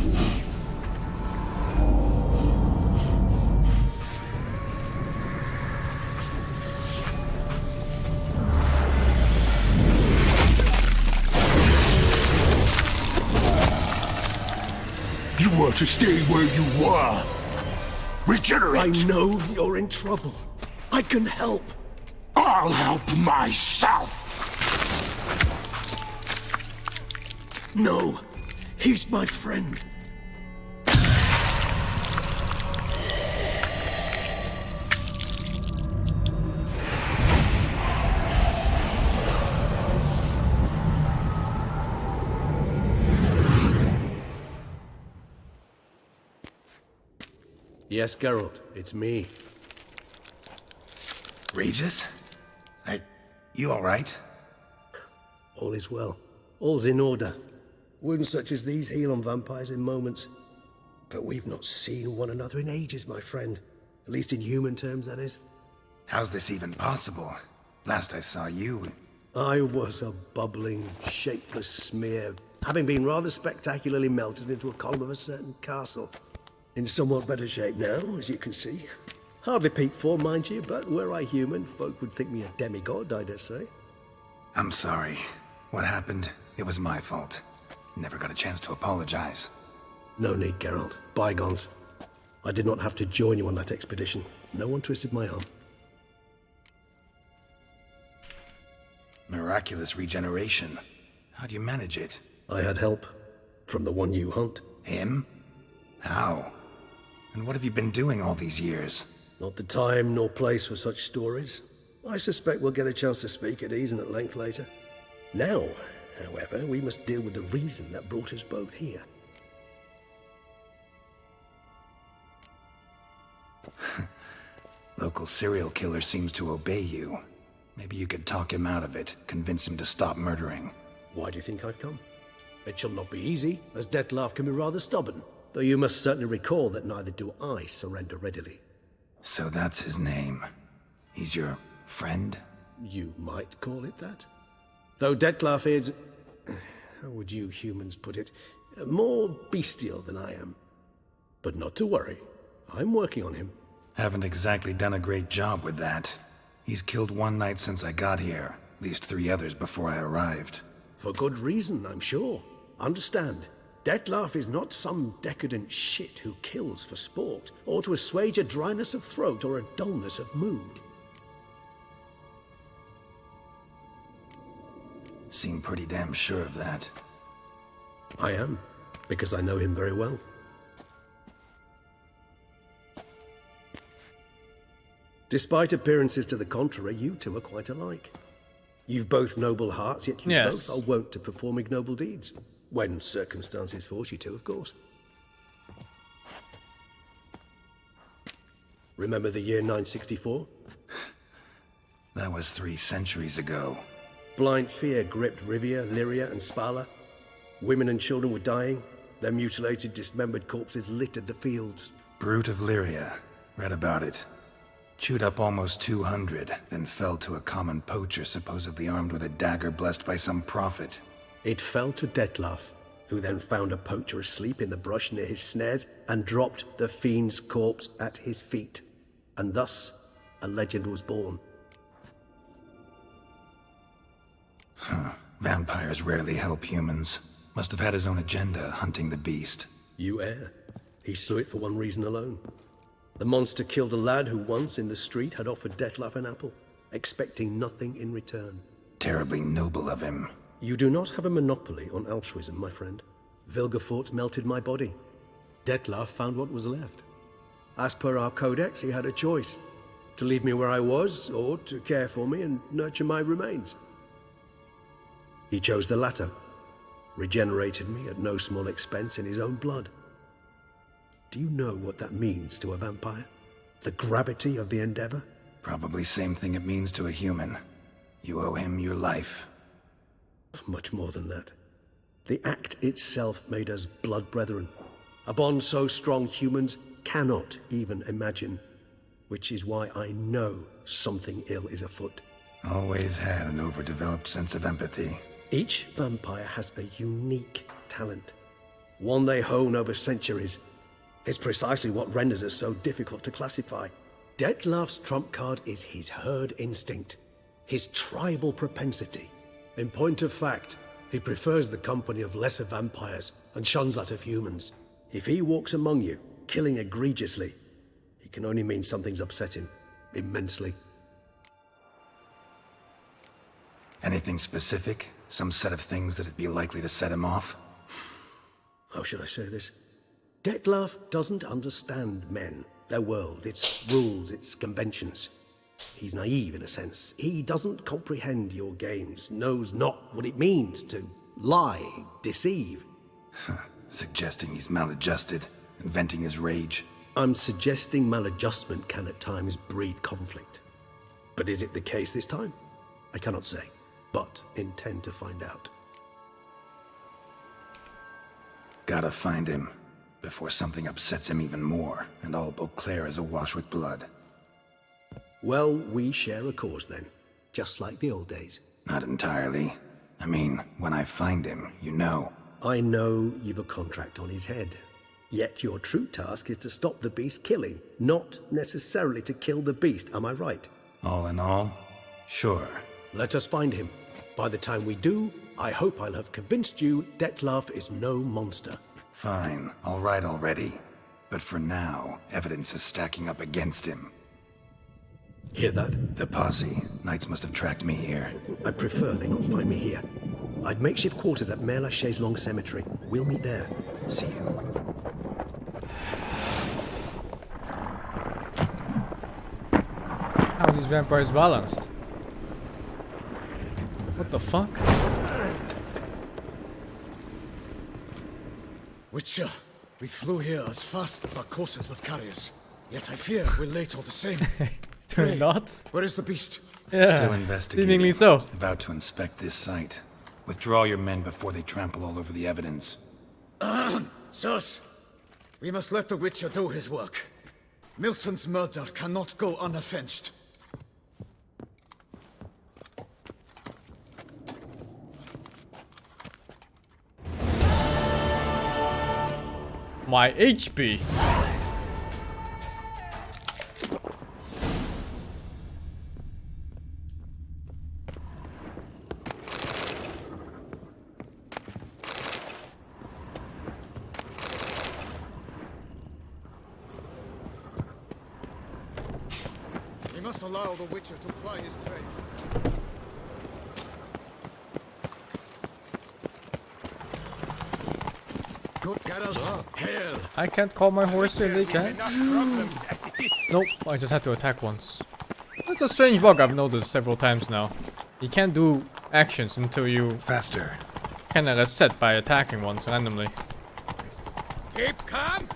You were to stay where you were. Regenerate. I know you're in trouble. I can help. I'll help myself. No, he's my friend. Yes, Geralt, it's me. Regis? You alright? All is well. All's in order. Wounds such as these heal on vampires in moments. But we've not seen one another in ages, my friend. At least in human terms, that is. How's this even possible? Last I saw you... I was a bubbling, shapeless smear, having been rather spectacularly melted into a column of a certain castle. In somewhat better shape now, as you can see. Hardly peak form, mind you, but were I human, folk would think me a demigod, I dare say. I'm sorry. What happened? It was my fault. Never got a chance to apologize. No need, Geralt. Bygones. I did not have to join you on that expedition. No one twisted my arm. Miraculous regeneration. How do you manage it? I had help. From the one you hunt. Him? How? And what have you been doing all these years? Not the time nor place for such stories. I suspect we'll get a chance to speak at ease and at length later. Now, however, we must deal with the reason that brought us both here. Local serial killer seems to obey you. Maybe you could talk him out of it, convince him to stop murdering. Why do you think I've come? It shall not be easy, as Dettlaff can be rather stubborn. Though you must certainly recall that neither do I surrender readily. So that's his name. He's your friend? You might call it that. Though Dettlaff is... how would you humans put it? More bestial than I am. But not to worry. I'm working on him. Haven't exactly done a great job with that. He's killed one knight since I got here. At least 3 others before I arrived. For good reason, I'm sure. Understand, Dettlaff is not some decadent shit who kills for sport, or to assuage a dryness of throat or a dullness of mood. Seem pretty damn sure of that. I am, because I know him very well. Despite appearances to the contrary, you two are quite alike. You've both noble hearts, yet you both are wont to perform ignoble deeds. When circumstances force you to, of course. Remember the year 964? That was 3 centuries ago. Blind fear gripped Rivia, Lyria, and Spala. Women and children were dying. Their mutilated, dismembered corpses littered the fields. Brute of Lyria. Read about it. Chewed up almost 200, then fell to a common poacher supposedly armed with a dagger blessed by some prophet. It fell to Detlaf, who then found a poacher asleep in the brush near his snares and dropped the fiend's corpse at his feet. And thus, a legend was born. Vampires rarely help humans. Must have had his own agenda, hunting the beast. You err. He slew it for one reason alone. The monster killed a lad who once in the street had offered Detlaf an apple, expecting nothing in return. Terribly noble of him. You do not have a monopoly on altruism, my friend. Vilgefortz melted my body. Detlaf found what was left. As per our codex, he had a choice. To leave me where I was, or to care for me and nurture my remains. He chose the latter. Regenerated me at no small expense in his own blood. Do you know what that means to a vampire? The gravity of the endeavor? Probably same thing it means to a human. You owe him your life. Much more than that. The act itself made us blood brethren. A bond so strong humans cannot even imagine. Which is why I know something ill is afoot. Always had an overdeveloped sense of empathy. Each vampire has a unique talent. One they hone over centuries. It's precisely what renders us so difficult to classify. Detlaf's trump card is his herd instinct, his tribal propensity. In point of fact, he prefers the company of lesser vampires and shuns that of humans. If he walks among you, killing egregiously, it can only mean something's upset him, immensely. Anything specific? Some set of things that'd be likely to set him off? How should I say this? Detlaf doesn't understand men, their world, its rules, its conventions. He's naive in a sense. He doesn't comprehend your games, knows not what it means to lie, deceive. Suggesting he's maladjusted, inventing his rage. I'm suggesting maladjustment can at times breed conflict. But is it the case this time? I cannot say, but intend to find out. Gotta find him, before something upsets him even more, and all Beauclair is awash with blood. Well, we share a cause then, just like the old days. Not entirely. I mean, when I find him, you know. I know you've a contract on his head. Yet your true task is to stop the beast killing, not necessarily to kill the beast, am I right? All in all, sure. Let us find him. By the time we do, I hope I'll have convinced you Detlaf is no monster. Fine, all right already. But for now, evidence is stacking up against him. Hear that? The posse. Knights must have tracked me here. I prefer they not find me here. I've makeshift quarters at Mère Lachaise Long Cemetery. We'll meet there. See you. How are these vampires balanced? What the fuck? Witcher, we flew here as fast as our courses would carry us. Yet I fear we're late all the same. We're not? Where is the beast? Yeah, still investigating. seemingly so. About to inspect this site. Withdraw your men before they trample all over the evidence. Sirs, we must let the Witcher do his work. Milton's murder cannot go unavenged. My HP. We must allow the Witcher to ply his trade. Good Geralt, hail! I can't call my horse in, they can. Nope, I just had to attack once. That's a strange bug I've noticed several times now. You can't do actions until you faster. Kinda reset by attacking once randomly. Keep calm